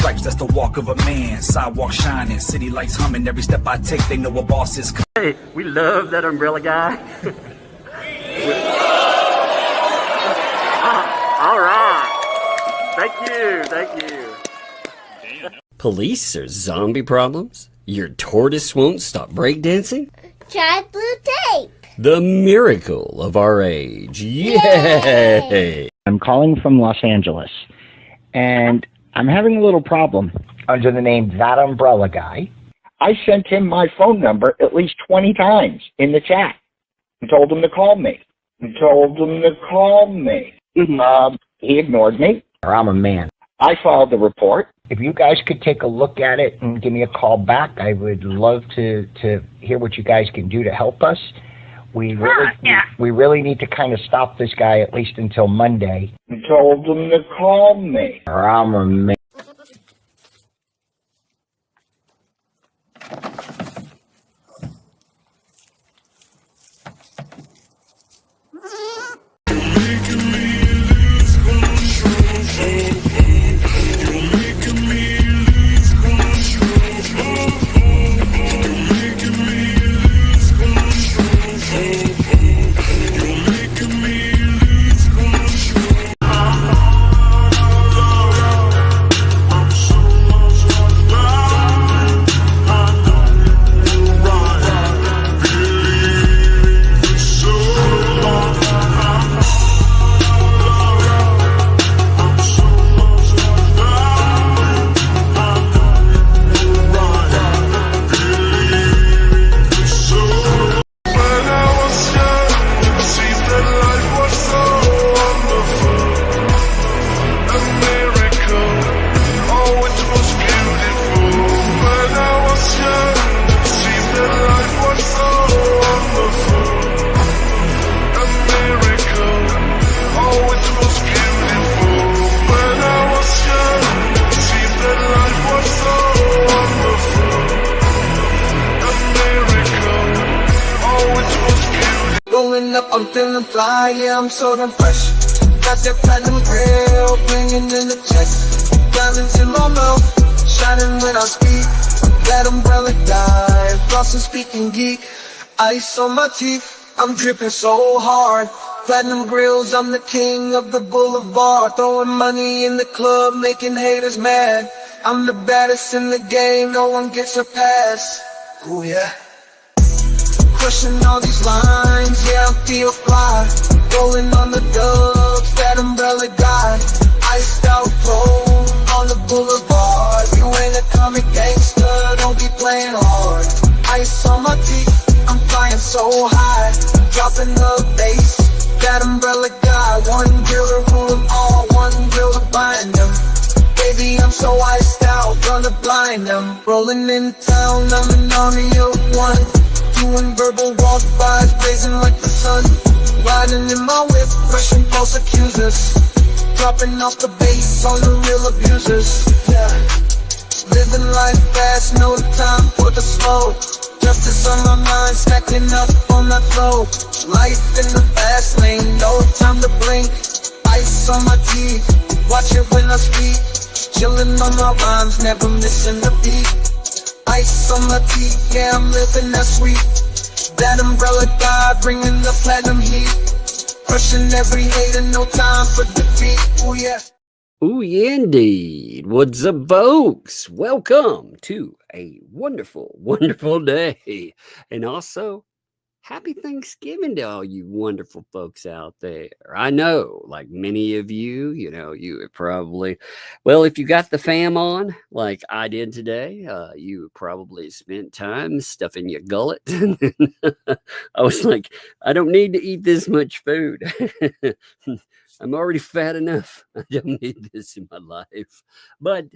stripes, that's the walk of a man. Sidewalk shining, city lights humming. Every step I take, they know a boss is coming. Hey, we love that umbrella guy. All right. Thank you. Police or zombie problems? Your tortoise won't stop breakdancing? Try blue tape. The miracle of our age. Yay! I'm calling from Los Angeles, and I'm having a little problem under the name ThATuMBRELLAgUY. I sent him my phone number at least 20 times in the chat and told him to call me. He ignored me. I'm a man. I filed the report. If you guys could take a look at it and give me a call back, I would love to hear what you guys can do to help us. We really need to kind of stop this guy at least until Monday. I told him to call me. I'm a man. I'm feeling fly, yeah, I'm so damn fresh. Got that platinum grill, blinging in the chest. Diamonds in my mouth, shining when I speak. That umbrella guy, flossing speaking geek. Ice on my teeth, I'm dripping so hard. Platinum grills, I'm the king of the boulevard. Throwing money in the club, making haters mad. I'm the baddest in the game, no one gets a pass. Ooh yeah. Crushing all these lines, yeah, I feel fly. Rolling on the dubs, that umbrella guy. Iced out cold on the boulevard. You ain't a comic gangster, don't be playing hard. Ice on my teeth, I'm flying so high. Dropping the bass, that umbrella guy. One grill to rule them all, one grill to bind them. Baby, I'm so iced out, gonna blind them. Rolling in town, I'm an army of one. Doing verbal walk-bys, blazing like the sun. Riding in my whip, crushing false accusers. Dropping off the bass on the real abusers. Yeah. Living life fast, no time for the slow. Justice on my mind, stacking up on that flow. Life in the fast lane, no time to blink. Ice on my teeth, watch it when I speak. Chillin' on my rhymes, never missing a beat. Ice on my teeth, yeah, I'm living that sweet. That umbrella guy, bringing the platinum heat. Crushing every hater, no time for defeat. Ooh yeah. Ooh yeah, indeed. What's up, folks? Welcome to a wonderful, wonderful day. And also, happy Thanksgiving to all you wonderful folks out there. I know, like many of you, you would probably, well, if you got the fam on, like I did today, you probably spent time stuffing your gullet. I was like, I don't need to eat this much food. I'm already fat enough. I don't need this in my life. But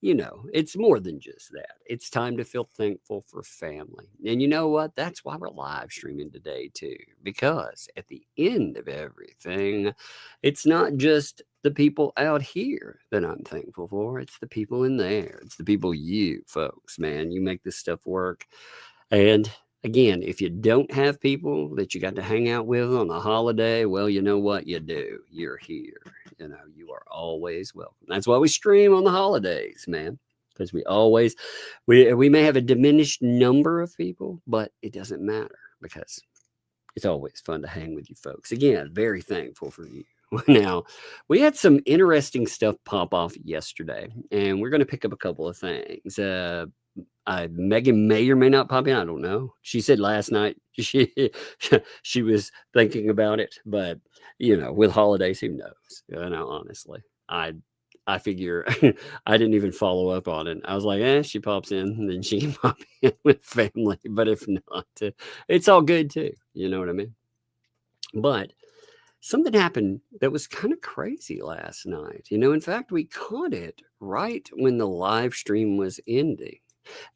it's more than just that. It's time to feel thankful for family. And you know what? That's why we're live streaming today too. Because at the end of everything, it's not just the people out here that I'm thankful for. It's the people in there. It's the people, you folks, man. You make this stuff work. And again, if you don't have people that you got to hang out with on a holiday, well, you know what you do. You're here. You are always welcome. That's why we stream on the holidays, man. because we may have a diminished number of people, but it doesn't matter because it's always fun to hang with you folks. Again, very thankful for you. Now, we had some interesting stuff pop off yesterday, and we're going to pick up a couple of things. Megan may or may not pop in. I don't know. She said last night she was thinking about it, but with holidays, who knows? Honestly, I figure I didn't even follow up on it. I was like, she pops in, and then she can pop in with family. But if not, it's all good too. You know what I mean? But something happened that was kind of crazy last night. In fact, we caught it right when the live stream was ending.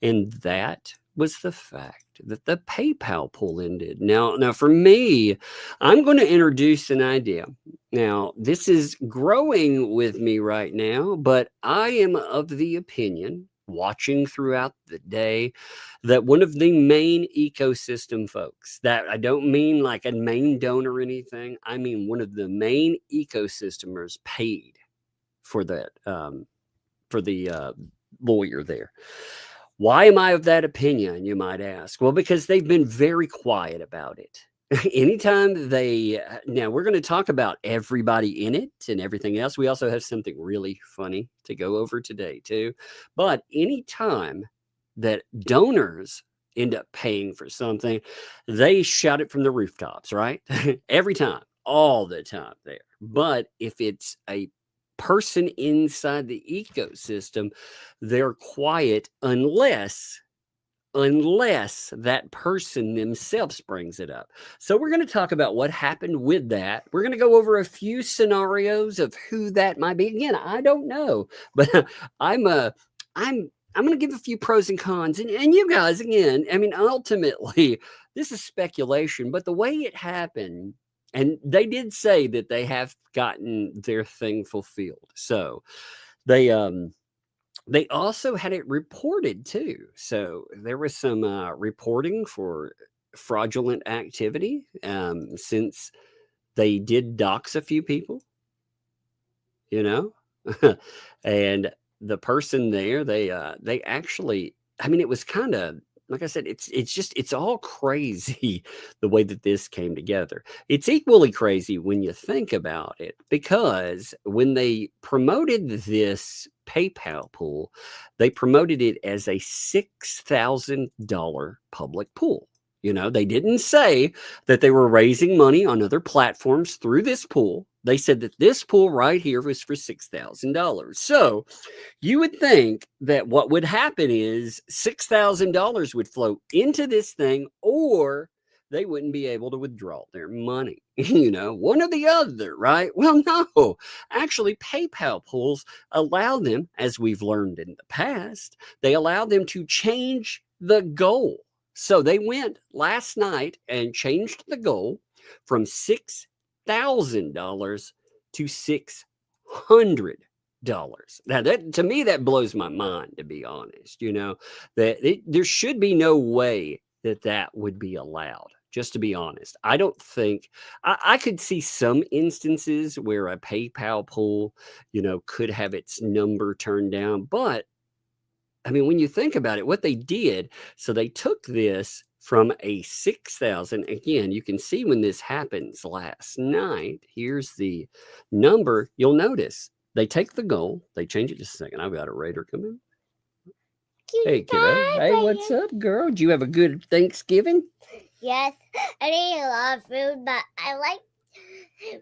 And that was the fact that the PayPal pool ended. Now for me, I'm going to introduce an idea. Now, this is growing with me right now, but I am of the opinion, watching throughout the day, that one of the main ecosystem folks, that I don't mean like a main donor or anything, I mean one of the main ecosystemers paid for that, for the lawyer there. Why am I of that opinion, you might ask? Well, because they've been very quiet about it. Anytime now we're going to talk about everybody in it and everything else. We also have something really funny to go over today too. But anytime that donors end up paying for something, they shout it from the rooftops, right? Every time, all the time there. But if it's a person inside the ecosystem, they're quiet unless that person themselves brings it up. So we're going to talk about what happened with that. We're going to go over a few scenarios of who that might be. Again, I don't know, but I'm going to give a few pros and cons. And you guys, again, I mean, ultimately, this is speculation, but the way it happened, and they did say that they have gotten their thing fulfilled. So they also had it reported too. So there was some reporting for fraudulent activity since they did dox a few people, and the person there, they actually, I mean, it was kind of, like I said, it's all crazy the way that this came together. It's equally crazy when you think about it, because when they promoted this PayPal pool, they promoted it as a $6,000 public pool. They didn't say that they were raising money on other platforms through this pool. They said that this pool right here was for $6,000. So you would think that what would happen is $6,000 would flow into this thing, or they wouldn't be able to withdraw their money, one or the other, right? Well, no, actually PayPal pools allow them, as we've learned in the past, they allow them to change the goal. So they went last night and changed the goal from $6,000 to $600. Now, that, to me, that blows my mind, to be honest. That there should be no way that would be allowed. Just to be honest, I don't think I could see some instances where a PayPal pool, could have its number turned down. But I mean, when you think about it, what they did, so they took this from a 6,000. Again, you can see when this happens last night. Here's the number. You'll notice they take the goal, they change it. Just a second. I've got a Raider coming. Hey, kiddo. Hey, what's up, girl? Did you have a good Thanksgiving? Yes, I ate a lot of food, but I like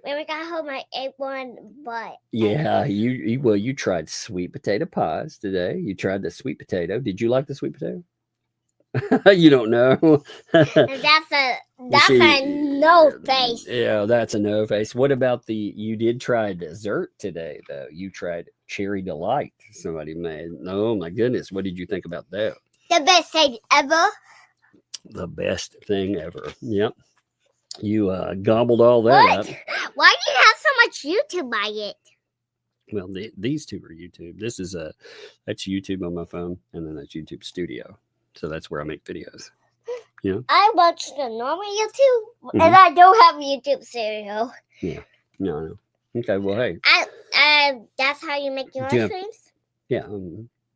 when we got home. I ate one, but yeah, you tried sweet potato pies today. You tried the sweet potato. Did you like the sweet potato? You don't know. That's a no face. Yeah, that's a no face. What about you did try dessert today, though? You tried Cherry Delight. Somebody made. Oh my goodness, what did you think about that? The best thing ever. The best thing ever. Yep. You gobbled all that up. Why do you have so much YouTube by it? Well, these two are YouTube. This is that's YouTube on my phone, and then that's YouTube Studio. So that's where I make videos. I watch the normal YouTube, and I don't have YouTube Studio. Yeah. No. Okay. Well, hey. That's how you make your streams? Yeah.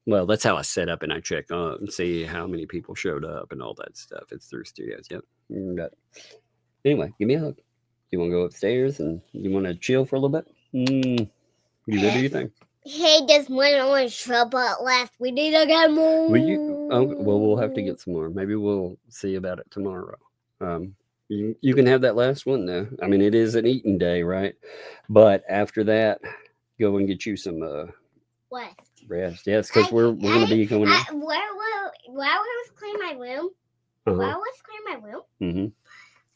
Well, that's how I set up and I check and see how many people showed up and all that stuff. It's through studios. Yep. But anyway, give me a hug. You want to go upstairs and you want to chill for a little bit? You go do your thing. He just went on trouble at last. We need to get more. Well, we'll have to get some more. Maybe we'll see about it tomorrow. You can have that last one though. I mean, it is an eating day, right? But after that, go and get you some What? rest. Yes, because we're gonna be going. While I was cleaning my room, Mm-hmm.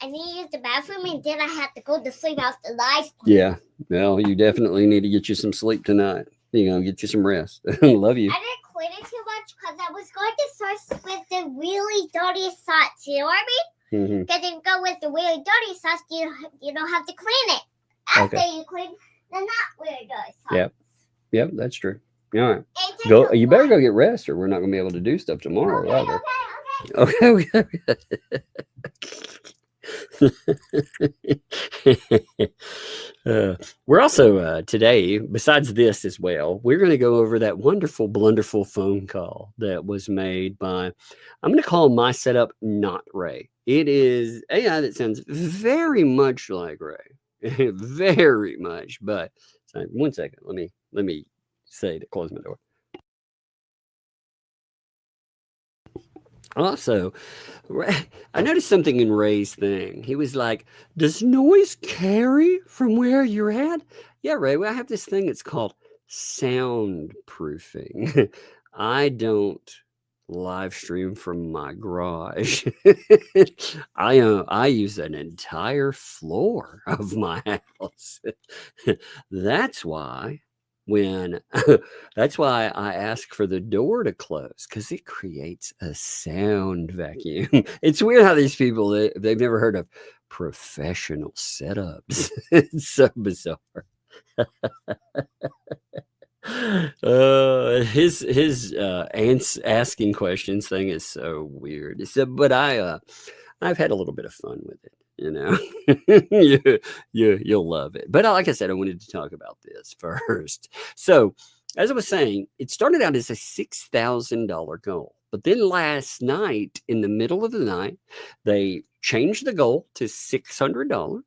I need to use the bathroom, and then I have to go to sleep after live. Yeah. Well, you definitely need to get you some sleep tonight. You know, get you some rest. Love you. I didn't clean it too much because I was going to start with the really dirty socks. You know what I mean? Because if you go with the really dirty socks, you don't have to clean it after you clean the not really dirty socks. Yep, that's true. All right. Go. You better go get rest, or we're not going to be able to do stuff tomorrow. Okay. We're also today, besides this as well, we're going to go over that wonderful, blunderful phone call that was made by, I'm going to call my setup not Ray. It is AI that sounds very much like Ray, very much. But so, 1 second, let me say to close my door. Also, I noticed something in Ray's thing. He was like, does noise carry from where you're at? Yeah, Ray, well, I have this thing. It's called soundproofing. I don't live stream from my garage. I use an entire floor of my house. That's why I ask for the door to close, because it creates a sound vacuum. It's weird how these people, they've never heard of professional setups. It's so bizarre. His asking questions thing is so weird. But I've had a little bit of fun with it. You know, you'll love it. But like I said, I wanted to talk about this first. So, as I was saying, it started out as a $6,000 goal. But then last night, in the middle of the night, they changed the goal to $600.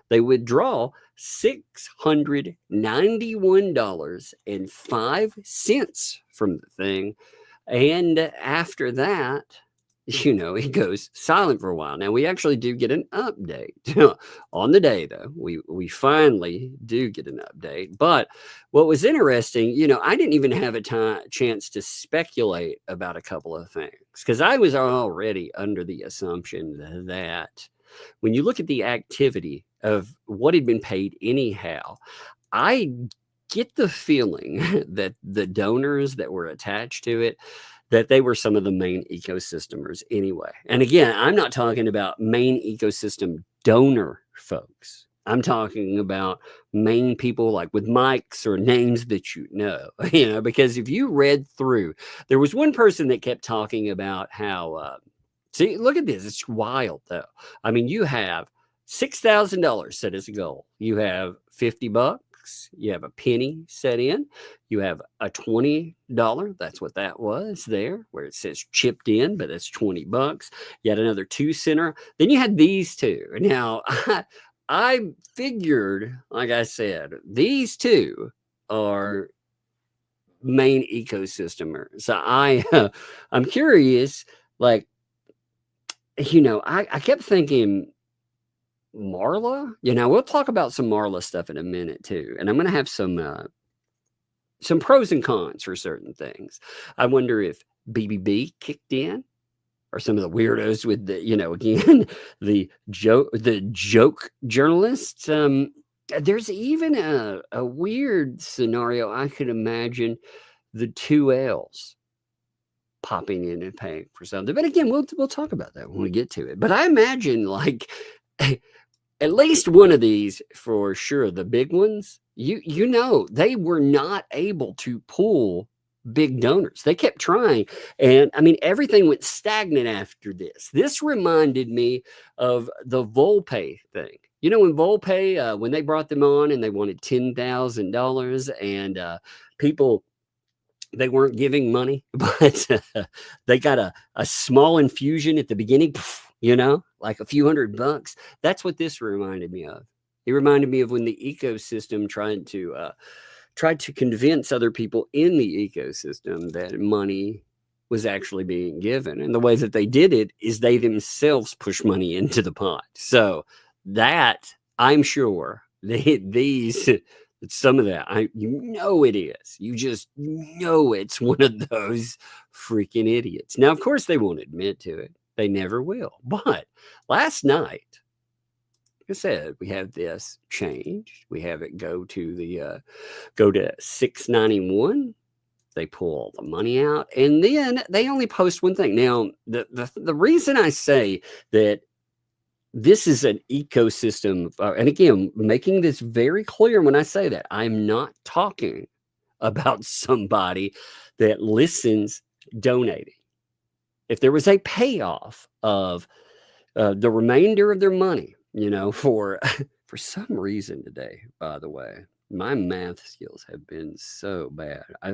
They withdraw $691.05 from the thing. And after that, you know, it goes silent for a while. Now, we actually do get an update on the day, though. We finally do get an update. But what was interesting, you know, I didn't even have a chance to speculate about a couple of things, because I was already under the assumption that when you look at the activity of what had been paid anyhow, I get the feeling that the donors that were attached to it, that they were some of the main ecosystemers anyway. And again, I'm not talking about main ecosystem donor folks. I'm talking about main people like with mics or names that you know, because if you read through, there was one person that kept talking about how, see, look at this. It's wild though. I mean, you have $6,000 set as a goal. You have $50. You have a penny set in. You have a $20. That's what that was there, where it says chipped in, but that's $20. You had another 2 center. Then you had these two. Now, I figured, like I said, these two are main ecosystemers. So I'm curious, like, you know, I kept thinking, Marla, we'll talk about some Marla stuff in a minute too, and I'm going to have some pros and cons for certain things. I wonder if BBB kicked in, or some of the weirdos with the, again, the joke journalists. There's even a weird scenario I could imagine, the 2 L's popping in and paying for something. But again, we'll talk about that when we get to it. But I imagine, like, at least one of these for sure, the big ones, they were not able to pull big donors. They kept trying. And I mean, everything went stagnant after this. This reminded me of the Volpe thing. You know, when Volpe, when they brought them on and they wanted $10,000 and people they weren't giving money, but they got a small infusion at the beginning, you know, like a few $100. That's what this reminded me of. It reminded me of when the ecosystem tried to convince other people in the ecosystem that money was actually being given. And the way that they did it is they themselves push money into the pot. So that, I'm sure, some of that, it is. You just know it's one of those freaking idiots. Now, of course, they won't admit to it. They never will. But last night, like I said, we have this change. We have it go to 691. They pull all the money out, and then they only post one thing. Now, the reason I say that this is an ecosystem, and again, making this very clear when I say that, I'm not talking about somebody that listens donating. If there was a payoff of the remainder of their money, you know, for some reason today, by the way, my math skills have been so bad. I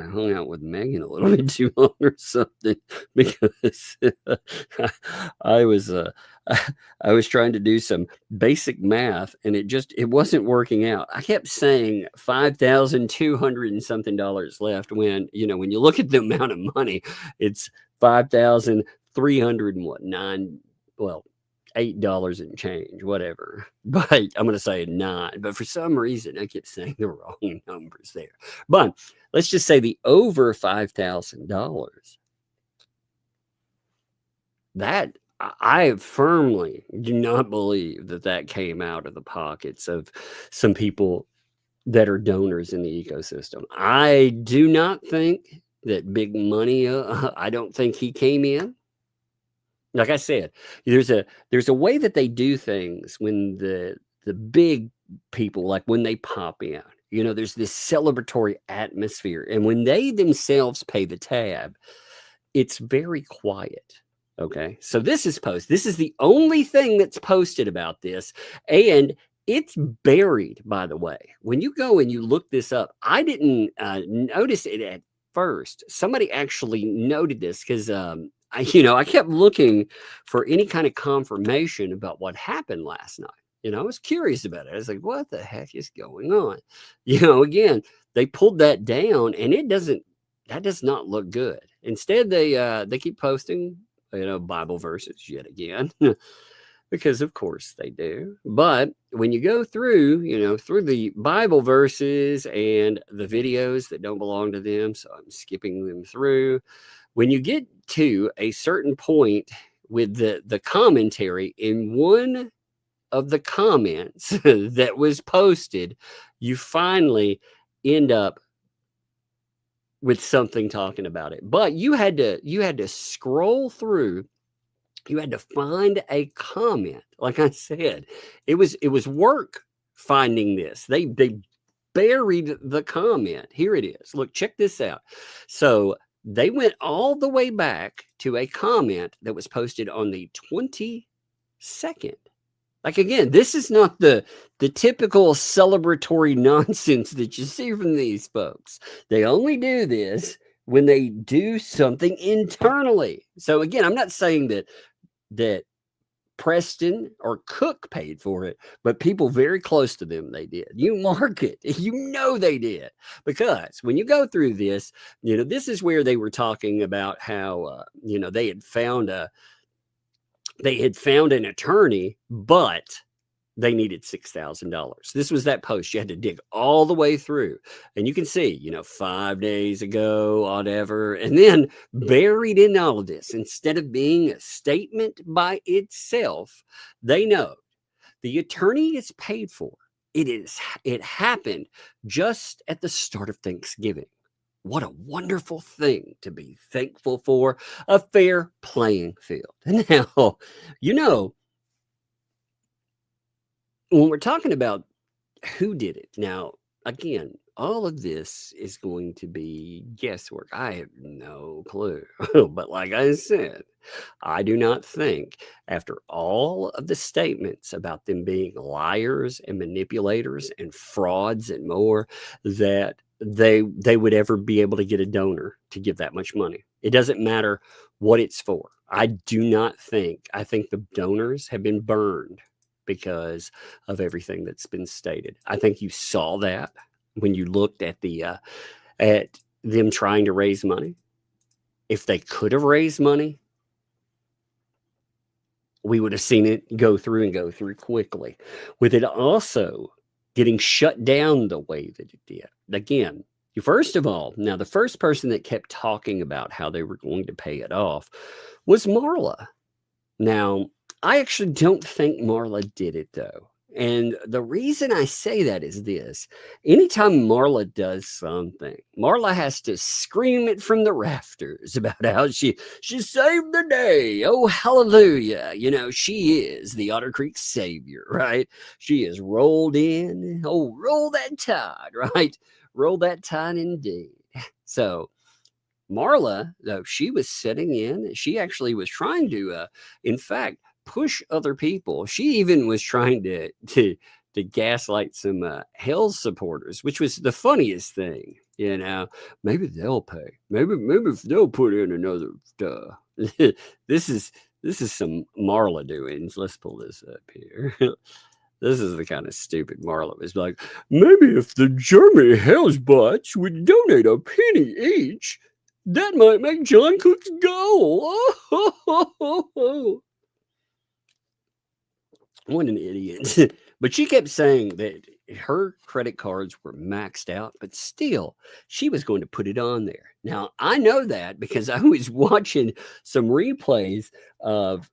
hung out with Megan a little bit too long or something, because I was trying to do some basic math, and it wasn't working out. I kept saying $5,200 and something left, when, you know, when you look at the amount of money, it's $5,300 and what, $8 and change, whatever. But I'm going to say 9. But for some reason, I kept saying the wrong numbers there. But let's just say the over $5,000. That, I firmly do not believe that came out of the pockets of some people that are donors in the ecosystem. I do not think that big money, I don't think he came in. Like I said, there's a way that they do things when the big people, like when they pop in, you know, there's this celebratory atmosphere. And when they themselves pay the tab, it's very quiet. Okay. So this is the only thing that's posted about this. And it's buried, by the way. When you go and you look this up, I didn't notice it at first. Somebody actually noted this, because I kept looking for any kind of confirmation about what happened last night. You know, I was curious about it. I was like, what the heck is going on? You know, again, they pulled that down, and that does not look good. Instead, they keep posting, you know, Bible verses yet again, because of course they do. But when you go through, you know, through the Bible verses and the videos that don't belong to them, so I'm skipping them through. When you get to a certain point with the commentary in one of the comments that was posted, you finally end up with something talking about it. But you had to scroll through. You had to find a comment. Like I said, it was work finding this. They buried the comment. Here it is. Look, check this out. So they went all the way back to a comment that was posted on the 22nd. Like, again, this is not the typical celebratory nonsense that you see from these folks. They only do this when they do something internally. So again, I'm not saying that Preston or Cook paid for it, but people very close to them, they did. You mark it. You know they did. Because when you go through this, you know, this is where they were talking about how, you know, they had found an attorney, but they needed $6,000. This was that post. You had to dig all the way through. And you can see, you know, 5 days ago, whatever. And then buried in all of this, instead of being a statement by itself, they know the attorney is paid for. It happened just at the start of Thanksgiving. What a wonderful thing to be thankful for, a fair playing field. And now, you know, when we're talking about who did it, now, again, all of this is going to be guesswork. I have no clue. But like I said, I do not think, after all of the statements about them being liars and manipulators and frauds and more, that they would ever be able to get a donor to give that much money. It doesn't matter what it's for. I think the donors have been burned because of everything that's been stated. I think you saw that when you looked at at them trying to raise money. If they could have raised money, we would have seen it go through quickly. With it also getting shut down the way that it did. Again, first of all, now the first person that kept talking about how they were going to pay it off was Marla. Now, I actually don't think Marla did it, though. And the reason I say that is this. Anytime Marla does something, Marla has to scream it from the rafters about how she saved the day. Oh, hallelujah. You know, she is the Otter Creek savior, right? She is rolled in. Oh, roll that tide, right? Roll that tide indeed. So Marla, though, she was sitting in. She actually was trying to, in fact, push other people. She even was trying to gaslight some Hale supporters, which was the funniest thing. You know, maybe they'll pay. Maybe if they'll put in another. This is some Marla doings. Let's pull this up here. This is the kind of stupid Marla was like. Maybe if the Jeremy Hale's butts would donate a penny each, that might make John Cook's go. What an idiot. But she kept saying that her credit cards were maxed out, but still, she was going to put it on there. Now, I know that because I was watching some replays of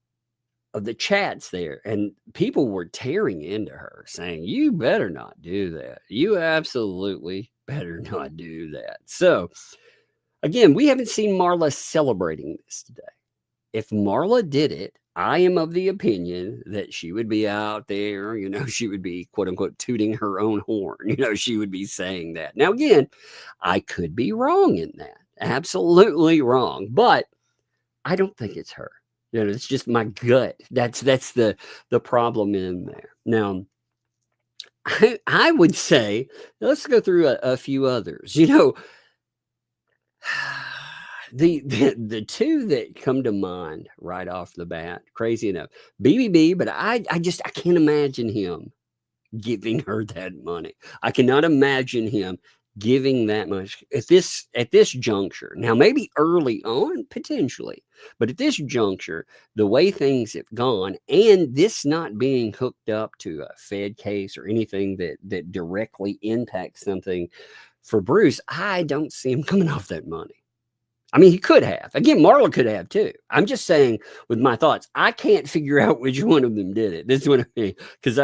the chats there, and people were tearing into her saying, you better not do that. You absolutely better not do that. So, again, we haven't seen Marla celebrating this today. If Marla did it, I am of the opinion that she would be out there, you know, she would be, quote unquote, tooting her own horn. You know, she would be saying that. Now, again, I could be wrong in that. Absolutely wrong. But I don't think it's her. You know, it's just my gut. That's the problem in there. Now, I would say, let's go through a few others. You know, the two that come to mind right off the bat, crazy enough, BBB, but I can't imagine him giving her that money. I cannot imagine him giving that much at this juncture. Now, maybe early on, potentially, but at this juncture, the way things have gone, and this not being hooked up to a Fed case or anything that directly impacts something for Bruce, I don't see him coming off that money. I mean, he could have. Again, Marla could have too. I'm just saying with my thoughts, I can't figure out which one of them did it. This is what I mean. Because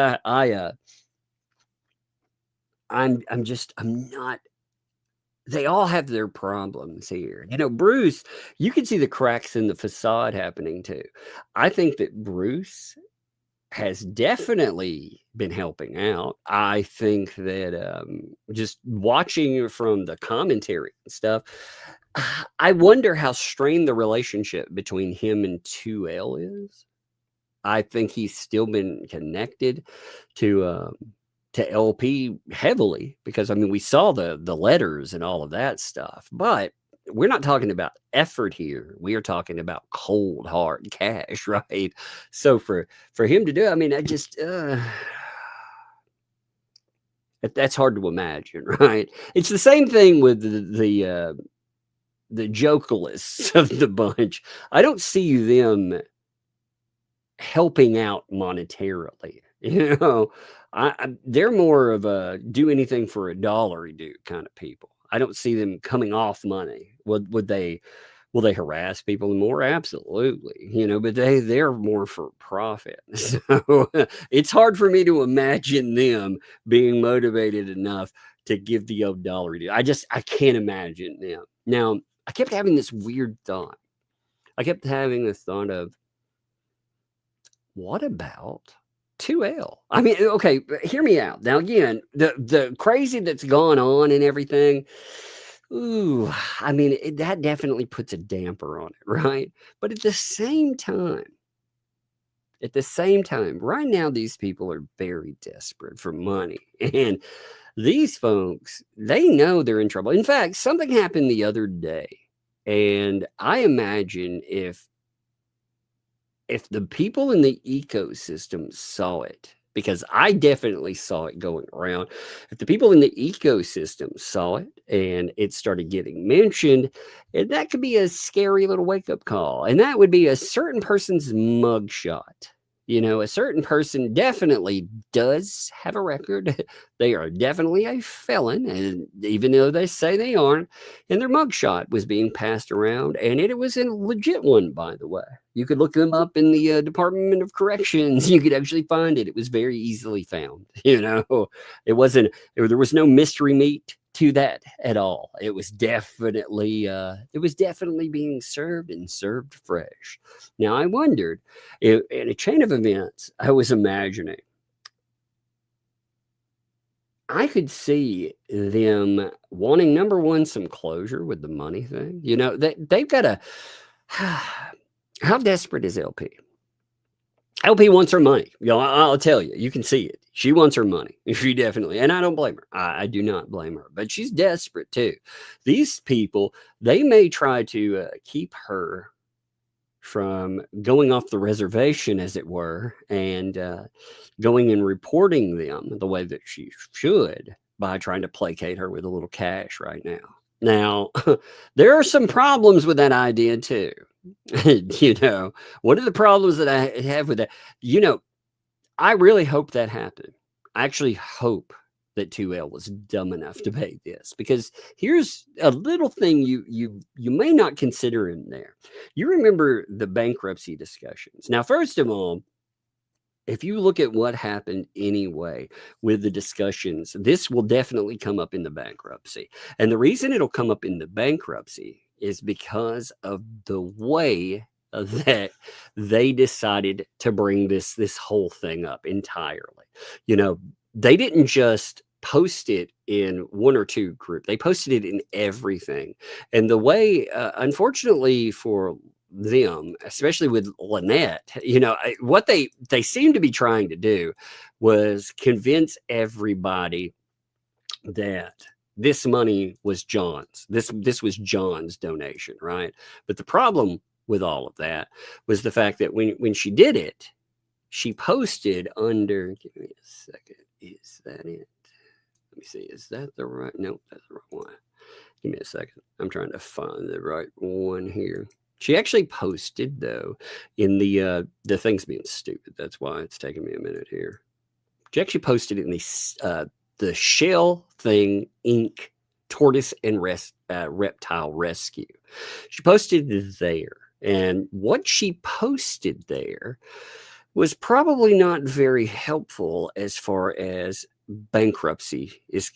I'm not. They all have their problems here. You know, Bruce, you can see the cracks in the facade happening too. I think that Bruce has definitely been helping out. I think that just watching from the commentary and stuff, I wonder how strained the relationship between him and 2L is. I think he's still been connected to LP heavily because, I mean, we saw the letters and all of that stuff, but we're not talking about effort here. We are talking about cold, hard cash, right? So for him to do, I mean, I just that's hard to imagine, right? It's the same thing with the jokalists of the bunch. I don't see them helping out monetarily. You know, they're more of a do anything for a dollar do kind of people. I don't see them coming off money. Will they harass people more? Absolutely. You know, but they're more for profit. So it's hard for me to imagine them being motivated enough to give the old dollar do. I can't imagine them. Now, I kept having this weird thought. I kept having this thought of, what about 2L? I mean, okay, hear me out. Now, again, the crazy that's gone on and everything, ooh, I mean, that definitely puts a damper on it, right? But at the same time, right now, these people are very desperate for money. And These folks, they know they're in trouble. In fact, something happened the other day, and I imagine if the people in the ecosystem saw it, because I definitely saw it going around, if the people in the ecosystem saw it and it started getting mentioned, that could be a scary little wake-up call. And that would be a certain person's mugshot. You know, a certain person definitely does have a record. They are definitely a felon, and even though they say they aren't, and their mugshot was being passed around, and it was a legit one, by the way. You could look them up in the Department of Corrections. You could actually find it. It was very easily found. You know, there was no mystery meat to that at all. It was definitely being served, and served fresh. Now, I wondered, in a chain of events, I was imagining, I could see them wanting, number one, some closure with the money thing. You know, they've got to. How desperate is LP? LP wants her money. You know, I'll tell you, you can see it. She wants her money. She definitely, and I don't blame her. I do not blame her, but she's desperate too. These people, they may try to keep her from going off the reservation, as it were, and going and reporting them the way that she should by trying to placate her with a little cash right now. Now, there are some problems with that idea too. You know, one of the problems that I have with that, you know, I really hope that happened. I actually hope that 2L was dumb enough to pay this, because here's a little thing you may not consider in there. You remember the bankruptcy discussions. Now, first of all, if you look at what happened anyway with the discussions, this will definitely come up in the bankruptcy. And the reason it'll come up in the bankruptcy is because of the way that they decided to bring this whole thing up entirely. You know, they didn't just post it in one or two groups. They posted it in everything. And the way, unfortunately for them, especially with Lynette, you know, what they seemed to be trying to do was convince everybody that this money was John's. This was John's donation, right? But the problem with all of that was the fact that when she did it, she posted under, give me a second, is that it? Let me see, is that the right? No, that's the wrong one. Give me a second. I'm trying to find the right one here. She actually posted, though, in the thing's being stupid. That's why it's taking me a minute here. She actually posted it in the Shell Thing Inc. Tortoise and Reptile Rescue. She posted there, and what she posted there was probably not very helpful as far as bankruptcy is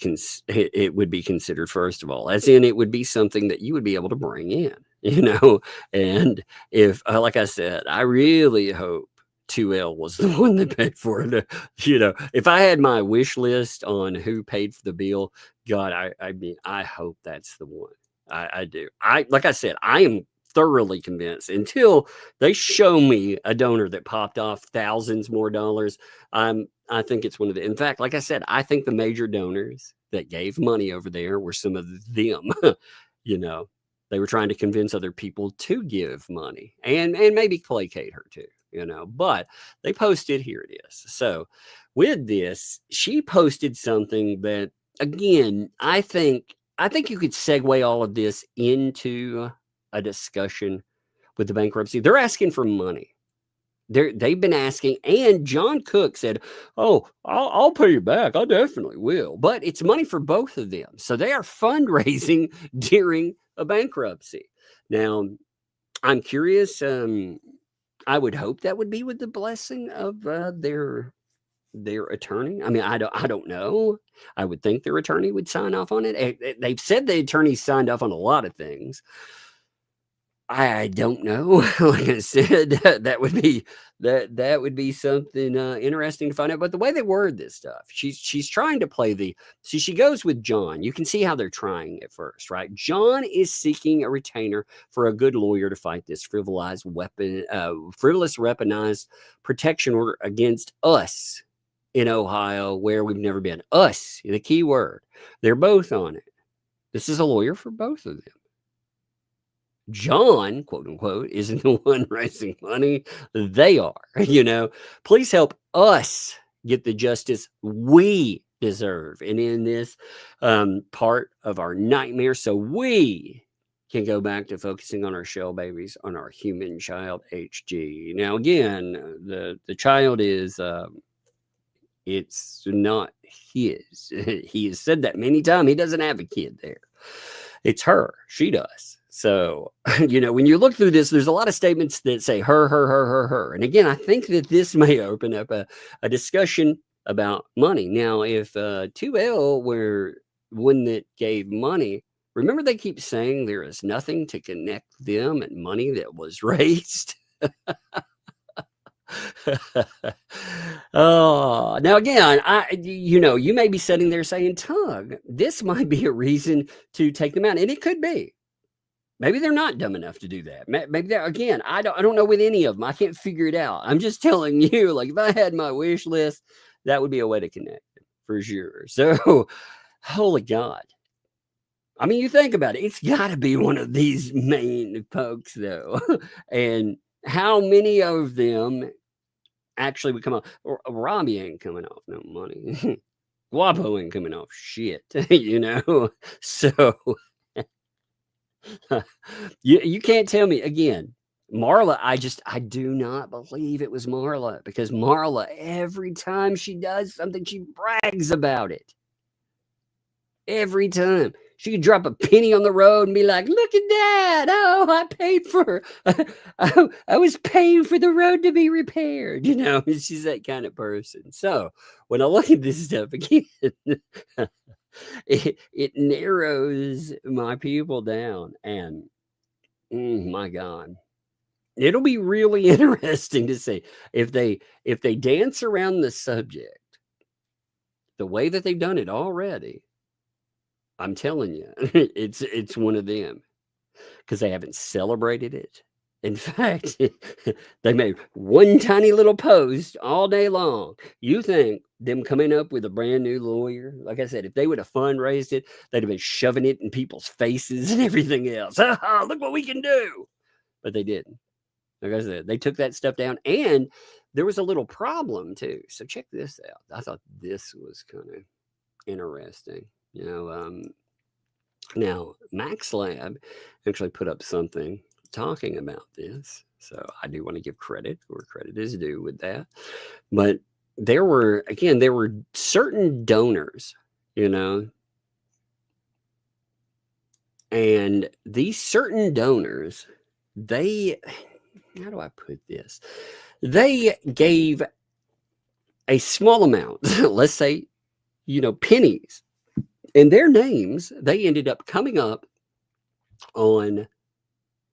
it would be considered, first of all, as in it would be something that you would be able to bring in, you know. And if, like I said, I really hope 2L was the one that paid for it. You know, if I had my wish list on who paid for the bill, God, I mean, I hope that's the one. I do. Like I said, I am thoroughly convinced, until they show me a donor that popped off thousands more dollars. I think it's one of the, in fact, like I said, I think the major donors that gave money over there were some of them. You know, they were trying to convince other people to give money and maybe placate her too, you know, but they posted, here it is. So with this, she posted something that, again, I think you could segue all of this into a discussion with the bankruptcy. They're asking for money. They've been asking, and John Cook said, "Oh, I'll pay you back. I definitely will." But it's money for both of them, so they are fundraising during a bankruptcy. Now, I'm curious. I would hope that would be with the blessing of their attorney. I mean, I don't know. I would think their attorney would sign off on it. They've said the attorney signed off on a lot of things. I don't know. Like I said, that would be something interesting to find out. But the way they word this stuff, she's trying to play she goes with John. You can see how they're trying at first, right? John is seeking a retainer for a good lawyer to fight this frivolous weaponized protection order against us, in Ohio where we've never been. Us, the key word. They're both on it. This is a lawyer for both of them. John, quote unquote, isn't the one raising money. They are, Please help us get the justice we deserve. And in this part of our nightmare, so we can go back to focusing on our shell babies, on our human child, HG. Now, again, the child is, it's not his. He has said that many times. He doesn't have a kid there. It's her. She does. So, when you look through this, there's a lot of statements that say her. And again, I think that this may open up a discussion about money. Now, if 2L were one that gave money, remember they keep saying there is nothing to connect them and money that was raised. Oh, now again, you may be sitting there saying, Tug, this might be a reason to take them out. And it could be. Maybe they're not dumb enough to do that. Maybe they're, again, I don't know with any of them. I can't figure it out. I'm just telling you, like if I had my wish list, that would be a way to connect them for sure. So, holy God. I mean, you think about it. It's got to be one of these main folks, though. And how many of them actually would come off? Robbie ain't coming off no money. Guapo ain't coming off shit, So you can't tell me again. Marla, I do not believe it was Marla, because Marla, every time she does something, she brags about it. Every time. She could drop a penny on the road and be like, look at that. Oh, I was paying for the road to be repaired. She's that kind of person. So when I look at this stuff again, it narrows my people down. And my God, it'll be really interesting to see if they dance around the subject the way that they've done it already. I'm telling you, it's one of them, because they haven't celebrated it. In fact, they made one tiny little post all day long. You think them coming up with a brand new lawyer, like I said, if they would have fundraised it, they'd have been shoving it in people's faces and everything else. Look what we can do. But they didn't. Like I said, they took that stuff down, and there was a little problem too. So check this out. I thought this was kind of interesting. Now Max Lab actually put up something talking about this. So I do want to give credit where credit is due with that. But there were certain donors, and these certain donors, how do I put this? They gave a small amount, let's say, pennies, and their names, they ended up coming up on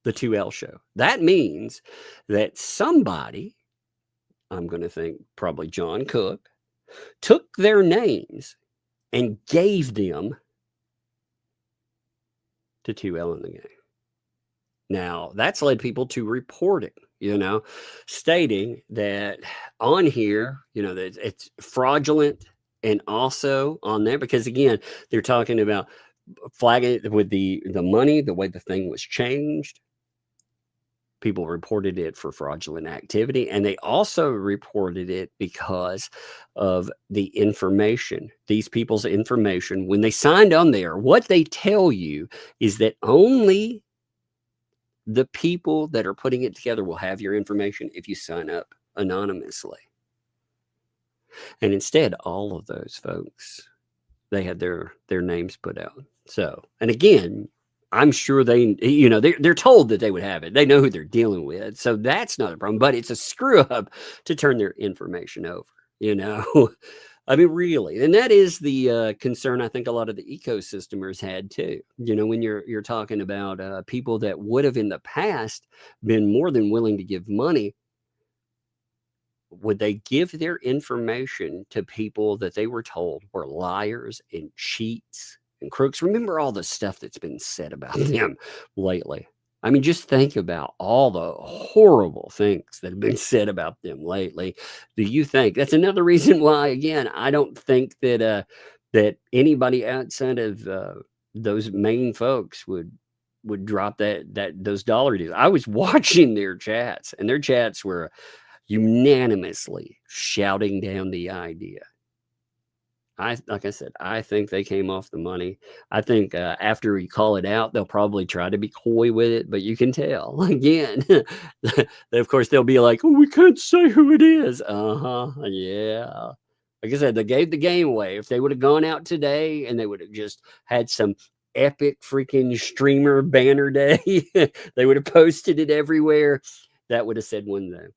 the 2L show. That means that somebody, I'm going to think probably John Cook, took their names and gave them to 2L in the game. Now, that's led people to reporting, stating that on here, that it's fraudulent. And also on there, because again, they're talking about flagging it with the money, the way the thing was changed. People reported it for fraudulent activity, and they also reported it because of the information. These people's information, when they signed on there, what they tell you is that only the people that are putting it together will have your information if you sign up anonymously. And instead, all of those folks, they had their names put out. So, and again, I'm sure they're told that they would have it. They know who they're dealing with. So that's not a problem, but it's a screw up to turn their information over, I mean, really. And that is the concern I think a lot of the ecosystemers had too. When you're talking about people that would have in the past been more than willing to give money, would they give their information to people that they were told were liars and cheats and crooks? Remember all the stuff that's been said about them lately. I mean, just think about all the horrible things that have been said about them lately. Do you think that's another reason why, again, I don't think that that anybody outside of those main folks would drop those dollar deals? I was watching their chats, and their chats were unanimously shouting down the idea. Like I said, I think they came off the money. I think after we call it out, they'll probably try to be coy with it, but you can tell again. Of course, they'll be like, "Oh, we can't say who it is." Yeah. Like I said, they gave the game away. If they would have gone out today and they would have just had some epic freaking streamer banner day, they would have posted it everywhere. That would have said one thing.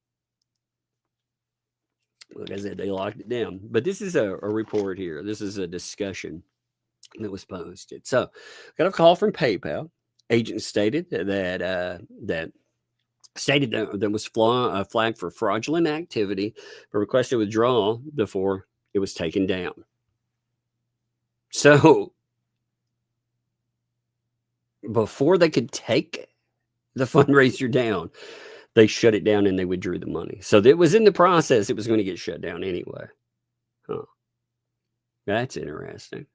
Like I said, they locked it down. But this is a report here. This is a discussion that was posted. So, got a call from PayPal. Agent stated that was flagged for fraudulent activity, but requested withdrawal before it was taken down. So, before they could take the fundraiser down, they shut it down and they withdrew the money. So it was in the process. It was going to get shut down anyway. Huh. That's interesting.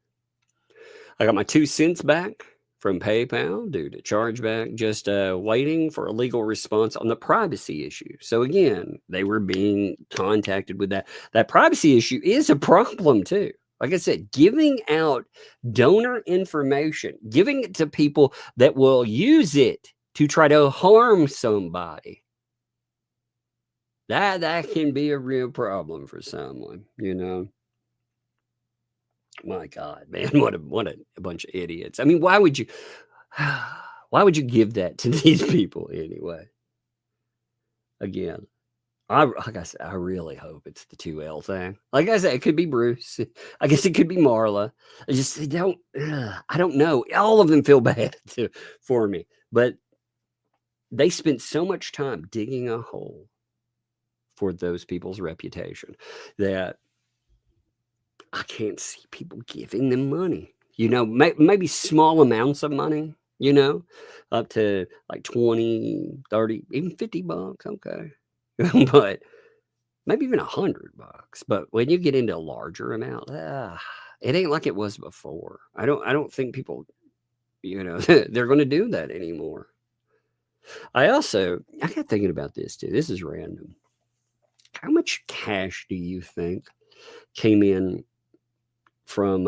I got my 2 cents back from PayPal due to chargeback. Just waiting for a legal response on the privacy issue. So again, they were being contacted with that. That privacy issue is a problem too. Like I said, giving out donor information, giving it to people that will use it to try to harm somebody. That can be a real problem for someone, you know. My God, man, what a bunch of idiots. I mean, why would you give that to these people anyway? Again, like I said, I really hope it's the 2L thing. Like I said, it could be Bruce. I guess it could be Marla. I don't know. All of them feel bad for me, but they spent so much time digging a hole for those people's reputation that I can't see people giving them money. You know, maybe small amounts of money, you know, up to like 20, 30, even $50. Okay. But maybe even $100. But when you get into a larger amount, it ain't like it was before. I don't think people, you know, they're going to do that anymore. I got thinking about this too. This is random. How much cash do you think came in from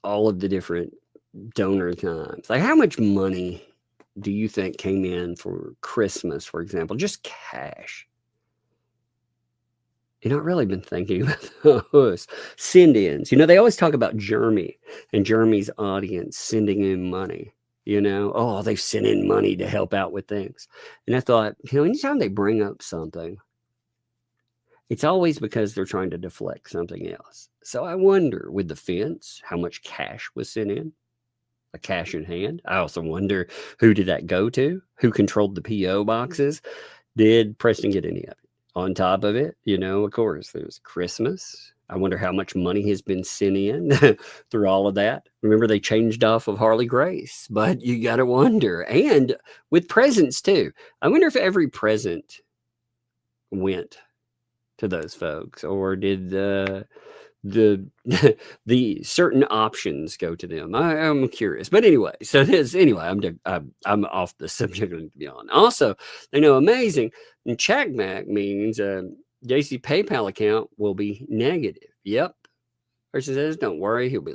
all of the different donor times? Like, how much money do you think came in for Christmas, for example? Just cash. You know, I've really been thinking about those send-ins. You know, they always talk about Jeremy and Jeremy's audience sending in money. You know, oh, they've sent in money to help out with things. And I thought, you know, anytime they bring up something, it's always because they're trying to deflect something else. So I wonder, with the fence, how much cash was sent in? A cash in hand. I also wonder, who did that go to? Who controlled the P.O. boxes? Did Preston get any of it? On top of it, you know, of course, there's Christmas. I wonder how much money has been sent in through all of that. Remember, they changed off of Harley Grace, but you got to wonder. And with presents too. I wonder if every present went to those folks, or did the certain options go to them? I'm curious, but anyway. So I'm off the subject, to be honest. Also, they know amazing. And checkback means JC PayPal account will be negative. Yep. Person says, don't worry, he'll be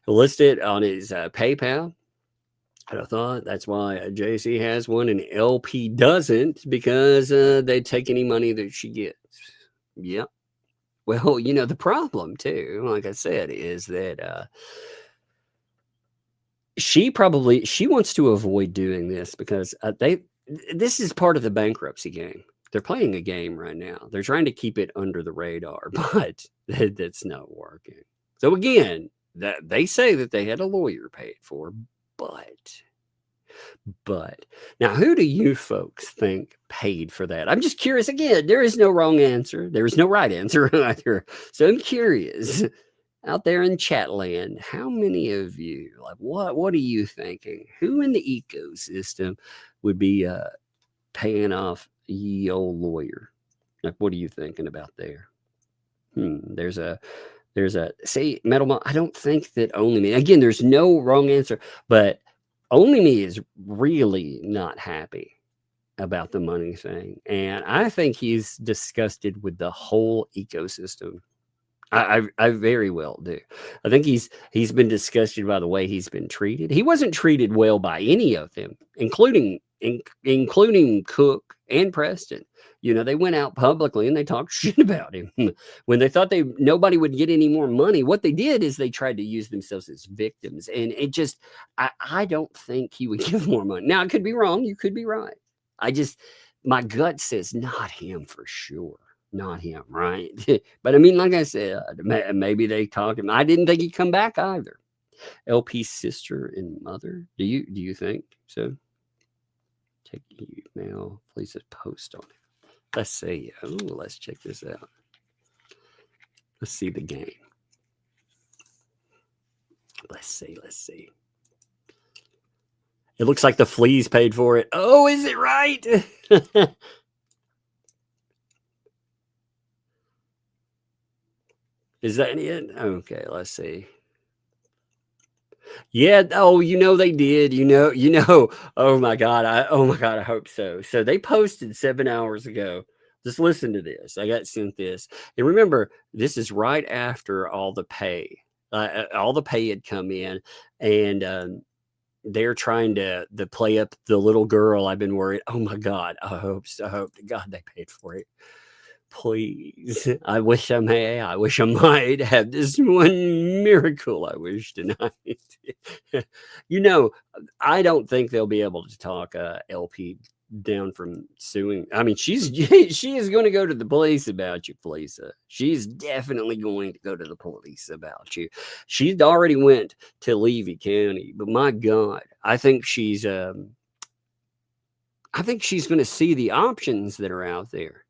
listed on his PayPal. I thought that's why JC has one and LP doesn't, because they take any money that she gets. Yep. Well, you know, the problem too, like I said, is that she wants to avoid doing this because this is part of the bankruptcy game. They're playing a game right now. They're trying to keep it under the radar, but that's not working. So again, that they say that they had a lawyer paid for, but now, who do you folks think paid for that? I'm just curious. Again, there is no wrong answer. There is no right answer either. So I'm curious. out there in Chatland, how many of you, like, what are you thinking? Who in the ecosystem would be paying off ye old lawyer? Like, what are you thinking about there? There's a say, Metal Mom, I don't think that Only Me, again, there's no wrong answer, but Only Me is really not happy about the money thing. And I think he's disgusted with the whole ecosystem. I very well do. I think he's been disgusted by the way he's been treated. He wasn't treated well by any of them, including Cook and Preston. You know, they went out publicly and they talked shit about him. When they thought nobody would get any more money, what they did is they tried to use themselves as victims. And it just, I don't think he would give more money. Now, I could be wrong. You could be right. My gut says not him for sure. Not him, right? But I mean, like I said, maybe they talked him. I didn't think he'd come back either. LP's sister and mother. Do you think so? Check email. Please post on it. Let's see. Oh, let's check this out. Let's see the game. Let's see. It looks like the fleas paid for it. Oh, is it right? Is that it? Okay, let's see. Yeah. Oh, they did. Oh my God. I hope so. So they posted 7 hours ago. Just listen to this. I got sent this. And remember, this is right after all the pay. All the pay had come in, and they're trying to play up the little girl. I've been worried. Oh my God. I hope to God they paid for it. Please. I wish I might have this one miracle. I wish tonight. I don't think they'll be able to talk LP down from suing. I mean, she is going to go to the police about you, Felisa. She's definitely going to go to the police about you. She's already went to Levy County, but my God, I think she's going to see the options that are out there.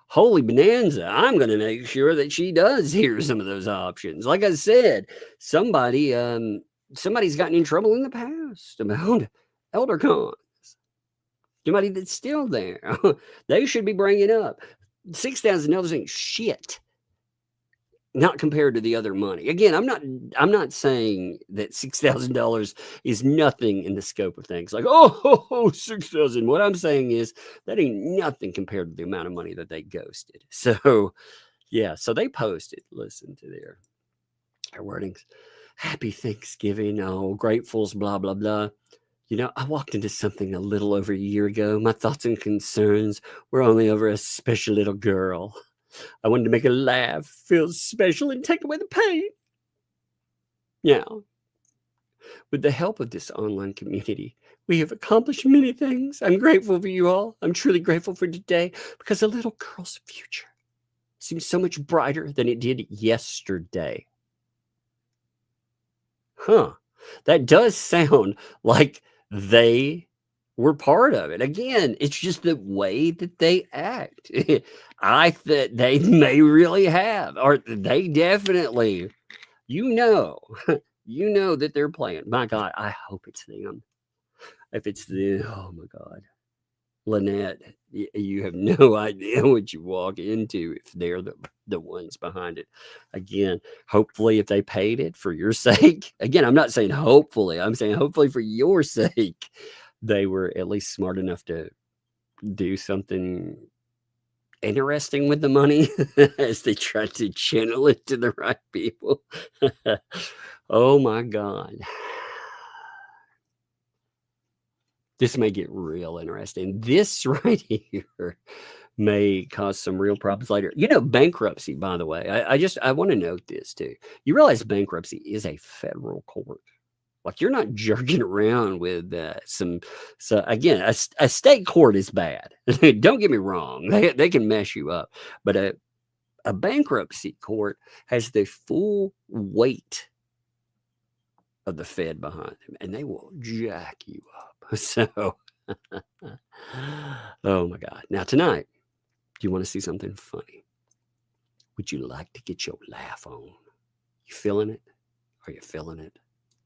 Holy bonanza. I'm going to make sure that she does hear some of those options. Like I said, somebody's gotten in trouble in the past about elder cons. Somebody that's still there. They should be bringing up. $6,000 ain't shit. Not compared to the other money. Again, I'm not saying that $6,000 is nothing in the scope of things. Like, oh, 6,000. What I'm saying is that ain't nothing compared to the amount of money that they ghosted. So, yeah. So they posted. Listen to their wordings. Happy Thanksgiving. Oh, gratefuls. Blah blah blah. I walked into something a little over a year ago. My thoughts and concerns were only over a special little girl. I wanted to make her laugh, feel special, and take away the pain. Yeah. With the help of this online community, we have accomplished many things. I'm grateful for you all. I'm truly grateful for today because a little girl's future seems so much brighter than it did yesterday. Huh. That does sound like they were part of it. Again, it's just the way that they act. I think they may really have, or they definitely, that they're playing. My God, I hope it's them. If it's them, oh my God. Lynette, you have no idea what you walk into if they're the ones behind it. Again, hopefully if they paid it for your sake. Again, I'm not saying hopefully. I'm saying hopefully for your sake. They were at least smart enough to do something interesting with the money as they tried to channel it to the right people. Oh my God. This may get real interesting. This right here may cause some real problems later. Bankruptcy, by the way, I want to note this too. You realize bankruptcy is a federal court. Like, you're not jerking around with so again, a state court is bad. Don't get me wrong. They can mess you up. But a bankruptcy court has the full weight of the Fed behind them, and they will jack you up. So, oh my God. Now tonight, do you want to see something funny? would you like to get your laugh on? You feeling it? Are you feeling it?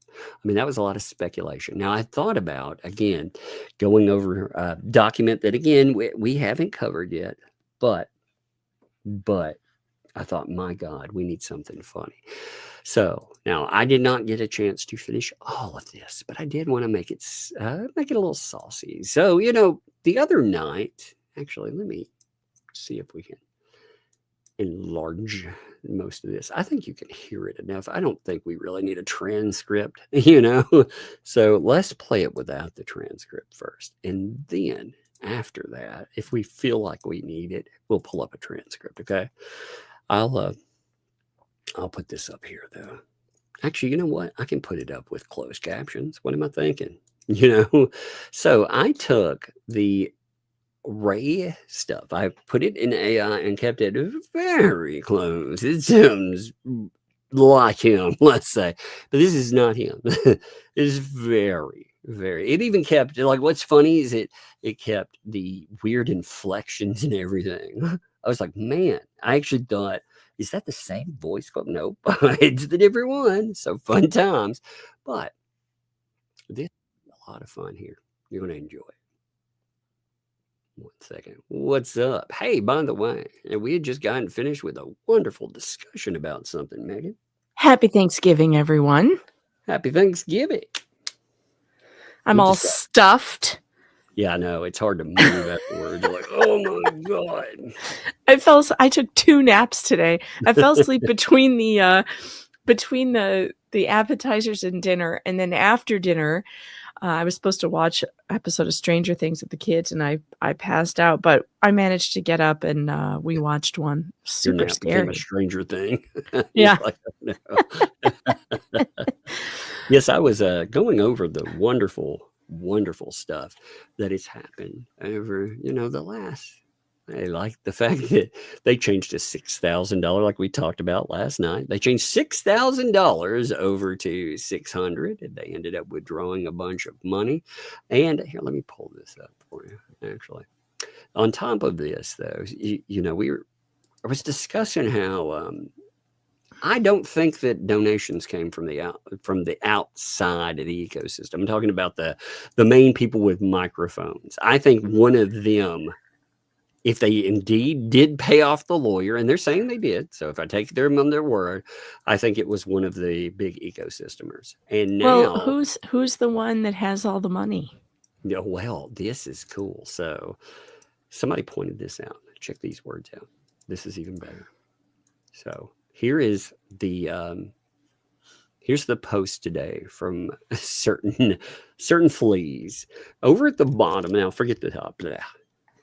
I mean, that was a lot of speculation. Now, I thought about, again, going over a document that, again, we haven't covered yet, but I thought, my God, we need something funny. So now I did not get a chance to finish all of this, but I did want to make it a little saucy. So, the other night, actually, let me see if we can enlarge most of this. I think you can hear it enough. I don't think we really need a transcript, So let's play it without the transcript first. And then after that, if we feel like we need it, we'll pull up a transcript. Okay. I'll put this up here though. Actually, you know what? I can put it up with closed captions. What am I thinking? So I took the Ray stuff. I put it in AI and kept it very close. It sounds like him, let's say, but this is not him. It's very, very. It even kept what's funny is it kept the weird inflections and everything. I was like, man, I actually thought, is that the same voice quote? Nope, it's the different one. So fun times, but this is a lot of fun here. You're gonna enjoy it. One second. What's up? Hey, by the way, we had just gotten finished with a wonderful discussion about something, Megan. Happy Thanksgiving, everyone. Happy Thanksgiving. I'm all stuffed. Yeah, I know. It's hard to move afterwards. You're like, oh my God. I took 2 naps today. I fell asleep between the appetizers and dinner, and then after dinner, I was supposed to watch an episode of Stranger Things with the kids, and I passed out, but I managed to get up and we watched one. Super Your nap scary. became a Stranger Thing. Yeah. Yes, I was going over the wonderful stuff that has happened over, the last. I like the fact that they changed to $6,000, like we talked about last night. They changed $6,000 over to $600, and they ended up withdrawing a bunch of money. And here, let me pull this up for you. Actually, on top of this, though, I was discussing how I don't think that donations came from the outside of the ecosystem. I'm talking about the main people with microphones. I think one of them, if they indeed did pay off the lawyer, and they're saying they did, so if I take them on their word, I think it was one of the big ecosystemers. And now, who's the one that has all the money? Well, this is cool. So somebody pointed this out. Check these words out. This is even better. So here is here's the post today from certain fleas over at the bottom. Now forget the top.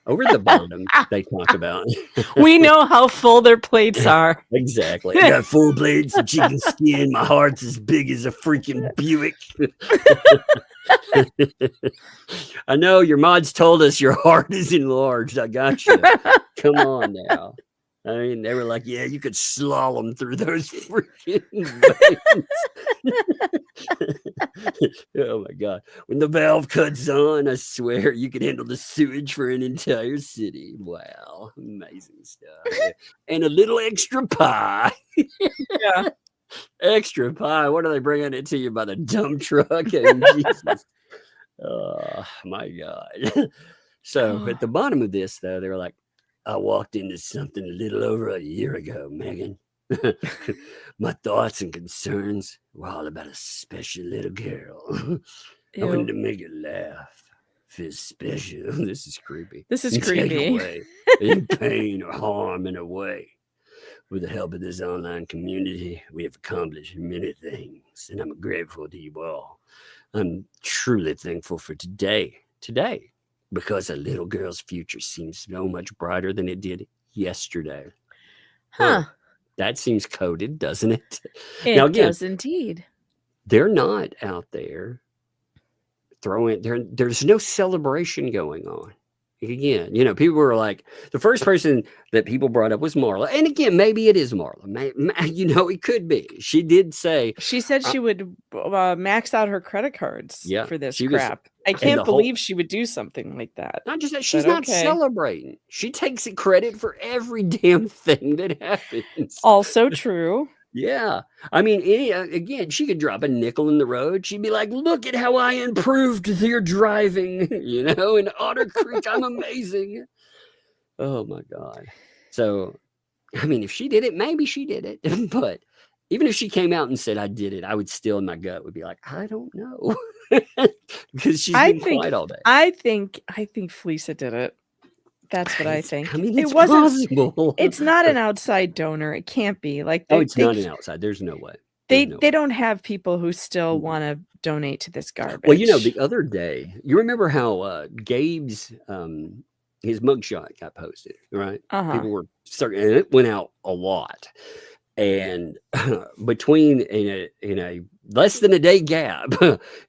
Over at the bottom, they talk about. We know how full their plates are. Exactly. I got 4 plates of chicken skin. My heart's as big as a freaking Buick. I know your mods told us your heart is enlarged. I got you. Come on now. I mean, they were like, yeah, you could slalom through those freaking veins. Oh, my God. When the valve cuts on, I swear you could handle the sewage for an entire city. Wow. Amazing stuff. And a little extra pie. Yeah. Extra pie. What are they bringing it to you by the dump truck? And Jesus. Oh, my God. So at the bottom of this, though, they were like, I walked into something a little over a year ago, Megan. My thoughts and concerns were all about a special little girl. I wanted to make her laugh. Feel special. This is creepy. This is creepy. Away, in pain or harm in a way. With the help of this online community, we have accomplished many things, and I'm grateful to you all. I'm truly thankful for today, because a little girl's future seems so much brighter than it did yesterday. Huh. That seems coded, doesn't it? It now, again, does indeed. They're not out there throwing, there's no celebration going on. again, people were like, the first person that people brought up was Marla. And again, maybe it is Marla. It could be. She did say. She said she would max out her credit cards for this crap. I can't believe she would do something like that. Not just that, she's not celebrating. She takes credit for every damn thing that happens. Also true. Yeah. I mean, again, she could drop a nickel in the road. She'd be like, look at how I improved your driving, in Otter Creek. I'm amazing. Oh, my God. So, I mean, if she did it, maybe she did it. But even if she came out and said, I did it, I would still, in my gut, would be like, I don't know. Because she's been quiet all day. I think Fleesa did it. That's what I think. I mean, it's possible. It's not an outside donor. It can't be like. It's not an outside. There's no way. They don't have people who still want to donate to this garbage. Well, the other day, you remember how Gabe's his mugshot got posted, right? People were starting, and it went out a lot. And between in a less than a day gap,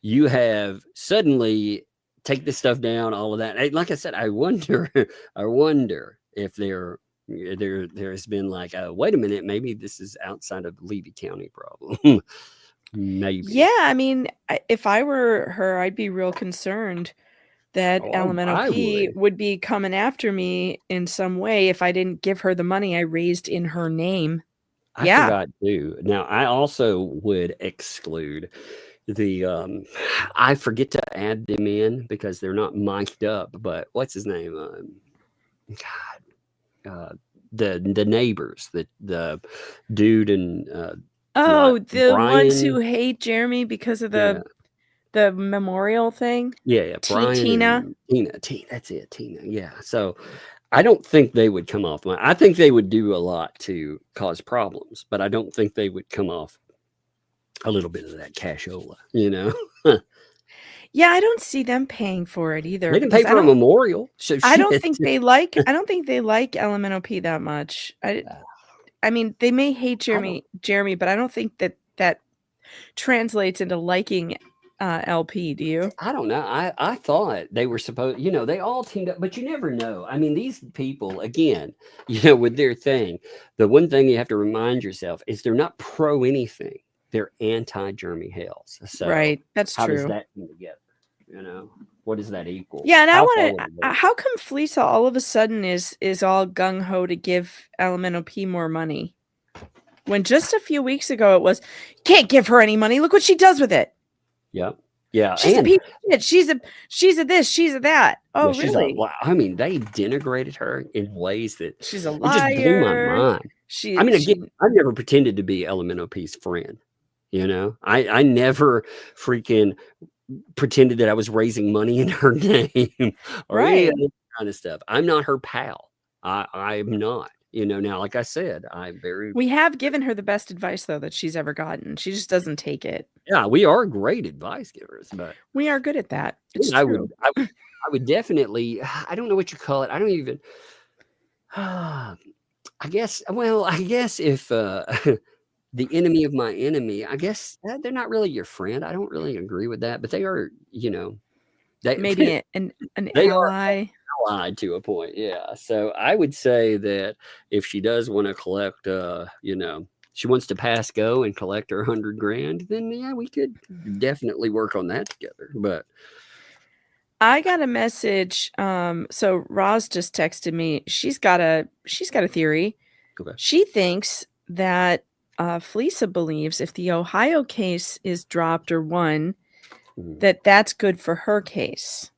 you have suddenly. Take this stuff down, all of that. Like I said, I wonder if there's been like, wait a minute, maybe this is outside of Levy County problem. Maybe. Yeah, I mean, if I were her, I'd be real concerned that Elemental P would be coming after me in some way if I didn't give her the money I raised in her name. I forgot too. Now, I also would exclude I forget to add them in because they're not mic'd up, but what's his name? The neighbors, the dude and the Brian. Ones who hate Jeremy because of the memorial thing. Yeah, Brian Tina. That's it, Tina. Yeah. So I don't think they would come off. I think they would do a lot to cause problems, but I don't think they would come off a little bit of that cashola, Yeah, I don't see them paying for it either. They didn't pay for a memorial. So I don't think they like Elemental P that much. I mean, they may hate Jeremy, but I don't think that translates into liking LP. Do you? I don't know. I thought they were supposed, they all teamed up, but you never know. I mean, these people, again, with their thing, the one thing you have to remind yourself is they're not pro anything. They're anti-Jeremy Hales. So right. That's true. How does that come together? What does that equal? Yeah, and I want to. How come Fleesa all of a sudden is all gung ho to give Elemental P more money, when just a few weeks ago it was, can't give her any money. Look what she does with it. Yeah, yeah. She's a piece of shit. She's a this. She's a that. Oh, yeah, really? I mean, they denigrated her in ways that she's a liar. It just blew my mind. Again, I've never pretended to be Elemental P's friend. I never freaking pretended that I was raising money in her name or any of that kind of stuff. I'm not her pal. I'm not. Now, like I said, we have given her the best advice though that she's ever gotten. She just doesn't take it. Yeah, we are great advice givers, but we are good at that. It's true. I would definitely. I don't know what you call it. I don't even. I guess if. The enemy of my enemy, I guess they're not really your friend. I don't really agree with that, but they are, they maybe an they ally. Are allied to a point. Yeah. So I would say that if she does want to collect, she wants to pass go and collect her $100,000, then yeah, we could definitely work on that together. But I got a message. So Roz just texted me. She's got a theory. Okay. She thinks that Fleesa believes if the Ohio case is dropped or won, that's good for her case.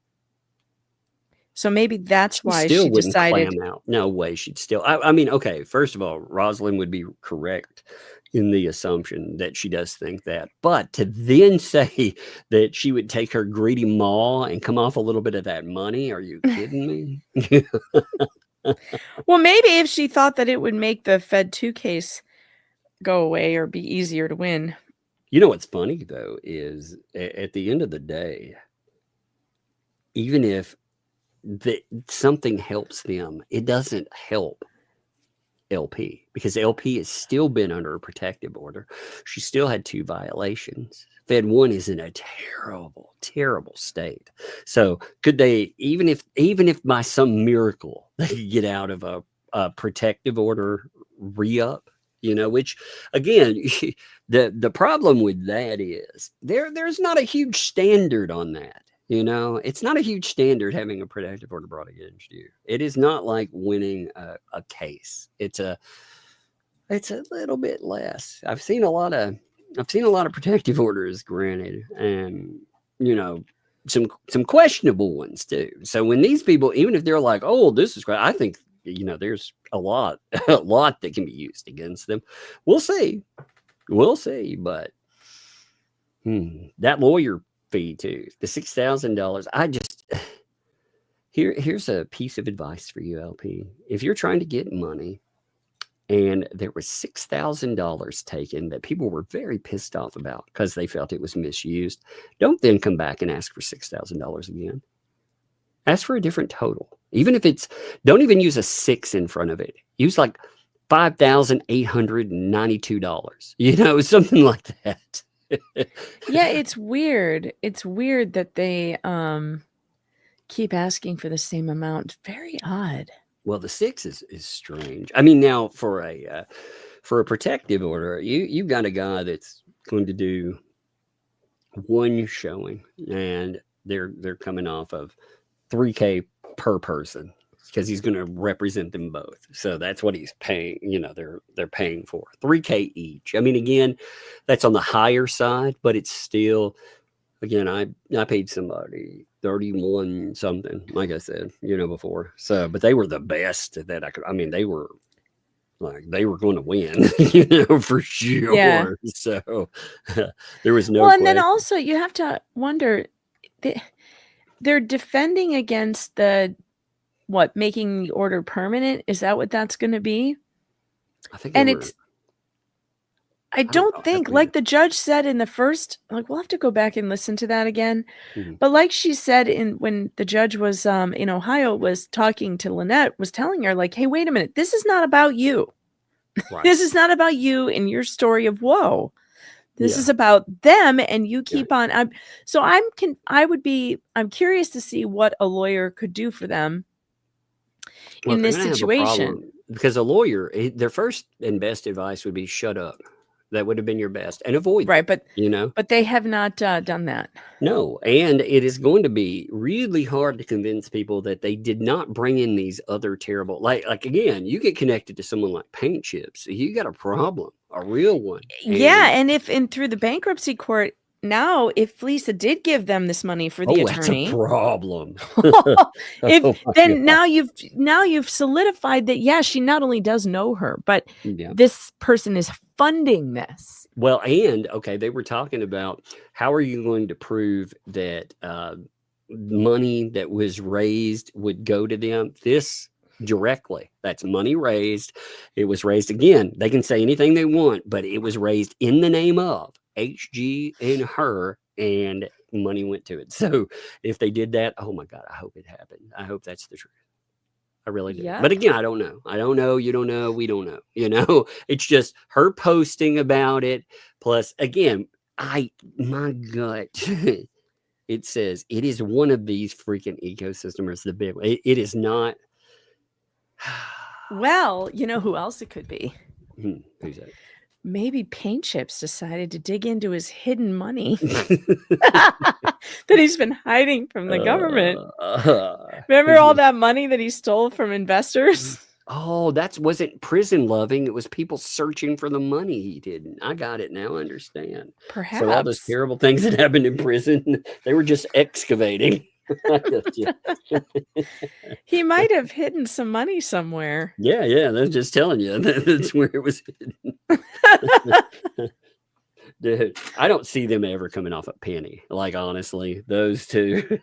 So maybe that's why she decided. Clam out. No way, she'd still. I mean, okay. First of all, Rosalind would be correct in the assumption that she does think that, but to then say that she would take her greedy maw and come off a little bit of that money, are you kidding me? Well, maybe if she thought that it would make the Fed 2 case go away or be easier to win. What's funny though is at the end of the day, even if something helps them, it doesn't help LP, because LP has still been under a protective order. She still had 2 violations. Fed 1 is in a terrible, terrible state. So could they, even if by some miracle they could get out of a protective order re-up, which again, the problem with that is there's not a huge standard on that. It's not a huge standard having a protective order brought against you. It is not like winning a case. It's a little bit less. I've seen a lot of protective orders granted, and some questionable ones too. So when these people, even if they're like, "Oh, this is great," I think there's a lot that can be used against them. We'll see, but that lawyer fee too, the $6,000. Here's a piece of advice for you, LP. If you're trying to get money and there was $6,000 taken that people were very pissed off about because they felt it was misused, don't then come back and ask for $6,000 again. Ask for a different total. Even if don't even use a 6 in front of it. Use like $5,892, something like that. Yeah, it's weird. It's weird that they keep asking for the same amount. Very odd. Well, the 6 is strange. I mean, now for a protective order, you've got a guy that's going to do 1 showing, and they're coming off of $3,000 per person because he's going to represent them both. So that's what he's paying. They're paying for $3,000 each. I mean, again, that's on the higher side, but it's still, again, I paid somebody 31 something, like I said, before. So, but they were the best that I could. I mean, they were going to win, for sure. Yeah. So there was no. Well, and then also you have to wonder, they're defending against making the order permanent. Is that what that's going to be? I think, I don't think, like the judge said in the first, we'll have to go back and listen to that again. Mm-hmm. But like she said, when the judge was in Ohio, was talking to Lynette, was telling her like, hey, wait a minute, this is not about you. Right. This is not about you and your story of woe. This is about them, and you keep on. I'm curious to see what a lawyer could do for them in this situation. Because a lawyer, their first and best advice would be shut up. That would have been your best, and avoid. Right, but but they have not done that. No, and it is going to be really hard to convince people that they did not bring in these other terrible, like again, you get connected to someone like Paint Chips, you got a problem, a real one. And through the bankruptcy court. Now, if Lisa did give them this money for the attorney, that's a problem. Now you've solidified that she not only does know her, but this person is funding this. Well, and they were talking about how are you going to prove that money that was raised would go to them? This directly. That's money raised. It was raised again. They can say anything they want, but it was raised in the name of HG and her, and money went to it. So if they did that, oh my God, I hope it happened. I hope that's the truth. I really do. Yeah. But again, I don't know. You don't know. We don't know. It's just her posting about it. Plus, again, my gut, it says it is one of these freaking ecosystems. The big one. It is not. Well, who else it could be? Who's that? Maybe Paint Chips decided to dig into his hidden money that he's been hiding from the government. Remember all that money that he stole from investors? Oh, wasn't prison loving. It was people searching for the money he didn't. I got it now. I understand. Perhaps. So all those terrible things that happened in prison, they were just excavating. He might have hidden some money somewhere. Yeah, they're just telling you that's where it was hidden. Dude, I don't see them ever coming off a penny. Like, honestly, those two.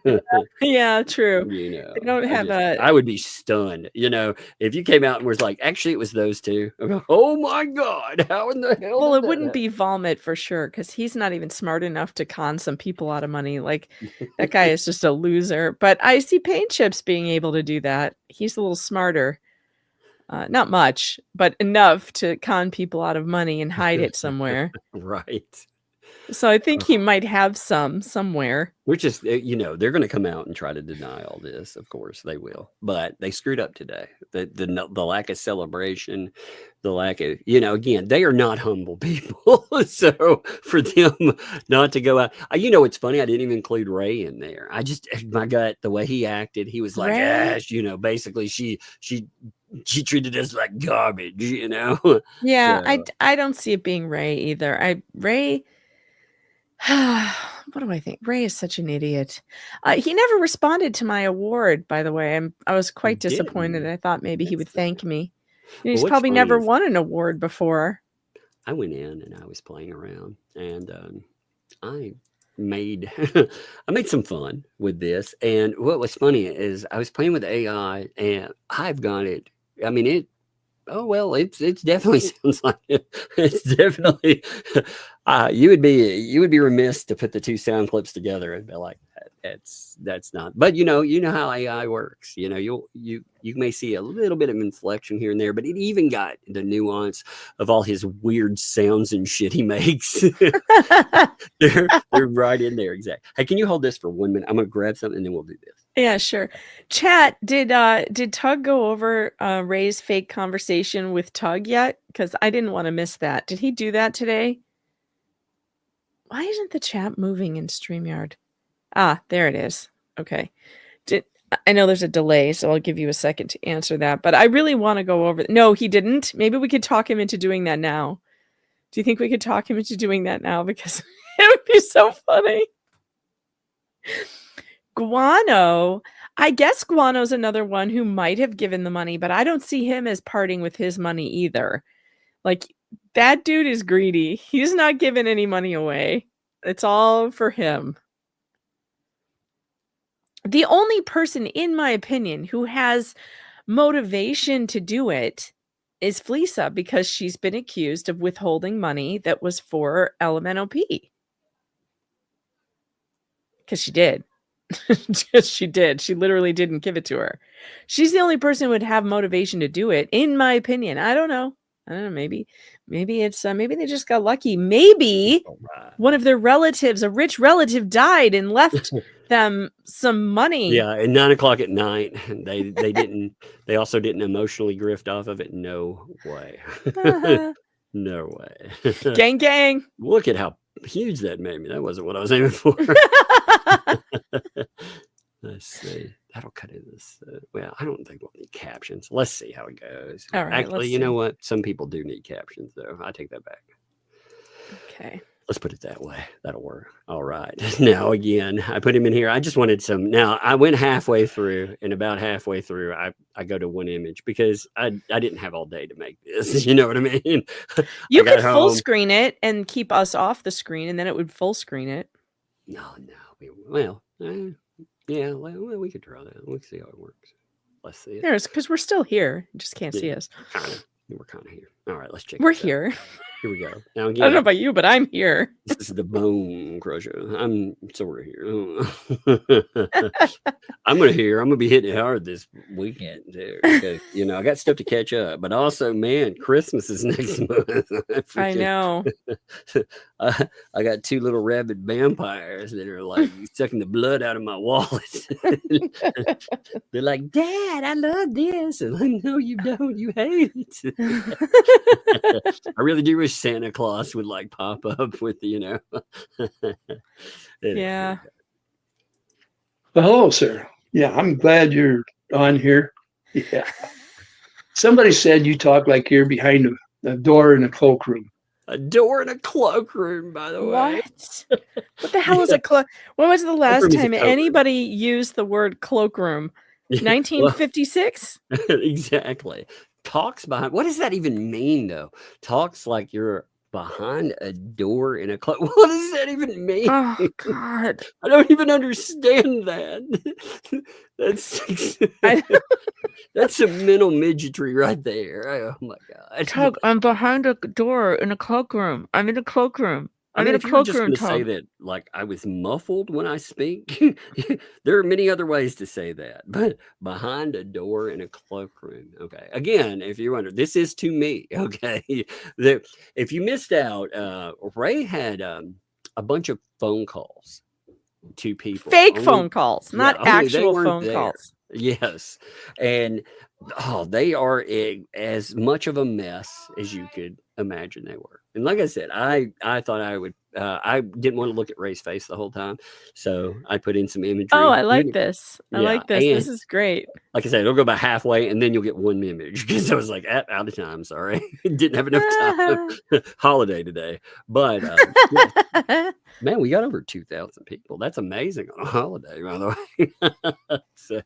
Yeah, true. They don't have I would be stunned. If you came out and was like, actually, it was those two. I'd go, oh my God, how in the hell? Well, it wouldn't be Volmit for sure, because he's not even smart enough to con some people out of money. Like, that guy is just a loser. But I see Paint Chips being able to do that. He's a little smarter. Not much, but enough to con people out of money and hide it somewhere. Right. So I think he might have some somewhere. Which is, they're going to come out and try to deny all this. Of course, they will. But they screwed up today. The lack of celebration, the lack of, again, they are not humble people. So for them not to go out, it's funny. I didn't even include Ray in there. My gut, the way he acted, he was like, basically she treated us like garbage, Yeah, So, I don't see it being Ray either. What do I think? Ray is such an idiot. He never responded to my award, by the way. I was quite disappointed. I thought maybe he would thank me. He's probably never won an award before. I went in and I was playing around, and I made some fun with this. And what was funny is I was playing with AI, and I've got it. I mean, it's definitely sounds like it. It's definitely you would be remiss to put the two sound clips together and be like, that's not. But you know how AI works. You may see a little bit of inflection here and there, but it even got the nuance of all his weird sounds and shit he makes. they're right in there. Exactly. Hey, can you hold this for 1 minute? I'm gonna grab something and then we'll do this. Yeah, sure. Chat, did Tug go over Ray's fake conversation with Tug yet? Because I didn't want to miss that. Did he do that today? Why isn't the chat moving in StreamYard? Ah, there it is. Okay. I know there's a delay, so I'll give you a second to answer that. But I really want to go over. No, he didn't. Maybe we could talk him into doing that now. Do you think we could talk him into doing that now? Because it would be so funny. Guano. I guess Guano's another one who might have given the money, but I don't see him as parting with his money either. Like, that dude is greedy. He's not giving any money away. It's all for him. The only person, in my opinion, who has motivation to do it is Fleesa, because she's been accused of withholding money that was for LMNOP. Because she did. She did. She literally didn't give it to her. She's the only person who would have motivation to do it, in my opinion. I don't know. Maybe it's maybe they just got lucky. Maybe one of their relatives, a rich relative, died and left them some money. Yeah, at 9 o'clock at night, they didn't. They also didn't emotionally grift off of it. No way. No way. Gang, gang. Look at how huge that made me. That wasn't what I was aiming for. Let's see. That'll cut in this. Well, I don't think we'll need captions. Let's see how it goes. All right. Actually, you know what? Some people do need captions, though. I take that back. Okay. Let's put it that way. That'll work. All right. Now, again, I put him in here. I just wanted some. Now, I went halfway through, and about halfway through, I go to one image because I didn't have all day to make this. You know what I mean? You could full screen it and keep us off the screen, and then it would full screen it. No. Yeah, well, we could try that. Let's see how it works. Let's see it. There's because we're still here. You just can't see us. We're kind of here. All right, let's check. We're here. Here we go. Now again, I don't know about you, but I'm here. This is the Bone Crusher. I'm sort of here. I'm gonna be hitting it hard this weekend too. Because, I got stuff to catch up, but also, man, Christmas is next month. I know. I got two little rabid vampires that are like sucking the blood out of my wallet. They're like, "Dad, I love this," and I'm like, "No, you don't. You hate it." I really do wish Santa Claus would like pop up with, Yeah. Well, hello, sir. Yeah, I'm glad you're on here. Yeah. Somebody said you talk like you're behind a door in a cloakroom. A door in a cloakroom, by the way. What the hell is a cloak? When was the last time anybody used the word cloakroom? 1956? Exactly. Talks behind. What does that even mean, though? Talks like you're behind a door in a cloak. What does that even mean? Oh God! I don't even understand that. That's some mental midgetry right there. Oh my God! Tug, I'm behind a door in a cloakroom. I'm in a cloakroom. I mean, got a if you were just cloakroom going to say tub. that, like I was muffled when I speak, there are many other ways to say that. But behind a door in a cloakroom, okay. Again, if you wonder, this is to me, okay. If you missed out, Ray had a bunch of phone calls to people, Fake phone calls, not only they actual weren't phone there. calls. Yes, and they are as much of a mess as you could imagine they were. And like I said, I thought I would. I didn't want to look at Ray's face the whole time, so I put in some imagery. Oh, I like this. I Yeah, like this. This and is great. like I said, it'll go about halfway, and then you'll get one image because I was like out of time. Sorry, didn't have enough time. Holiday today, but yeah. Man, we got over 2,000 people. That's amazing on a holiday, by the way. So,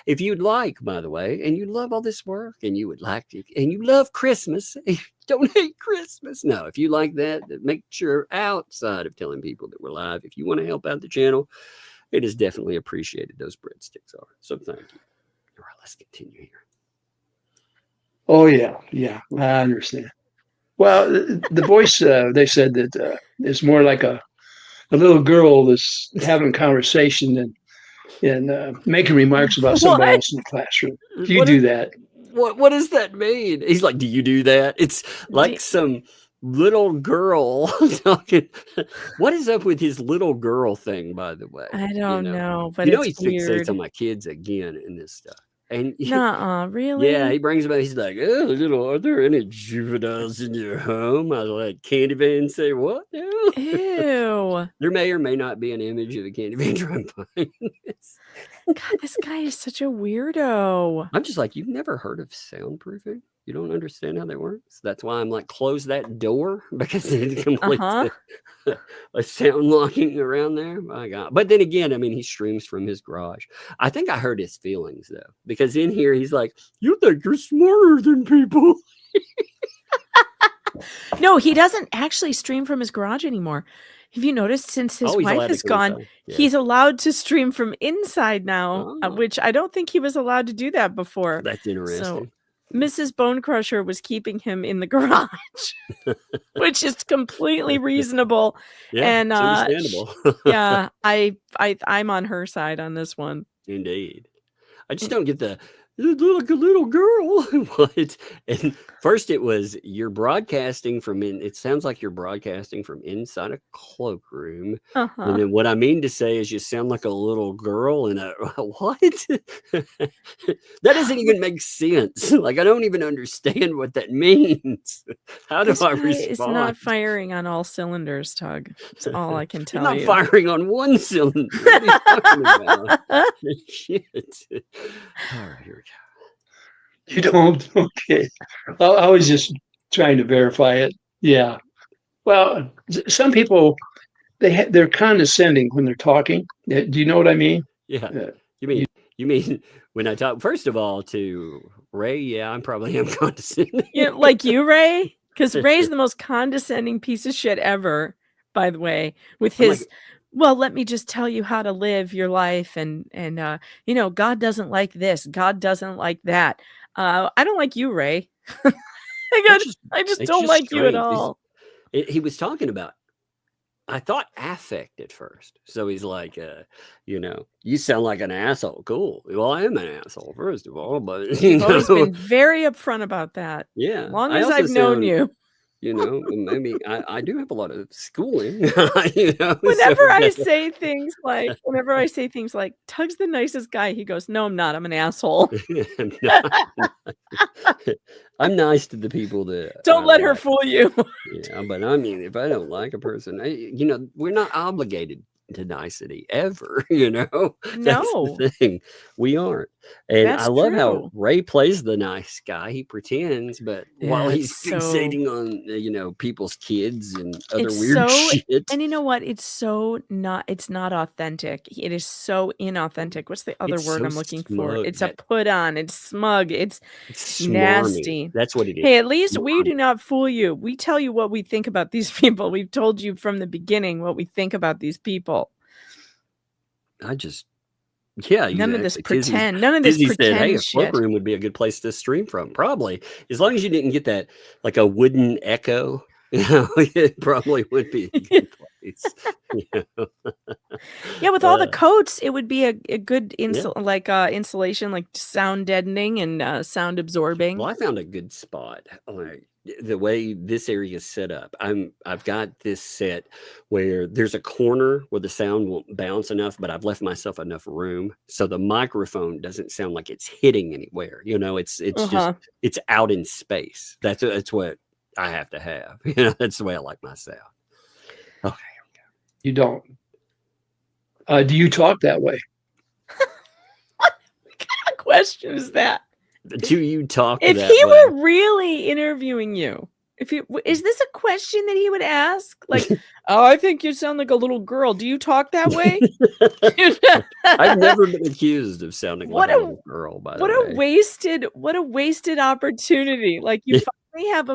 if you'd like, by the way, and you love all this work, and you would like to, and you love Christmas, don't hate Christmas. No, if you like that, make sure outside of telling people that we're live, if you want to help out the channel, it is definitely appreciated. Those breadsticks are. So thank you. All right, let's continue here. Oh yeah, yeah, I understand. Well, the voice they said that it's more like a little girl that's having a conversation and making remarks about somebody What? else in the classroom. Do you do that? What does that mean? He's like, do you do that? It's like some little girl talking. What is up with his little girl thing, by the way? I don't know, but he's it's weird. fixates on my kids again in this stuff. And Nuh-uh, really? yeah, he brings about. He's like, oh, are there any juveniles in your home? I was like, candy van. Say what now? Ew. There may or may not be an image of a candy van trying to find this. God, this guy is such a weirdo. I'm just like, you've never heard of soundproofing? You don't understand how that works? That's why I'm like, close that door because it completes a sound locking around there. My God. But then again, I mean, he streams from his garage. I think I hurt his feelings though, because in here he's like, you think you're smarter than people. No, he doesn't actually stream from his garage anymore. Have you noticed since his wife is gone, he's allowed to stream from inside now, which I don't think he was allowed to do that before. That's interesting. So Mrs. Bone Crusher was keeping him in the garage, which is completely reasonable. Yeah, and understandable. Yeah, I'm on her side on this one. Indeed. I just don't get the like a little girl. What? And first it was you're broadcasting from it sounds like you're broadcasting from inside a cloakroom. And then what I mean to say is you sound like a little girl in a what? That doesn't even make sense. Like I don't even understand what that means. How do I respond? It's not firing on all cylinders, Tug. That's all I can tell you. Not firing on one cylinder. What are you talking about? Shit. All right, here we go. You don't? Okay. I was just trying to verify it. Yeah. Well, some people, they're condescending when they're talking. Do you know what I mean? Yeah. You mean when I talk, first of all, to Ray, yeah, I'm probably condescending. Yeah, like you, Ray? Because Ray's the most condescending piece of shit ever, by the way, with his... Well, let me just tell you how to live your life, and you know, God doesn't like this, God doesn't like that. I don't like you, Ray. I just don't like you at all. He was talking about, I thought affect at first. So he's like, you know, you sound like an asshole. Cool. Well, I am an asshole, first of all, but you've always been very upfront about that. Yeah. As long as I've known you. You know, maybe I do have a lot of schooling. You know, whenever I say things like, Tug's the nicest guy, he goes, no, I'm not. I'm an asshole. I'm nice to the people that don't let her fool you. Yeah, but I mean, if I don't like a person, you know, we're not obligated to nicety ever, you know. That's the thing. We aren't. And I love how Ray plays the nice guy. He pretends, but while he's fixating on, you know, people's kids and other weird shit. And you know what? It's not authentic. It is so inauthentic. What's the other word I'm looking for? It's a put on. It's smug. It's nasty. That's what it is. Hey, at least we do not fool you. We tell you what we think about these people. We've told you from the beginning what we think about these people. None of this pretend. None of this Izzy pretend said, hey, a shit. cloakroom would be a good place to stream from. Probably. As long as you didn't get that, like a wooden echo It probably would be a good place. Yeah, with all the coats, it would be a good insulation, like sound deadening and sound absorbing. Well, I found a good spot. Like the way this area is set up, I've got this set where there's a corner where the sound won't bounce enough, but I've left myself enough room so the microphone doesn't sound like it's hitting anywhere. It's just it's out in space. That's what I have to have. That's the way I like my sound. Okay. You don't. Do you talk that way? What kind of question is that? Do you talk If that he way? were really interviewing you, is this a question that he would ask? Like, oh, I think you sound like a little girl. Do you talk that way? I've never been accused of sounding like a little girl, by the way. What a wasted opportunity. Like you finally have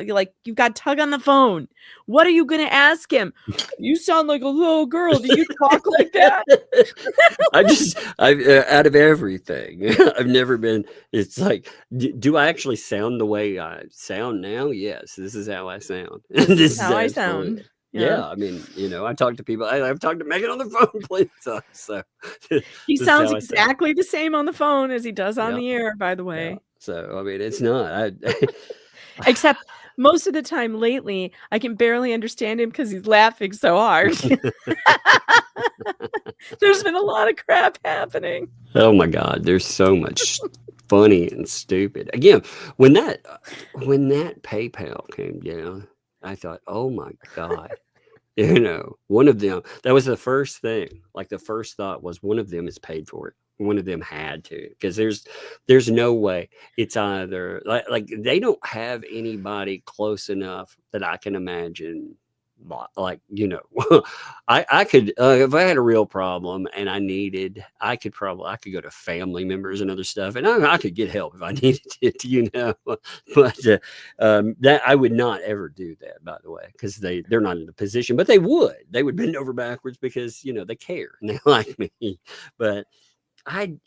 like you've got Tug on the phone. What are you going to ask him? You sound like a little girl. Do you talk like that? I've out of everything, I've never been. It's like, do I actually sound the way I sound now? Yes, this is how I sound. This is how I sound. Yeah, I mean, I talk to people. I've talked to Megan on the phone plenty of times. So he sounds exactly the same on the phone as he does on the air, by the way. Yeah. So I mean, it's not. Except most of the time lately, I can barely understand him because he's laughing so hard. There's been a lot of crap happening. Oh my God, there's so much funny and stupid. Again, when that PayPal came down, I thought, oh my God. One of them, that was the first thing. Like the first thought was one of them is paid for it. One of them had to, because there's no way. It's either like they don't have anybody close enough that I can imagine. Like, I could, if I had a real problem and I could go to family members and other stuff, and I could get help if I needed it, but that I would not ever do that, by the way, because they're not in a position, but they would bend over backwards because, they care and they like me. But I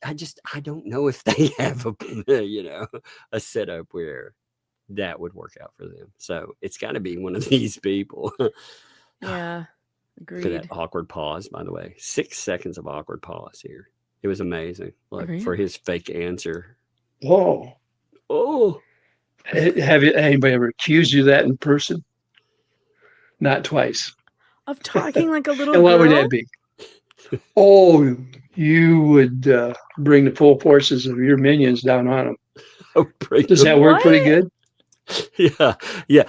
don't know if they have a setup where that would work out for them. So it's got to be one of these people. Yeah, agreed. For that awkward pause, by the way. 6 seconds of awkward pause here. It was amazing. Like for his fake answer. Whoa. Oh. Have anybody ever accused you of that in person? Not twice. Of talking like a little and what girl? would that be? Oh, you would bring the full forces of your minions down on them. Does that work pretty good? Yeah.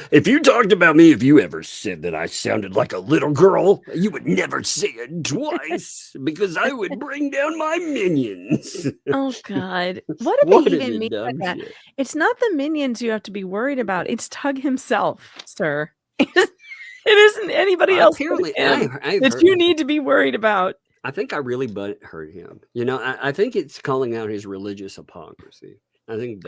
If you talked about me, if you ever said that I sounded like a little girl, you would never say it twice because I would bring down my minions. Oh God. What do they even mean by that? It's not the minions you have to be worried about. It's Tug himself, sir. It isn't anybody else that you need to be worried about. I think I really hurt him. I think it's calling out his religious hypocrisy. I think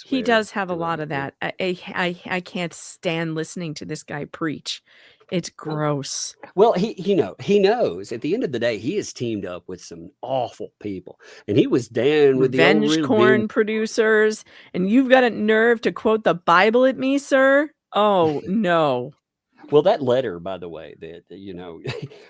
he does have a lot of that. I can't stand listening to this guy preach. It's gross. Well, he knows at the end of the day, he has teamed up with some awful people, and he was down with revenge corn producers. And you've got a nerve to quote the Bible at me, sir? Oh no. Well, that letter, by the way, that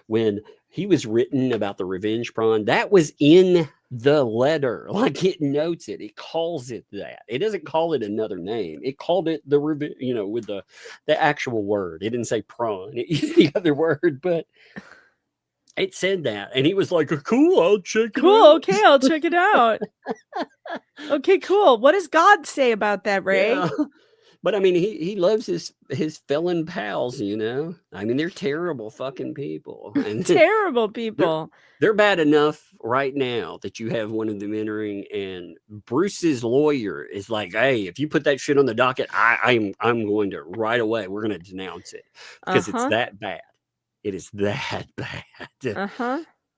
when he was written about the revenge prawn, that was in the letter. Like it notes it. It calls it that. It doesn't call it another name. It called it the with the actual word. It didn't say prawn. It used the other word, but it said that. And he was like, cool, I'll check it out. Okay, I'll check it out. Okay, cool. What does God say about that, Ray? Yeah. But I mean, he loves his felon pals, I mean, they're terrible fucking people. And terrible people. They're bad enough right now that you have one of them entering, and Bruce's lawyer is like, hey, if you put that shit on the docket, I'm going to right away. We're going to denounce it because it's that bad. It is that bad.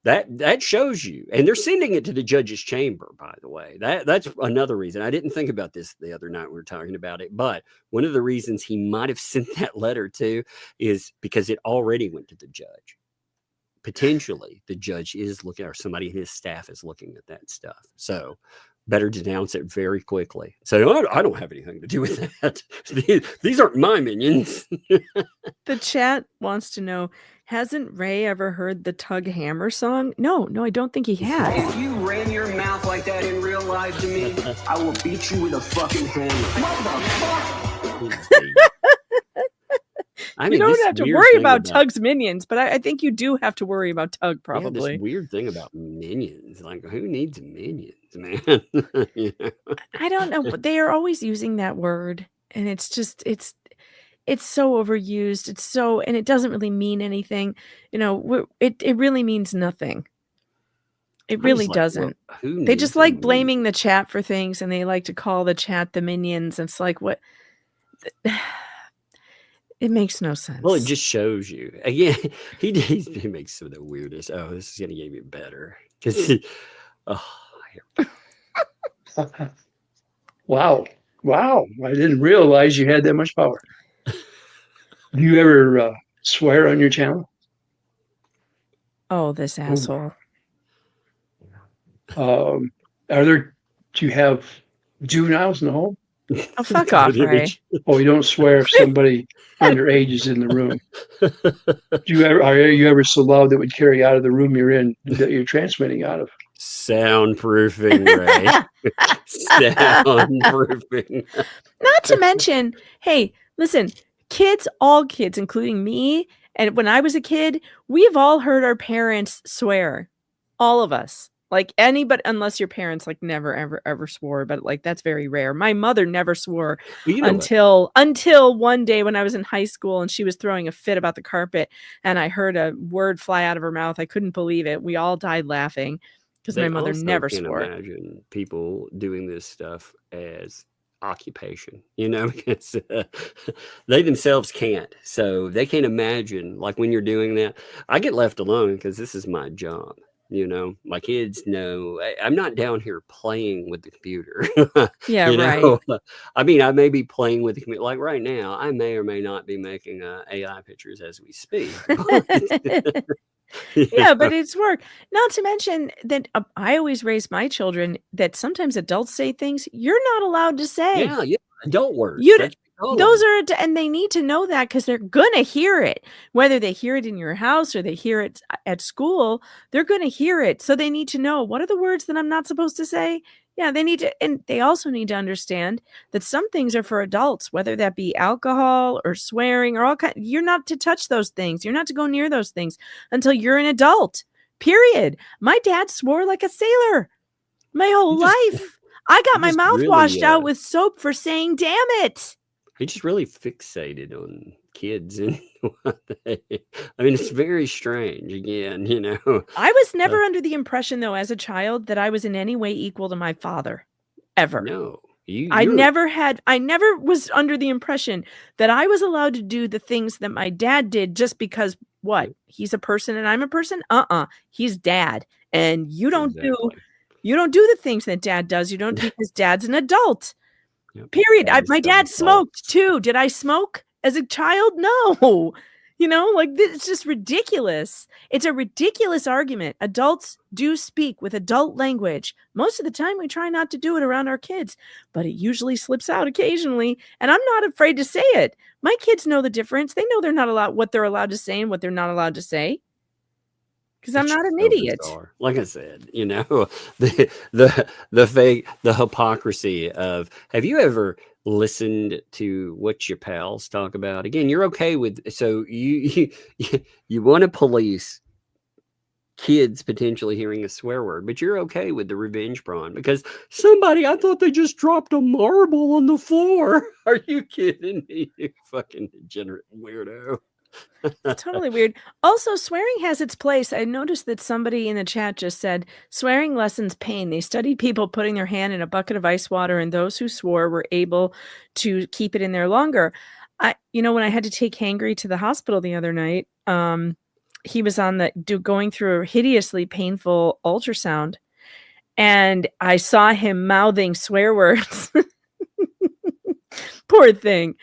That shows you, and they're sending it to the judge's chamber, by the way. That's another reason. I didn't think about this the other night we were talking about it, but one of the reasons he might have sent that letter to is because it already went to the judge. Potentially, the judge is looking, or somebody in his staff is looking at that stuff. So better denounce it very quickly. So I don't have anything to do with that. These aren't my minions. The chat wants to know, hasn't Ray ever heard the Tug Hammer song? No, I don't think he has. If you ran your mouth like that in real life to me, I will beat you with a fucking hammer. I mean, you don't have to worry about Tug's minions, but I think you do have to worry about Tug, probably. Yeah, this weird thing about minions. Like, who needs minions, man? I don't know, but they are always using that word. And it's just, it's so overused. And it doesn't really mean anything. It really means nothing. It really doesn't. Well, they just like blaming the chat for things, and they like to call the chat the minions. It's like, what? It makes no sense. Well, it just shows you. Again, he makes some of the weirdest. Oh, this is going to get me better. Wow. I didn't realize you had that much power. Do you ever swear on your channel? Oh, this asshole. Do you have juveniles in the home? Oh, fuck off, Ray. Oh, you don't swear if somebody underage is in the room. Are you ever so loud that would carry out of the room you're in, that you're transmitting out of? Soundproofing, Ray. Soundproofing. Not to mention, hey, listen, all kids, including me, and when I was a kid, we've all heard our parents swear. All of us. Like anybody, unless your parents like never, ever, ever swore, but like that's very rare. My mother never swore until one day when I was in high school and she was throwing a fit about the carpet and I heard a word fly out of her mouth. I couldn't believe it. We all died laughing because my mother never swore. Imagine people doing this stuff as occupation, because they themselves can't. So they can't imagine, like when you're doing that. I get left alone because this is my job. My kids know I'm not down here playing with the computer. Yeah, right. I mean, I may be playing with the computer. Like right now, I may or may not be making AI pictures as we speak. Yeah, but it's work. Not to mention that I always raise my children that sometimes adults say things you're not allowed to say. Yeah, adult words. Those are, and they need to know that because they're gonna hear it, whether they hear it in your house or they hear it at school. They're gonna hear it, so they need to know what are the words that I'm not supposed to say. Yeah, they need to, and they also need to understand that some things are for adults, whether that be alcohol or swearing or all kind. You're not to touch those things. You're not to go near those things until you're an adult. Period. My dad swore like a sailor my whole life. I got my mouth washed out with soap for saying "damn it." He just really fixated on kids, and I mean, it's very strange. Again, I was never under the impression, though, as a child, that I was in any way equal to my father, ever. No, I never was under the impression that I was allowed to do the things that my dad did just because what? He's a person and I'm a person. He's dad, and you don't do the things that dad does. You don't, because dad's an adult. Yep. Period. My dad smoked too. Did I smoke as a child? No. It's just ridiculous. It's a ridiculous argument. Adults do speak with adult language. Most of the time we try not to do it around our kids, but it usually slips out occasionally. And I'm not afraid to say it. My kids know the difference. They know they're not allowed, what they're allowed to say and what they're not allowed to say. Because I'm not an idiot. Bizarre. Like I said, the fake, the hypocrisy of, have you ever listened to what your pals talk about? Again, you're okay with, so you want to police kids potentially hearing a swear word, but you're okay with the revenge porn because I thought they just dropped a marble on the floor. Are you kidding me? You fucking degenerate weirdo. It's totally weird. Also, swearing has its place. I noticed that somebody in the chat just said, swearing lessens pain. They studied people putting their hand in a bucket of ice water, and those who swore were able to keep it in there longer. When I had to take Hangry to the hospital the other night, he was going through a hideously painful ultrasound, and I saw him mouthing swear words. Poor thing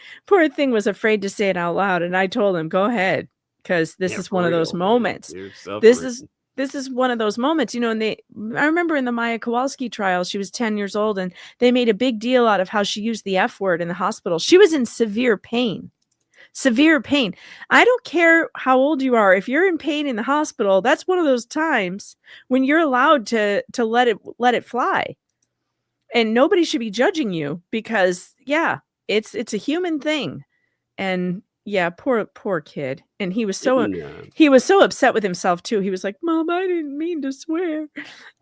was afraid to say it out loud. And I told him, go ahead, because this is one of those moments. this is one of those moments, and I remember in the Maya Kowalski trial, she was 10 years old and they made a big deal out of how she used the F word in the hospital. She was in severe pain. Severe pain. I don't care how old you are. If you're in pain in the hospital, that's one of those times when you're allowed to let it fly. And nobody should be judging you because it's a human thing. And poor kid. And he was so upset with himself too. He was like, "Mom, I didn't mean to swear."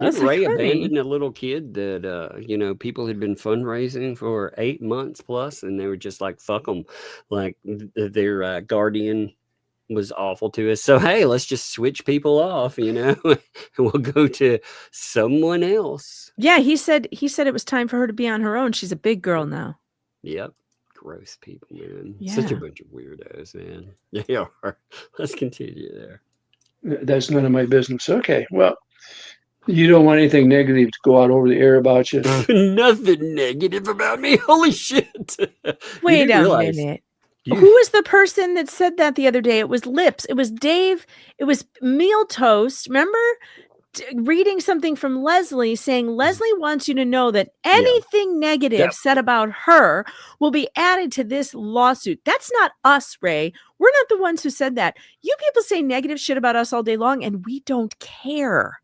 Didn't Ray abandon a little kid that people had been fundraising for 8 months plus, and they were just like, "Fuck them," like their guardian was awful to us. So hey, let's just switch people off, and we'll go to someone else. Yeah, he said it was time for her to be on her own. She's a big girl now. Yep. Gross people, man. Yeah. Such a bunch of weirdos, man. They are. Let's continue there. That's none of my business. Okay, well, you don't want anything negative to go out over the air about you. Nothing negative about me. Holy shit. Wait a minute. Who was the person that said that the other day? It was Lips. It was Dave. It was Meal Toast. Remember? Reading something from Leslie saying Leslie wants you to know that anything negative said about her will be added to this lawsuit. That's not us, Ray. We're not the ones who said that. You people say negative shit about us all day long and we don't care.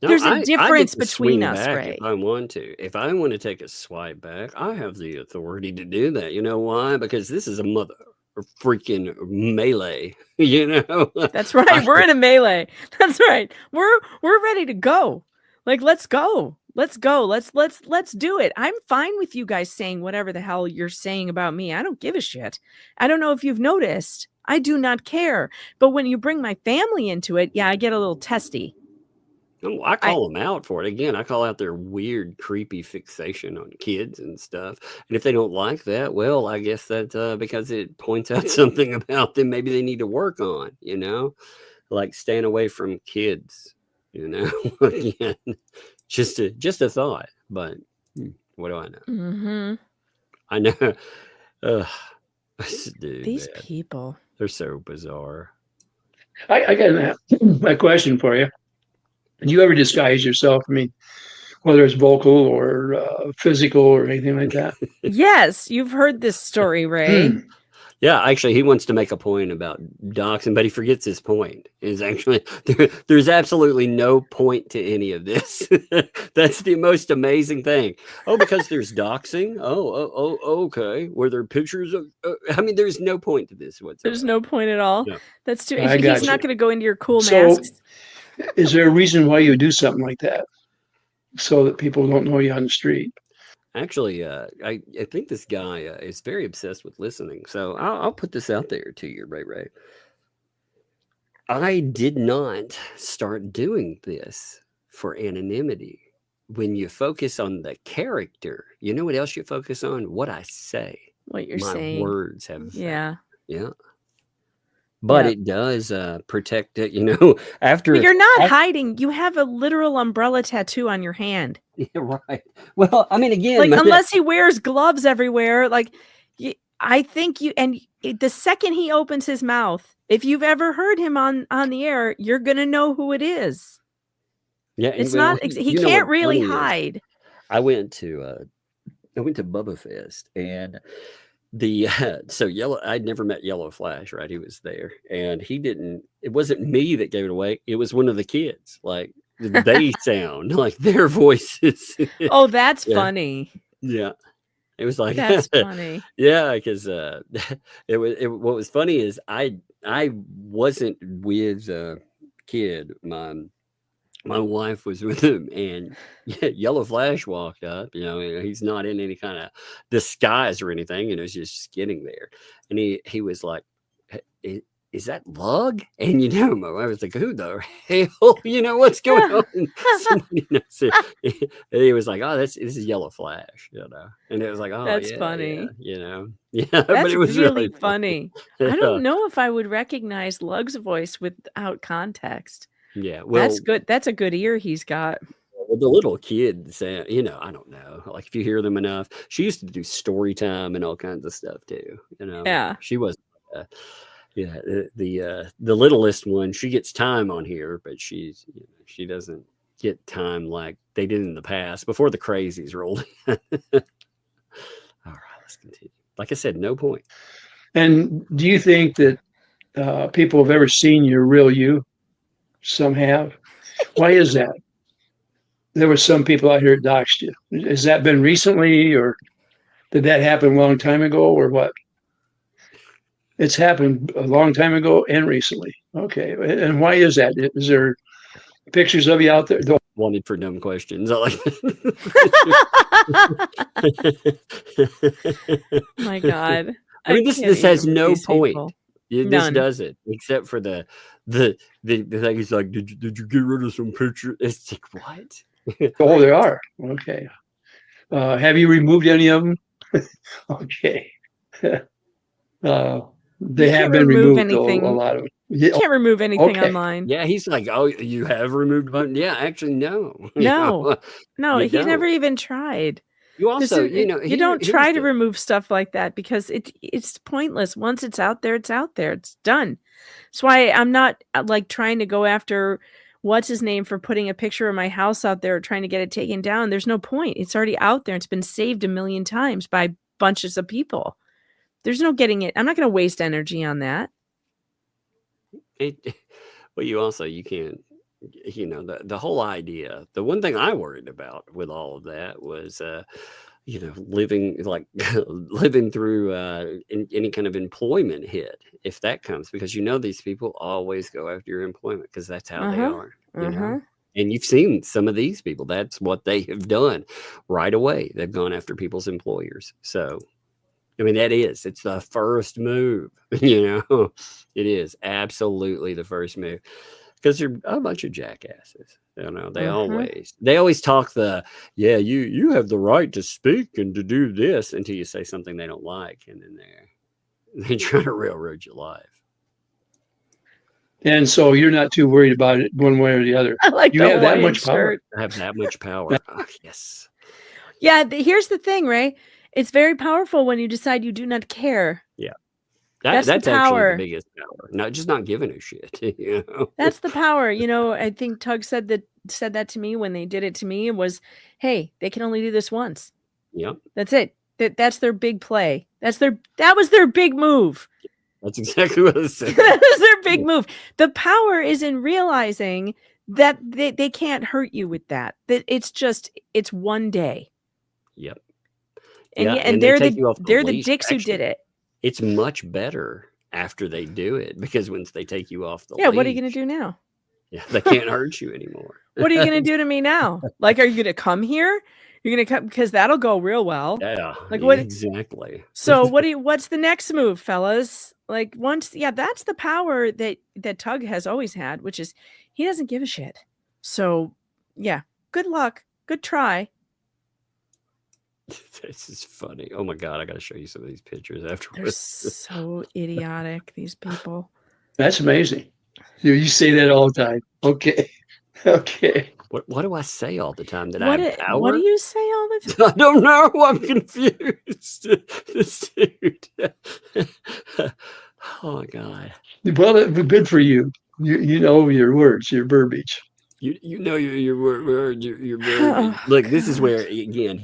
No, there's a difference between us, Ray. If I want to. If I want to take a swipe back, I have the authority to do that. You know why? Because this is a mother freaking melee. That's right. We're in a melee. That's right. We're ready to go. Like, let's go. Let's do it. I'm fine with you guys saying whatever the hell you're saying about me. I don't give a shit. I don't know if you've noticed. I do not care. But when you bring my family into it, I get a little testy. Oh, I call them out for it. Again, I call out their weird, creepy fixation on kids and stuff. And if they don't like that, well, I guess that's because it points out something about them maybe they need to work on, like staying away from kids, Again, just a thought. But what do I know? Mm-hmm. I know. Dude, these people. They're so bizarre. I got a question for you. Do you ever disguise yourself? I mean, whether it's vocal or physical or anything like that? Yes, you've heard this story, Ray. Yeah, actually, he wants to make a point about doxing, but he forgets his point. Is actually there's absolutely no point to any of this. That's the most amazing thing. Oh, because there's doxing. Oh, okay. Were there pictures of? There's no point to this whatsoever. There's no point at all. No. That's too. He's not going to go into your cool masks. Is there a reason why you do something like that so that people don't know you on the street? Actually, I think this guy is very obsessed with listening. So I'll put this out there to you, Ray. I did not start doing this for anonymity. When you focus on the character, you know what else you focus on? What I say. What you're saying. My words have. Yeah. Yeah. But it does protect it, after. But you're not hiding. You have a literal umbrella tattoo on your hand. Yeah, right. Well, again. Like, unless he wears gloves everywhere, like, I think the second he opens his mouth, if you've ever heard him on the air, you're going to know who it is. Yeah. It's not, he can't really hide. I went to Bubba Fest and I'd never met Yellow Flash, right? He was there and it wasn't me that gave it away. It was one of the kids. Like they sound like their voices. Oh, that's funny. Yeah. It was like, that's funny. Yeah. Cause, what was funny is I wasn't with a kid. My wife was with him and Yellow Flash walked up, he's not in any kind of disguise or anything, he's just getting there. And he was like, is that Lug? And my wife was like, who the hell? What's going on? Somebody knows it. And he was like, oh, this is Yellow Flash, And it was like, oh, that's funny. Yeah. That's But it was really funny. I don't know if I would recognize Lug's voice without context. Yeah, well, that's good. That's a good ear he's got. Well, the little kids, I don't know. Like if you hear them enough, she used to do story time and all kinds of stuff too. Yeah, she was, Yeah, the littlest one, she gets time on here, but she doesn't get time like they did in the past before the crazies rolled in. All right, let's continue. Like I said, no point. And do you think that people have ever seen your real you? Some have. Why is that? There were some people out here that doxed you. Has that been recently, or did that happen a long time ago, or what? It's happened a long time ago and recently. Okay. And why is that? Is there pictures of you out there? Wanted for dumb questions. I like My God. I mean, this has no point. People. This does it, except for the thing. He's like, did you get rid of some pictures? It's like, what? Oh, there are. Okay. Have you removed any of them? Okay. They have been removed, though, a lot of them. You can't remove anything online. Yeah, he's like, oh, you have removed button. Yeah, actually, no. No, he don't. never even tried. You also, you don't try to remove stuff like that because it's pointless. Once it's out there, it's out there. It's done. That's why I'm not like trying to go after what's his name for putting a picture of my house out there, trying to get it taken down. There's no point. It's already out there. It's been saved a million times by bunches of people. There's no getting it. I'm not going to waste energy on that. Well, you can't, the whole idea, the one thing I worried about with all of that was, living through any kind of employment hit, if that comes, because these people always go after your employment because that's how they are, you know? And you've seen some of these people. That's what they have done right away. They've gone after people's employers. So, I mean, it's the first move, it is absolutely the first move because they're a bunch of jackasses. They always talk you have the right to speak and to do this until you say something they don't like. And then they're trying to railroad your life. And so you're not too worried about it one way or the other. I like you have that much power. I have that much power. Oh, yes. Yeah. Here's the thing, Ray. It's very powerful when you decide you do not care. Yeah. That's actually the biggest power. Not giving a shit. That's the power. I think Tug said that to me when they did it to me. It was, hey, they can only do this once. Yeah. That's it. That's their big play. That was their big move. That's exactly what I said. That was their big move. The power is in realizing that they can't hurt you with that. That it's one day. Yep. And they're the dicks who did it. It's much better after they do it because once they take you off the leash, what are you going to do now? Yeah, they can't hurt you anymore. What are you going to do to me now? Like, are you going to come here? You're going to come because that'll go real well. Yeah, like what exactly? So what's the next move, fellas? Like that's the power that Tug has always had, which is he doesn't give a shit. So yeah, good luck, good try. This is funny. Oh my God, I got to show you some of these pictures afterwards. They're so idiotic, these people. That's amazing. You say that all the time. Okay. What do I say all the time? That I have power? What do you say all the time? I don't know. I'm confused. This dude. Oh my God. Well, good for you. You know your words, your verbiage. You know your word, your verbiage. Look, this is where again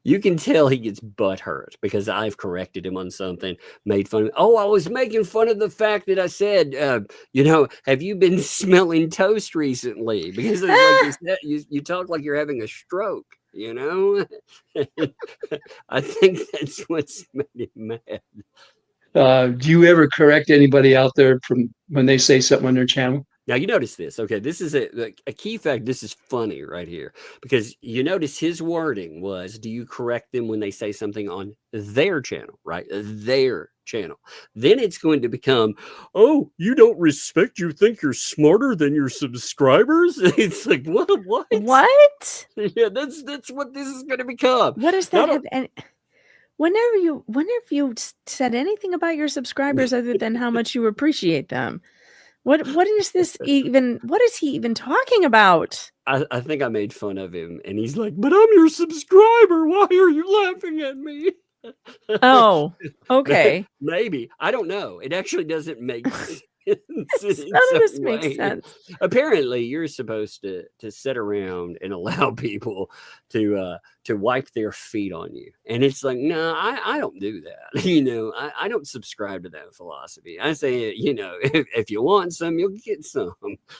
you can tell he gets butthurt because I've corrected him on something, made fun of him. Oh, I was making fun of the fact that I said, have you been smelling toast recently? Because it's like you talk like you're having a stroke, I think that's what's made him mad. Do you ever correct anybody out there from when they say something on their channel? Now you notice this. Okay, this is a key fact. This is funny right here because you notice his wording was, do you correct them when they say something on their channel, right? Their channel. Then it's going to become, oh, you don't respect, you think you're smarter than your subscribers? It's like, what? What? Yeah, that's what this is going to become. What does that have? Whenever you said anything about your subscribers other than how much you appreciate them, what is this even? What is he even talking about? I think I made fun of him, and he's like, "But I'm your subscriber. Why are you laughing at me?" Oh, okay. Maybe. I don't know. It actually doesn't make sense. None of this makes sense. Apparently, you're supposed to sit around and allow people to wipe their feet on you, and it's like, no, I don't do that. I don't subscribe to that philosophy. I say, if you want some, you'll get some.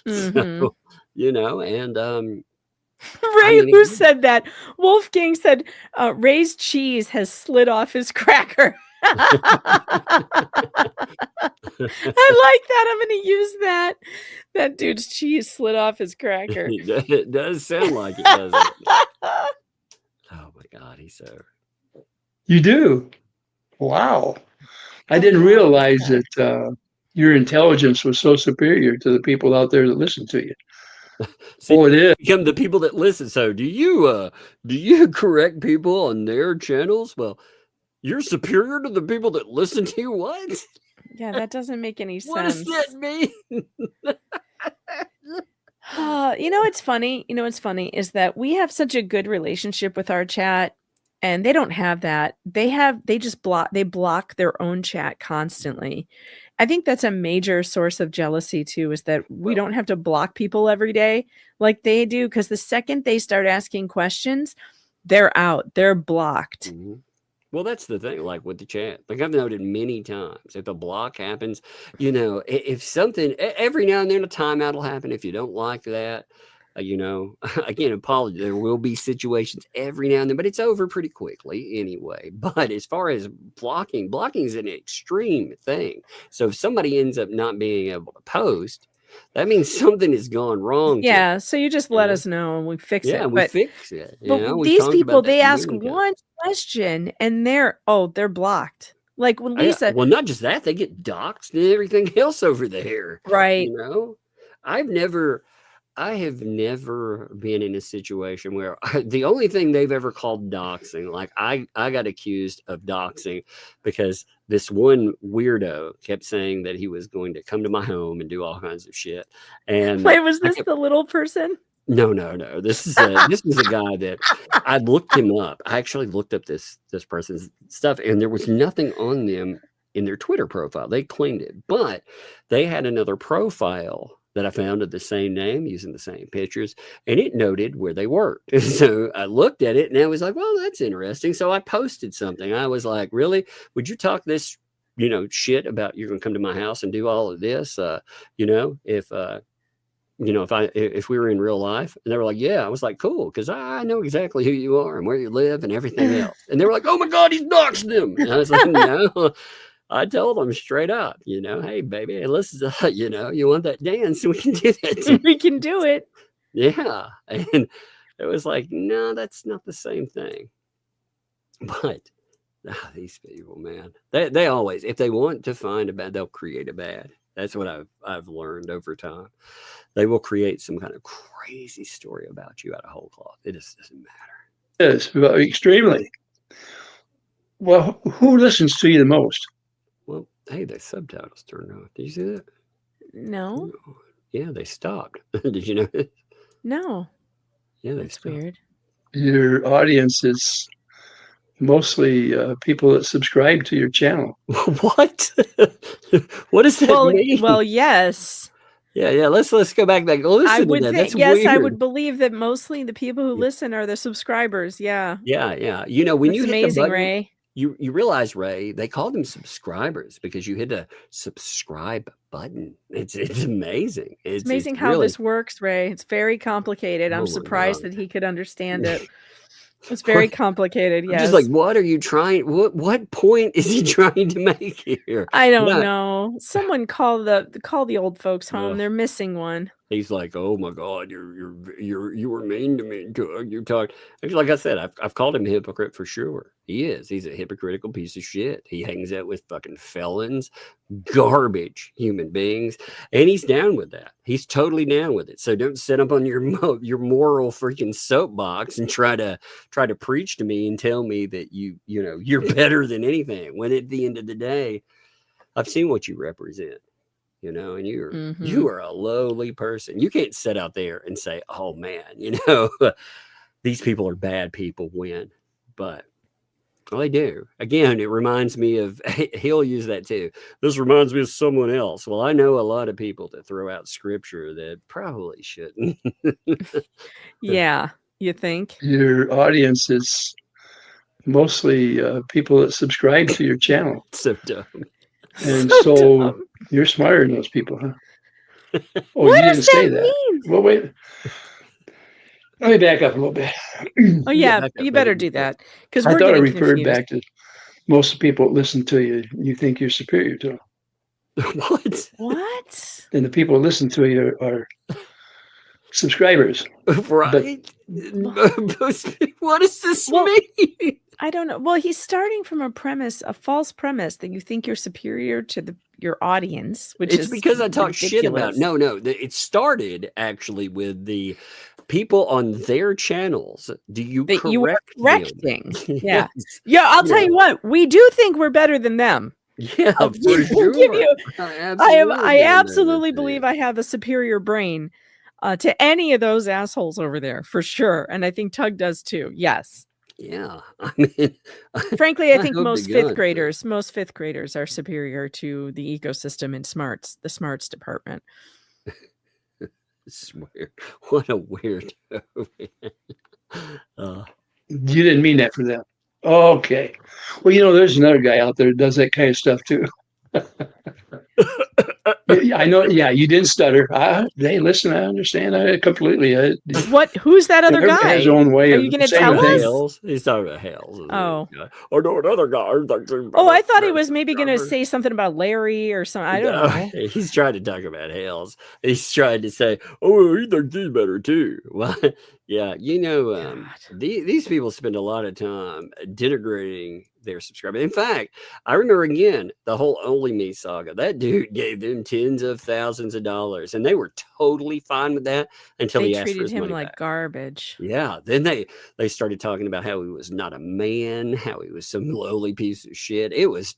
Mm-hmm. So, and Ray, who said that? Wolfgang said, Ray's cheese has slid off his cracker. I like that. I'm going to use that. That dude's cheese slid off his cracker. It does sound like it, doesn't it? Oh my God, he's so. You do? Wow. I didn't realize that your intelligence was so superior to the people out there that listen to you. See, it is. Become the people that listen. So do you correct people on their channels? Well, you're superior to the people that listen to you. What? Yeah, that doesn't make any sense. What does that mean? It's funny. What's funny is that we have such a good relationship with our chat, and they don't have that. They just block their own chat constantly. I think that's a major source of jealousy too, is that we don't have to block people every day like they do, because the second they start asking questions, they're out. They're blocked. Mm-hmm. Well, that's the thing, like with the chat. Like I've noted many times, if a block happens, if something, every now and then a timeout will happen. If you don't like that, again, apologize. There will be situations every now and then, but it's over pretty quickly anyway. But as far as blocking is an extreme thing. So if somebody ends up not being able to post, that means something has gone wrong. Yeah, so you just let us know and we fix it. Yeah, we fix it. But these people, they ask one question and they're blocked. Like when Lisa. Well, not just that, they get doxxed and everything else over there. Right. I have never been in a situation where the only thing they've ever called doxing, like I got accused of doxing because this one weirdo kept saying that he was going to come to my home and do all kinds of shit. And wait, was this the little person? No. This is a guy that I looked him up. I actually looked up this person's stuff, and there was nothing on them in their Twitter profile. They cleaned it, but they had another profile that I found of the same name using the same pictures, and it noted where they worked. And so I looked at it and I was like, well, that's interesting. So I posted something. I was like, really? Would you talk this, shit about you're going to come to my house and do all of this? If we were in real life? And they were like, yeah. I was like, cool, because I know exactly who you are and where you live and everything else. And they were like, oh my God, he's doxed him. And I was like, no. I told them straight up, hey, baby, listen, you want that dance? We can do that. We can do it. Yeah. And it was like, no, that's not the same thing. But these people, man, they always, if they want to find a bad, they'll create a bad. That's what I've learned over time. They will create some kind of crazy story about you out of whole cloth. It just doesn't matter. Yes, extremely. Well, who listens to you the most? Well, hey, the subtitles turned off. Did you see that? No. Yeah, they stopped. Did you know that? No. Yeah, that's weird. Your audience is mostly people that subscribe to your channel. What? What does that mean? Well, yes. Yeah. Let's go back. Listen I would to that. think, That's yes, weird. I would believe that mostly the people who listen are the subscribers. Yeah. Yeah. When that's you hit amazing, the button, Ray. You realize, Ray, they call them subscribers because you hit a subscribe button. It's amazing. It's amazing how this works, Ray. It's very complicated. I'm surprised that he could understand it. It's very complicated. Yes. Just like, what are you trying? What point is he trying to make here? I don't know. Someone call the old folks home. They're missing one. He's like, oh my God, you were mean to me, Doug. You talked. Like I said, I've called him a hypocrite for sure. He is. He's a hypocritical piece of shit. He hangs out with fucking felons, garbage human beings, and he's down with that. He's totally down with it. So don't sit up on your moral freaking soapbox and try to preach to me and tell me that you're better than anything. When at the end of the day, I've seen what you represent. And you are a lowly person. You can't sit out there and say, oh man, these people are bad people when, but Well, they do. Again, it reminds me of, he'll use that too. This reminds me of someone else. Well, I know a lot of people that throw out scripture that probably shouldn't. Yeah, you think? Your audience is mostly people that subscribe to your channel. So dumb. And So so dumb. you're smarter than those people, huh? Oh, What you does didn't say that that. mean? Well, wait. Let me back up a little bit. Oh yeah, back up, you back better up, do back up. that because I we're thought I getting referred confused. back to most of the people that listen to you. You think you're superior to them. What? What? And the people that listen to you are subscribers. Right? What does this Well, mean? I don't know. Well, he's starting from a false premise that you think you're superior to your audience, which It's is because I talk shit about. ridiculous. No. It started actually with the people on their channels. Do you That you were correct them? correcting. Yeah. Yes. Yeah, I'll tell Yeah. you what, we do think we're better than them. Yeah, I'll for give sure. you. I I absolutely believe I have a superior brain to any of those assholes over there, for sure. And I think Tug does too. Yes. Yeah, I mean, Frankly, I I think hope to most God fifth graders are superior to the ecosystem in the Smarts department. Swear, what a weirdo. You didn't mean that for them. Okay. Well, there's another guy out there that does that kind of stuff too. Yeah, I know. Yeah, you didn't stutter. Hey, listen, I understand. completely. Who's that other Everybody guy? has their own way Are of you going to saying tell us? Hales. He's talking about Hales. Oh. I know another guy. Oh, I thought he was maybe going to say something about Larry or something. I don't know. He's trying to talk about Hales. He's trying to say, oh, he thinks he's better too. Well, yeah, these people spend a lot of time denigrating their subscribers. In fact, I remember again the whole Only Me saga. That dude gave them tens of thousands of dollars, and they were totally fine with that until They he asked for treated his him money like back. garbage. Yeah, then they started talking about how he was not a man, how he was some lowly piece of shit. It was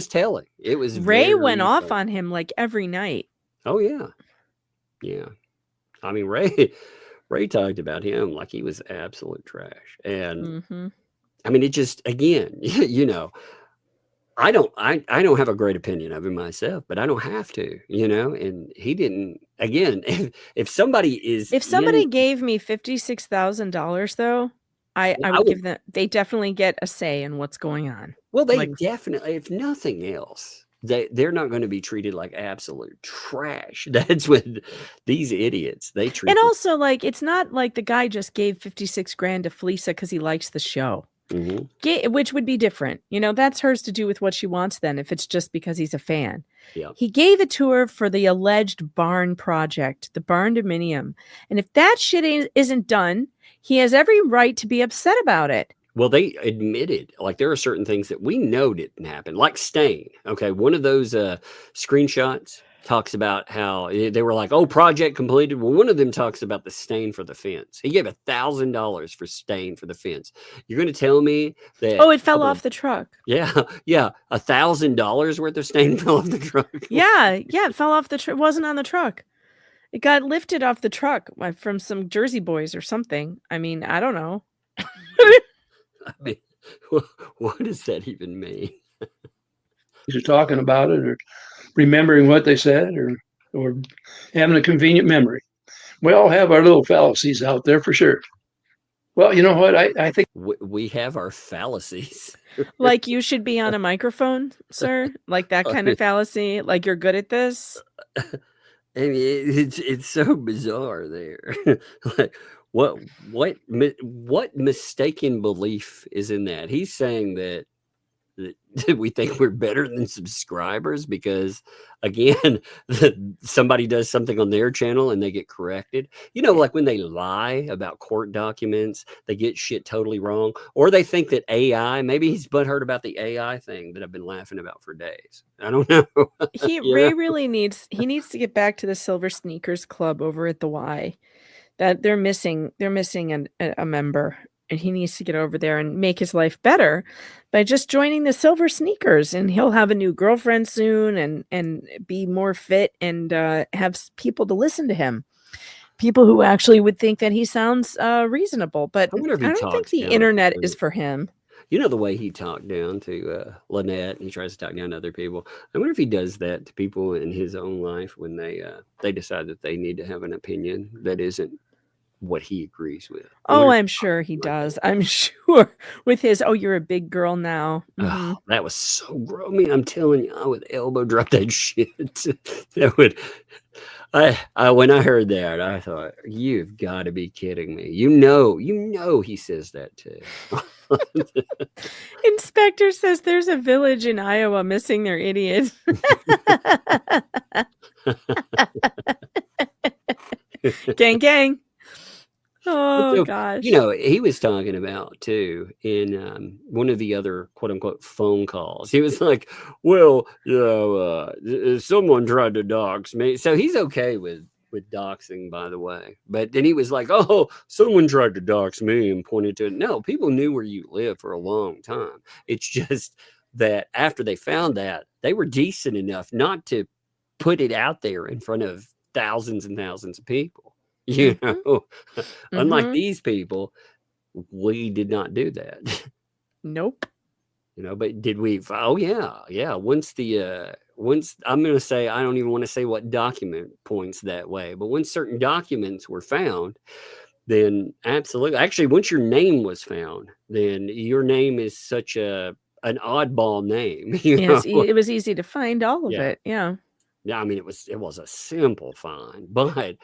telling. It was Ray went off telling. on him like every night. Oh yeah, yeah. I mean Ray talked about him like he was absolute trash, and I mean it just again, I don't have a great opinion of him myself, but I don't have to, and he didn't. Again, if somebody gave me $56,000 though, I would give them. They definitely get a say in what's going on. Well, they definitely, if nothing else, they're not going to be treated like absolute trash. That's what these idiots they treat. And also, like, it's not like the guy just gave 56 grand to Felicia because he likes the show. Which would be different. That's hers to do with what she wants then, if it's just because he's a fan. Yeah. He gave it to her for the alleged barn project, the barn dominium. And if that shit isn't done, he has every right to be upset about it. Well, they admitted, like, there are certain things that we know didn't happen, like stain. Okay, one of those screenshots talks about how they were like, oh, project completed. Well, one of them talks about the stain for the fence. He gave $1,000 for stain for the fence. You're going to tell me that? Oh, it fell off the truck. Yeah, $1,000 worth of stain fell off the truck. Yeah, it fell off the truck. It wasn't on the truck. It got lifted off the truck from some Jersey boys or something. I mean, I don't know. I mean, what does that even mean? You're talking about it or remembering what they said or having a convenient memory. We all have our little fallacies out there for sure. Well, you know what? I think we have our fallacies. Like you should be on a microphone, sir? Like that kind of fallacy? Like you're good at this? I mean, it's so bizarre there. Like what mistaken belief is in that? He's saying that we think we're better than subscribers because, again, somebody does something on their channel and they get corrected. Like when they lie about court documents, they get shit totally wrong, or they think that AI. Maybe he's butthurt about the AI thing that I've been laughing about for days. I don't know. Ray really needs to get back to the Silver Sneakers Club over at the Y. That they're missing a member. And he needs to get over there and make his life better by just joining the Silver Sneakers. And he'll have a new girlfriend soon and be more fit and have people to listen to him. People who actually would think that he sounds reasonable. But I don't think the internet is for him. You know the way he talked down to Lynette, and he tries to talk down to other people. I wonder if he does that to people in his own life when they decide that they need to have an opinion that isn't what he agrees with. Oh, I'm sure he does. I'm sure with his, oh, you're a big girl now. Oh, that was so gross. I mean, I'm telling you, I would elbow drop that shit. That would. When I heard that, I thought, you've got to be kidding me. You know, he says that too. Inspector says there's a village in Iowa missing their idiot. Gang, gang. Oh, so, gosh. You know, he was talking about too in one of the other quote unquote phone calls. He was like, well, you know, someone tried to dox me. So he's okay with doxing, by the way. But then he was like, oh, someone tried to dox me and pointed to it. No, people knew where you lived for a long time. It's just that after they found that, they were decent enough not to put it out there in front of thousands and thousands of people. You know, unlike these people, we did not do that. Nope. You know, but did we? Oh, yeah. Once I'm going to say, I don't even want to say what document points that way, but when certain documents were found, then absolutely. Actually, once your name was found, then your name is such an oddball name. Yes, it was easy to find all of it. Yeah. Yeah, I mean, it was a simple find, but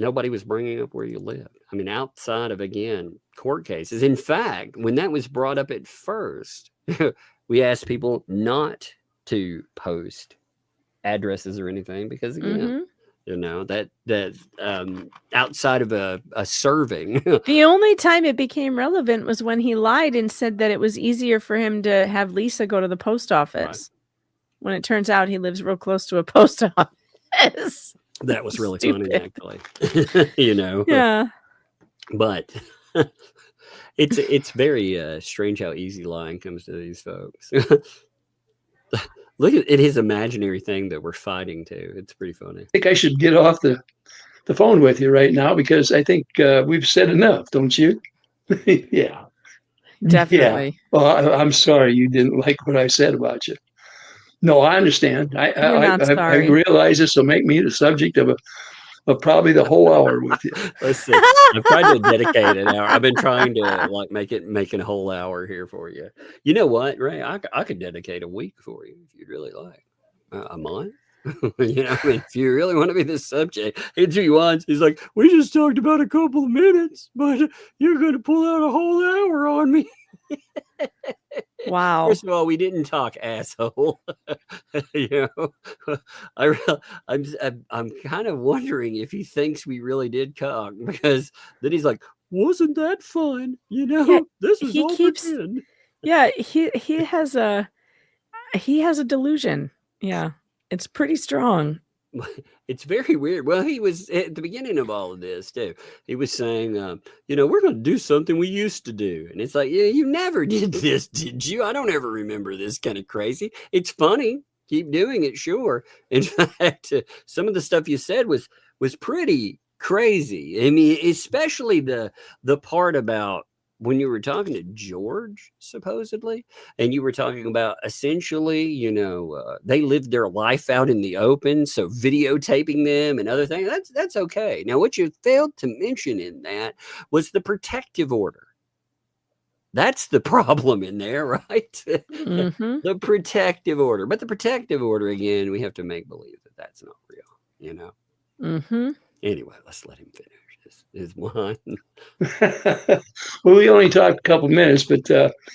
nobody was bringing up where you lived. I mean, outside of, again, court cases. In fact, when that was brought up at first, we asked people not to post addresses or anything because, again, you know, that outside of a serving. The only time it became relevant was when he lied and said that it was easier for him to have Lisa go to the post office. Right. When it turns out he lives real close to a post office. That was really funny, actually. You know? Yeah. But it's very strange how easy lying comes to these folks. Look at his imaginary thing that we're fighting too. It's pretty funny. I think I should get off the phone with you right now because I think we've said enough, don't you? Yeah. Definitely. Yeah. Well, I'm sorry you didn't like what I said about you. No, I understand. I realize this will make me the subject of probably the whole hour with you. Listen, I've tried to dedicate an hour. I've been trying to like make a whole hour here for you. You know what, Ray? I could dedicate a week for you if you'd really like. A month? You know, I mean, if you really want to be this subject, it's who he wants. He's like, we just talked about a couple of minutes, but you're going to pull out a whole hour on me. Wow. First of all, we didn't talk, asshole. You know, I'm kind of wondering if he thinks we really did talk because then he's like, wasn't that fun? You know, yeah, this is all pretend. Yeah, he has a delusion. Yeah, it's pretty strong. It's very weird. Well, he was at the beginning of all of this too. He was saying, you know, we're going to do something we used to do. And it's like, yeah, you never did this, did you? I don't ever remember this kind of crazy. It's funny. Keep doing it. Sure. In fact, some of the stuff you said was pretty crazy. I mean, especially the part about when you were talking to George, supposedly, and you were talking about essentially, you know, they lived their life out in the open, so videotaping them and other things, that's okay. Now, what you failed to mention in that was the protective order. That's the problem in there, right? The protective order. But the protective order, again, we have to make believe that that's not real, you know? Anyway, let's let him finish. Is one. Well, we only talked a couple minutes, but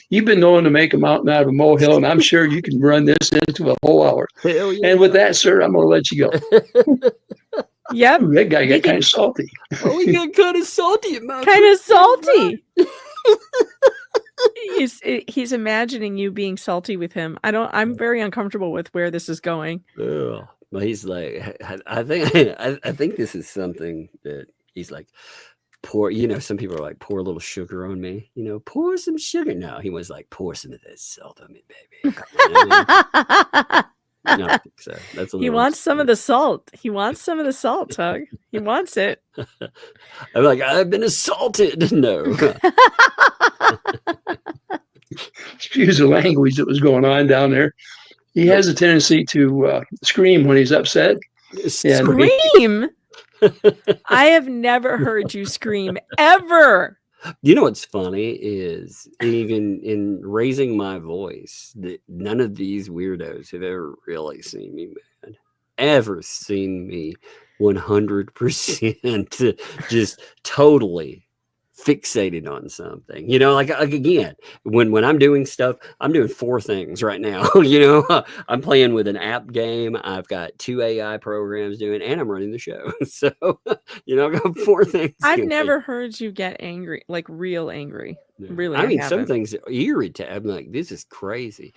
you've been known to make a mountain out of a molehill, and I'm sure you can run this into a whole hour. Hell yeah. And with that, sir, I'm going to let you go. Yep. That guy got kind of salty. Oh, he got kind of salty. Kind of salty. He's imagining you being salty with him. I'm very uncomfortable with where this is going. Well, he's like, I think this is something that he's like, pour, you know, some people are like, pour a little sugar on me, you know, pour some sugar. No, he was like, pour some of this salt on me, baby. No, I think so. He wants some of the salt. He wants some of the salt, Tug. He wants it. I'm like, I've been assaulted. No. excuse the language that was going on down there. He has a tendency to scream when he's upset. And Scream? I have never heard you scream ever. You know what's funny is even in raising my voice, that none of these weirdos have ever really seen me mad, ever seen me 100% just totally fixated on something. You know, like again, when I'm doing stuff, I'm doing 4 things right now. You know, I'm playing with an app game. I've got 2 AI programs doing, and I'm running the show. So, you know, I've got 4 things. I've never heard you get angry, like real angry. Yeah. Really, I mean, haven't. some things irritate. I'm like, this is crazy,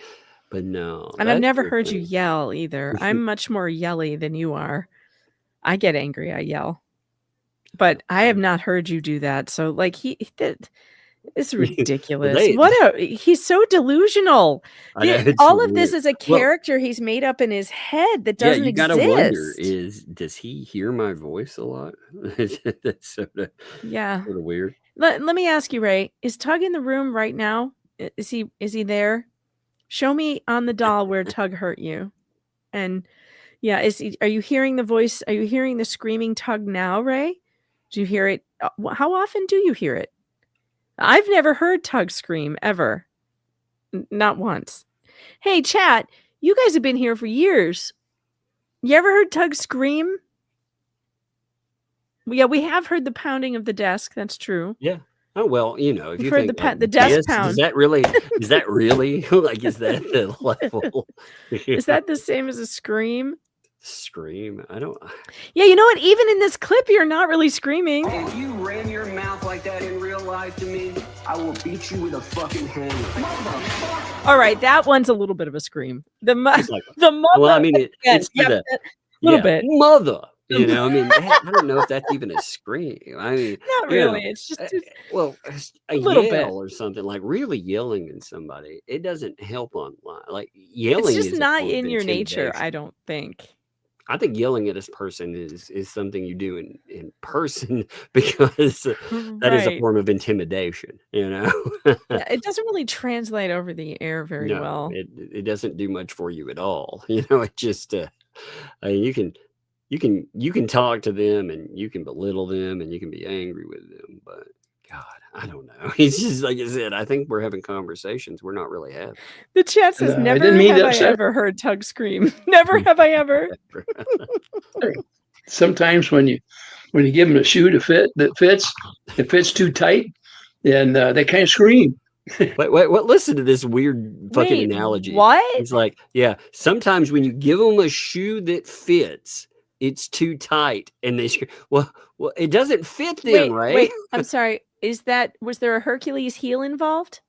but no. And I've never heard you yell either. I'm much more yelly than you are. I get angry, I yell. But I have not heard you do that. So like it's ridiculous. He's so delusional. All of this is a character he's made up in his head that doesn't exist. You gotta wonder, does he hear my voice a lot? That's sort of weird. Let me ask you, Ray, is Tug in the room right now? Is he there? Show me on the doll where Tug hurt you. And yeah, are you hearing the voice? Are you hearing the screaming Tug now, Ray? Do you hear it? How often do you hear it? I've never heard Tug scream ever. Not once. Hey, chat, you guys have been here for years. You ever heard Tug scream? Yeah, we have heard the pounding of the desk. That's true. Yeah. Oh, well, you know, if We've you heard think the desk pound. is that really like, is that the level? Is that the same as a scream? Scream? I don't. Yeah, you know what? Even in this clip, you're not really screaming. If you ran your mouth like that in real life to me, I will beat you with a fucking hammer. All right, that one's a little bit of a scream. The mother. Well, I mean, it's a little bit. Mother. You know, I mean, I don't know if that's even a scream. I mean, not really. It's just a little yell bit or something, like really yelling at somebody. It doesn't help online. Like yelling, it's just is not in your nature. I don't think. I think yelling at a person is something you do in person because that is a form of intimidation, you know. Yeah, it doesn't really translate over the air very well. It doesn't do much for you at all. You know, it just you can talk to them and you can belittle them and you can be angry with them, but God, I don't know. It's just like I said, I think we're having conversations we're not really having. The chat says, never have I ever heard Tug scream. Never have I ever. Sometimes when you give them a shoe that fits too tight, and they kind of scream. Wait, listen to this weird fucking analogy. What? It's like, yeah, sometimes when you give them a shoe that fits, it's too tight, and they scream. Well, it doesn't fit then, right? Wait, I'm sorry. Was there a Hercules heel involved?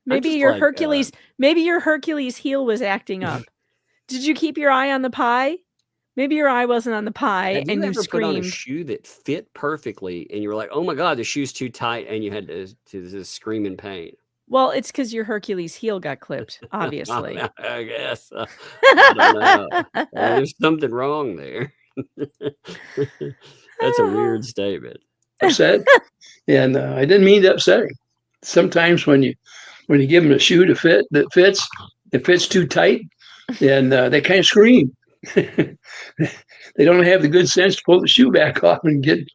Maybe your Hercules heel was acting up. Did you keep your eye on the pie? Maybe your eye wasn't on the pie and you screamed. Put on a shoe that fit perfectly and you were like, oh my God, the shoe's too tight, and you had to just scream in pain. Well, it's because your Hercules heel got clipped, obviously. I guess. I don't know. There's something wrong there. That's a weird statement. Upset, and I didn't mean to upset him. Sometimes when you give them a shoe that fits too tight, and they kind of scream. They don't have the good sense to pull the shoe back off and get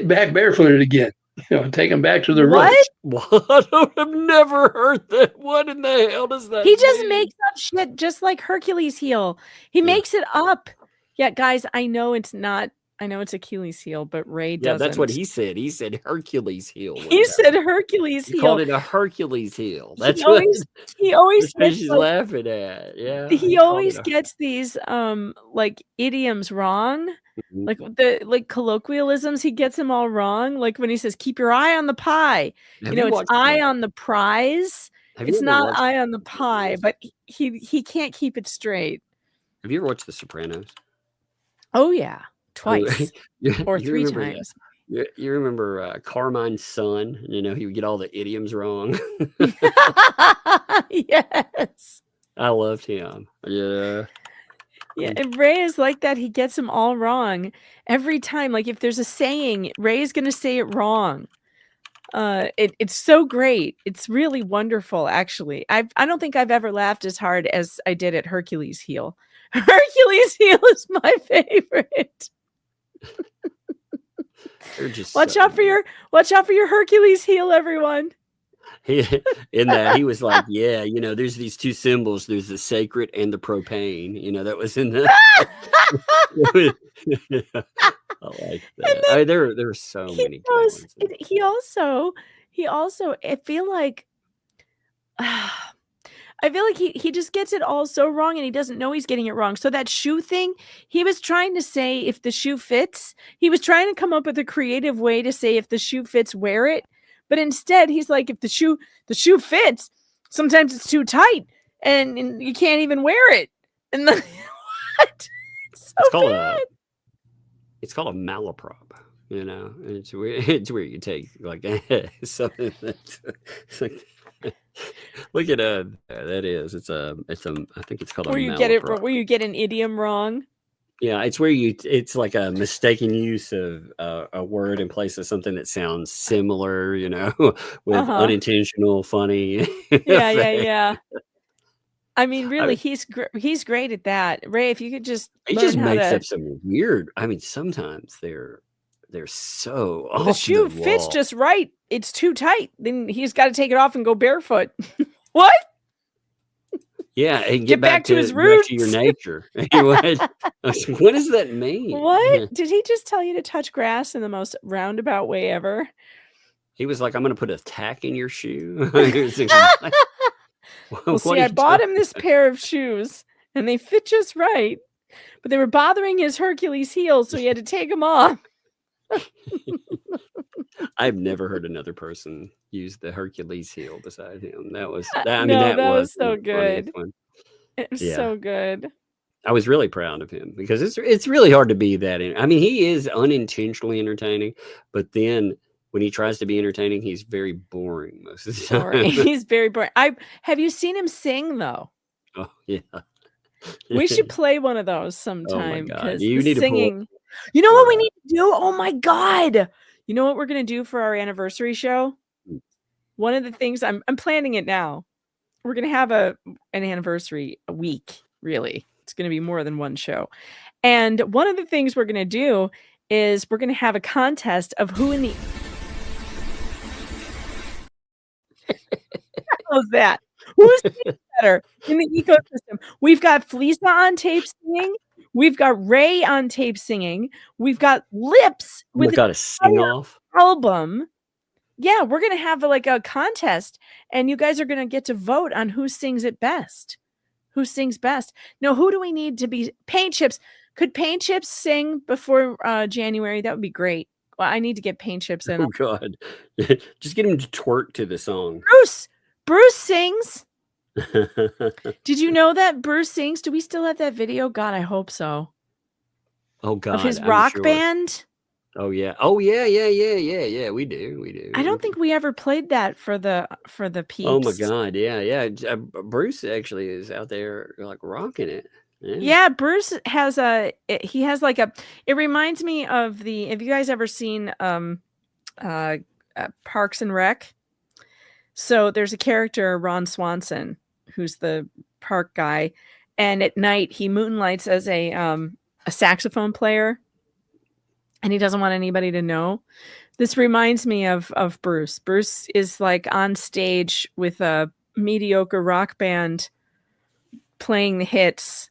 back barefooted again. You know, take them back to the room. What? I've never heard that. What in the hell does that mean? Just makes up shit, just like Hercules heel. He makes it up. Yeah, guys, I know it's Achilles heel, but Ray doesn't. Yeah, that's what he said. He said Hercules heel. He said Hercules heel. He called it a Hercules heel. That's he always gets, she's laughing at. Yeah. He always gets these like idioms wrong. Mm-hmm. Like colloquialisms, he gets them all wrong. Like when he says, keep your eye on the pie. It's eye on the prize. It's not eye on the pie, but he can't keep it straight. Have you ever watched The Sopranos? Oh yeah. Twice or 3 times. You remember Carmine's son? You know, he would get all the idioms wrong. Yes. I loved him. Yeah. Yeah, and Ray is like that. He gets them all wrong every time. Like if there's a saying, Ray is going to say it wrong. It's so great. It's really wonderful, actually. I don't think I've ever laughed as hard as I did at Hercules' heel. Hercules' heel is my favorite. They're just Watch so out for your Hercules' heel, everyone. in that he was like, yeah, you know, there's these two symbols. There's the sacred and the propane. You know, that was in the. I like that. I mean, there are so many good ones. He also, I feel like he just gets it all so wrong, and he doesn't know he's getting it wrong. So that shoe thing, he was trying to say if the shoe fits. He was trying to come up with a creative way to say if the shoe fits, wear it. But instead, he's like, if the shoe fits, sometimes it's too tight, and you can't even wear it. And what? It's called a malaprop. You know, it's where you take like something that's like. Look at that is it's a I think it's called where a you malaprop. get it where you get an idiom wrong. Yeah, it's where it's like a mistaken use of a word in place of something that sounds similar, you know, with unintentional funny. Yeah. I mean, really, he's great at that. Ray, if you could just he just makes up some weird. I mean, sometimes they're so off the shoe the fits wall. just right. It's too tight. Then he's got to take it off and go barefoot. What? Yeah, and get back to his roots, to your nature. What does that mean? What did he just tell you to touch grass in the most roundabout way ever? He was like, "I'm going to put a tack in your shoe." Well, see, I bought him this pair of shoes, and they fit just right, but they were bothering his Hercules heel, so he had to take them off. I've never heard another person use the Hercules heel beside him. That was that was so good. It was so good. I was really proud of him because it's really hard to be that. I mean, he is unintentionally entertaining, but then when he tries to be entertaining, he's very boring most of the time. He's very boring. Have you seen him sing though? Oh yeah. We should play one of those sometime. Oh my God. You need singing. You know what we need to do? Oh my God. You know what we're going to do for our anniversary show? One of the things I'm planning it now. We're going to have an anniversary week, really. It's going to be more than one show. And one of the things we're going to do is we're going to have a contest of who in the How's that? Who's better in the ecosystem? We've got Fleesa on tape singing. We've got Ray on tape singing. We've got Lips with a sing-off album. Yeah, we're going to have like a contest, and you guys are going to get to vote on who sings it best. Who sings best? Now, who do we need to be? Paint Chips. Could Paint Chips sing before January? That would be great. Well, I need to get Paint Chips in. Oh, God. Just get him to twerk to the song. Bruce sings. Did you know that Bruce sings? Do we still have that video? God, I hope so. Oh, God. Of his rock band? Oh, yeah. Oh, yeah. We do. I don't think we ever played that for the peeps. Oh, my God. Yeah. Bruce actually is out there like rocking it. Yeah, Bruce has it reminds me of have you guys ever seen Parks and Rec? So there's a character, Ron Swanson, who's the park guy, and at night he moonlights as a saxophone player, and he doesn't want anybody to know. This reminds me of Bruce. Bruce is like on stage with a mediocre rock band playing the hits.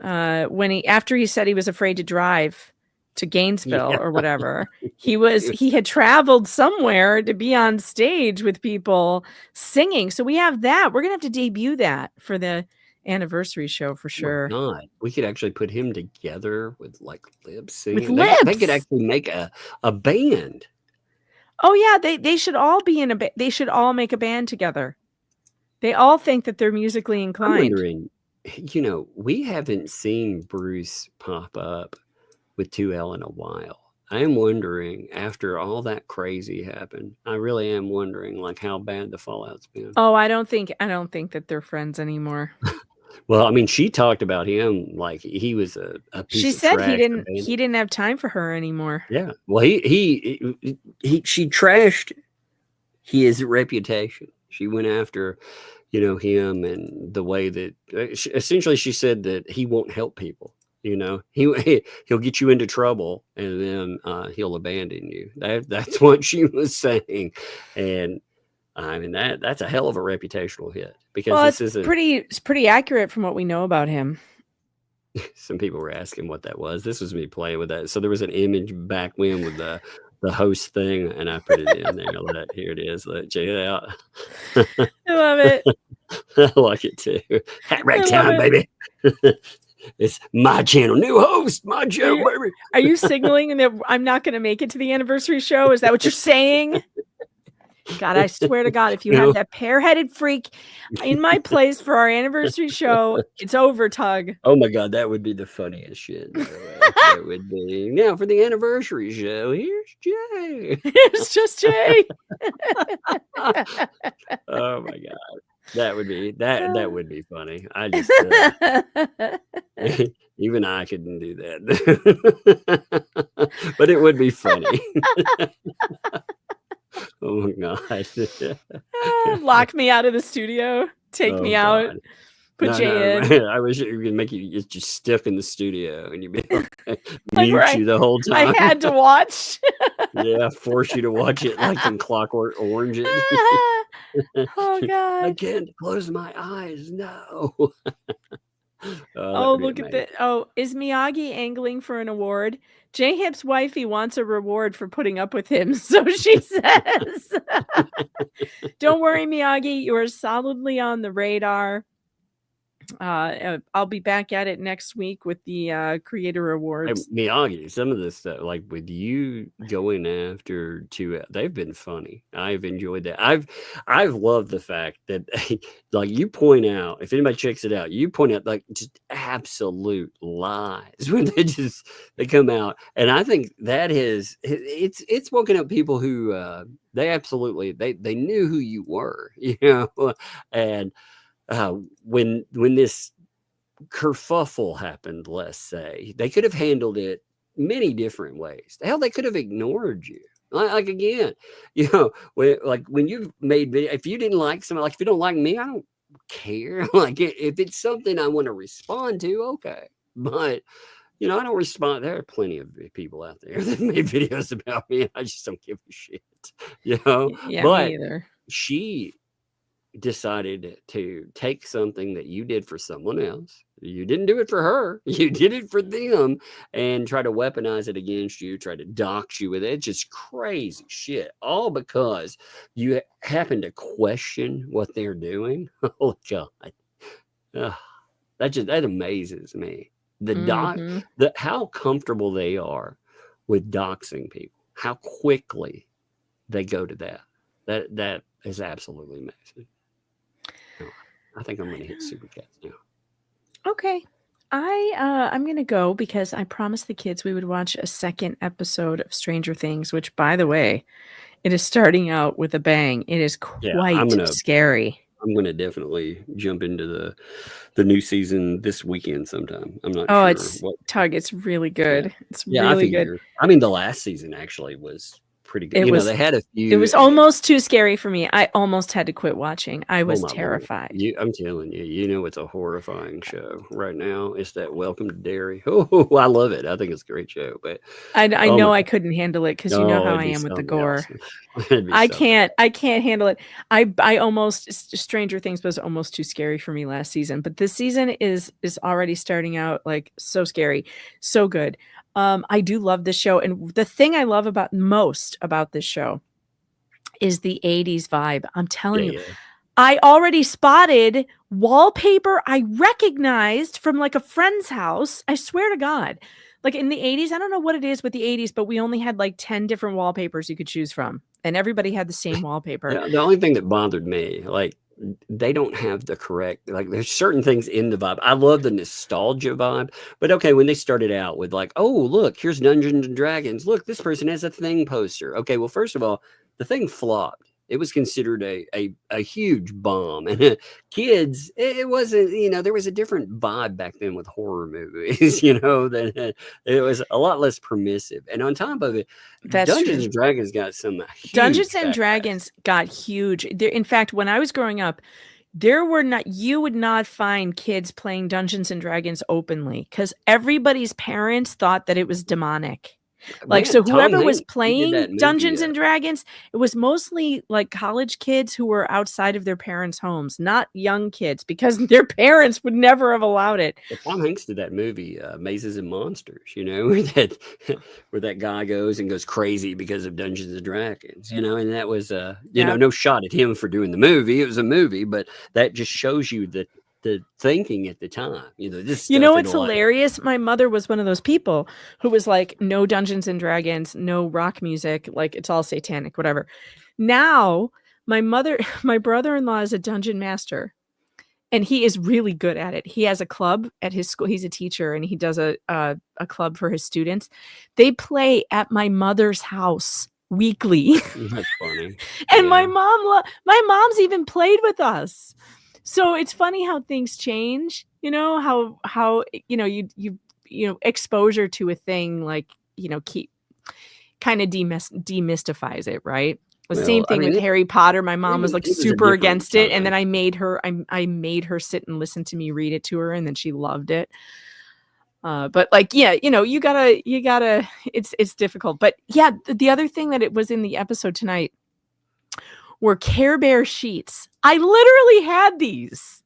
After he said he was afraid to drive to Gainesville or whatever, he had traveled somewhere to be on stage with people singing. So we have that. We're gonna have to debut that for the anniversary show for sure. Not. We could actually put him together with like Lips singing. They could actually make a band. Oh yeah, they should all be in they should all make a band together. They all think that they're musically inclined. I'm wondering, you know, we haven't seen Bruce pop up with 2L in a while. I am wondering, after all that crazy happened, I really am wondering like how bad the fallout's been. Oh, I don't think that they're friends anymore. Well, I mean, she talked about him like he was a piece she of said trash he didn't have time for her anymore. Yeah. Well, she trashed his reputation. She went after, him and the way that essentially she said that he won't help people. He'll get you into trouble and then he'll abandon you. That's what she was saying. And I mean, that's a hell of a reputational hit, because this isn't it's pretty accurate from what we know about him. Some people were asking what that was. This was me playing with that. So there was an image back when with the host thing, and I put it in there. Here it is. Check it out. I love it. I like it too. Hat rack time, baby. It's my channel. New host, my channel, baby. Are you signaling that I'm not going to make it to the anniversary show? Is that what you're saying? God, I swear to God, if you have that pear-headed freak in my place for our anniversary show, it's over, Tug. Oh my God, that would be the funniest shit. That would be. Now for the anniversary show, here's Jay. It's just Jay. Oh my God, that would be funny. I just even I couldn't do that, but it would be funny. Oh my God. Lock me out of the studio. Take me out. God. Put Jay in. I wish it would make you just stuck in the studio and you'd be Like mute you the whole time. I had to watch. Yeah, force you to watch it like in Clockwork Orange. Oh God. I can't close my eyes. No. Oh, look at that. Oh, is Miyagi angling for an award? J Hip's wifey wants a reward for putting up with him, so she says. Don't worry, Miyagi, you are solidly on the radar. I'll be back at it next week with the creator awards. Hey, Miyagi, some of this stuff, like with you going after they've been funny. I've enjoyed that. I've loved the fact that like you point out, if anybody checks it out, you point out like just absolute lies when they come out. And I think that it's woken up people who they absolutely they knew who you were, and when this kerfuffle happened, let's say, they could have handled it many different ways. Hell, they could have ignored you. Like again, when you've made video, if you didn't like something, like if you don't like me, I don't care. Like if it's something I want to respond to, okay. But I don't respond. There are plenty of people out there that made videos about me, and I just don't give a shit. Yeah, but me either. She decided to take something that you did for someone else. You didn't do it for her. You did it for them, and try to weaponize it against you, try to dox you with it. It's just crazy shit. All because you happen to question what they're doing. Oh God. That amazes me. How comfortable they are with doxing people, how quickly they go to that. That is absolutely amazing. I think I'm going to hit Super Cats now. Okay. I'm going to go because I promised the kids we would watch a second episode of Stranger Things, which, by the way, it is starting out with a bang. It is quite scary. I'm going to definitely jump into the new season this weekend sometime. I'm not sure. Oh, it's really good. Yeah. It's really good. I mean, the last season actually was pretty good. They had a few. It was almost too scary for me. I almost had to quit watching. I was terrified. I'm telling you, it's a horrifying show right now. It's that Welcome to Derry. Oh, I love it. I think it's a great show. But I know I couldn't handle it because you know how I am with the gore. I can't handle it. I almost Stranger Things was almost too scary for me last season, but this season is already starting out like so scary, so good. I do love this show, and the thing I love most about this show is the 80s vibe. I'm telling you. I already spotted wallpaper I recognized from like a friend's house. I swear to God. Like in the 80s, I don't know what it is with the 80s, but we only had like 10 different wallpapers you could choose from, and everybody had the same wallpaper. The only thing that bothered me, like, they don't have the correct, like there's certain things in the vibe. I love the nostalgia vibe, but okay, when they started out with like, oh, look, here's Dungeons and Dragons. Look, this person has a Thing poster. Okay, well, first of all, the Thing flopped. It was considered a huge bomb. And kids, it wasn't, there was a different vibe back then with horror movies, that it was a lot less permissive. And on top of it, That's Dungeons true. and Dragons got some huge Dungeons and backlash. Dragons got huge. In fact, when I was growing up, you would not find kids playing Dungeons and Dragons openly because everybody's parents thought that it was demonic. Like, Man, so Tom whoever was Hanks, he did playing that movie, Dungeons and Dragons, it was mostly like college kids who were outside of their parents' homes, not young kids, because their parents would never have allowed it. Well, Tom Hanks did that movie, Mazes and Monsters, where that guy goes crazy because of Dungeons and Dragons, and that was, no shot at him for doing the movie. It was a movie, but that just shows you the thinking at the time, this stuff It's hilarious. My mother was one of those people who was like, no Dungeons and Dragons, no rock music, like it's all satanic, whatever. Now, my brother-in-law is a dungeon master, and he is really good at it. He has a club at his school. He's a teacher, and he does a club for his students. They play at my mother's house weekly. That's funny. And my mom's even played with us. So it's funny how things change, how you exposure to a thing, like, keep kind of demystifies it, right? The same thing with Harry Potter. My mom was like super against it, and then I made her sit and listen to me read it to her, and then she loved it. But like, you gotta it's difficult. But yeah, the other thing that it was in the episode tonight were Care Bear sheets. I literally had these.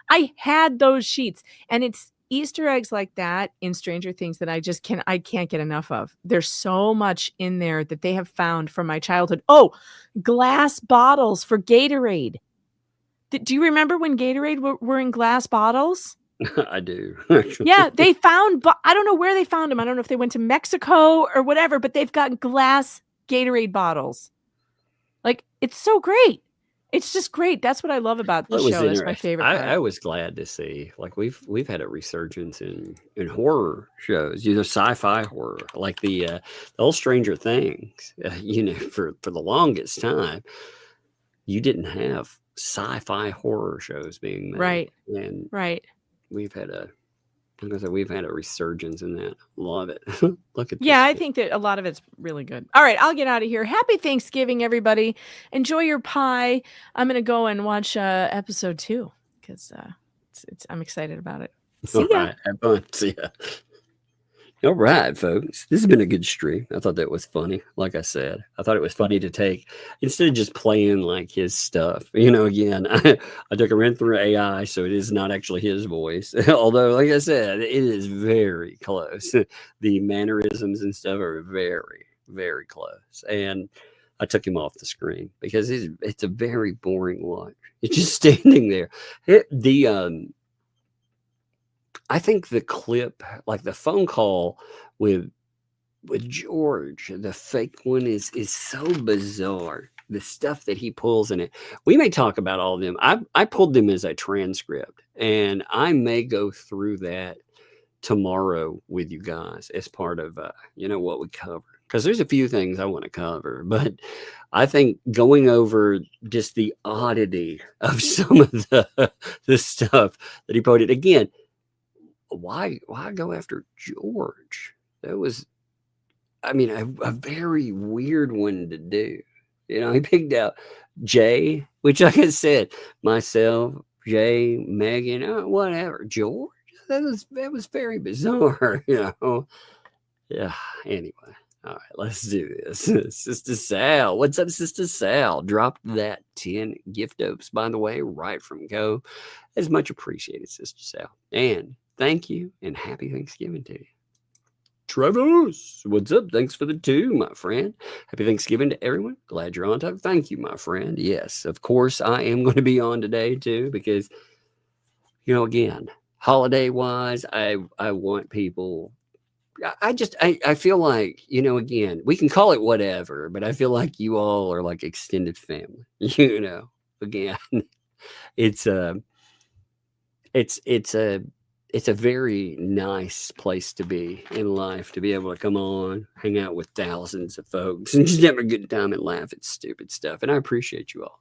I had those sheets, and it's Easter eggs like that in Stranger Things that I can't get enough of. There's so much in there that they have found from my childhood. Oh, glass bottles for Gatorade. Do you remember when Gatorade were in glass bottles? I do. Yeah, they found, I don't know where they found them. I don't know if they went to Mexico or whatever, but they've got glass Gatorade bottles. Like, it's so great. It's just great. That's what I love about the show. That's my favorite part. I was glad to see, like, we've had a resurgence in horror shows, sci-fi horror, like the old Stranger Things. For the longest time, you didn't have sci-fi horror shows being made, right? And we've had a resurgence in that. Love it. Look at I think that a lot of it's really good. All right, I'll get out of here. Happy Thanksgiving, everybody. Enjoy your pie. I'm gonna go and watch episode 2 because I'm excited about it. See ya. All right, have fun. See ya. All right, folks. This has been a good stream. I thought that was funny. Like I said, I thought it was funny to take, instead of just playing like his stuff, again, I took a run through AI, so it is not actually his voice. Although, like I said, it is very close. The mannerisms and stuff are very, very close. And I took him off the screen because it's a very boring watch. It's just standing there. I think the clip, like the phone call with George, the fake one, is so bizarre. The stuff that he pulls in it. We may talk about all of them. I pulled them as a transcript, and I may go through that tomorrow with you guys as part of what we cover. Because there's a few things I want to cover, but I think going over just the oddity of some of the stuff that he put it again. Why go after George? That was, a very weird one to do. He picked out Jay, which, like I said, myself, Jay, Megan, whatever. George, that was very bizarre. Yeah. Anyway, all right, let's do this. Sister Sal, what's up, Sister Sal? Dropped that 10 gift dopes, by the way, right from go. It's much appreciated, Sister Sal, and thank you, and happy Thanksgiving to you. Travis, what's up? Thanks for the 2, my friend. Happy Thanksgiving to everyone. Glad you're on time. Thank you, my friend. Yes, of course, I am going to be on today, too, because, again, holiday-wise, I want people... I feel like, again, we can call it whatever, but I feel like you all are like extended family, again, it's a it's a very nice place to be in life, to be able to come on, hang out with thousands of folks and just have a good time and laugh at stupid stuff. And I appreciate you all.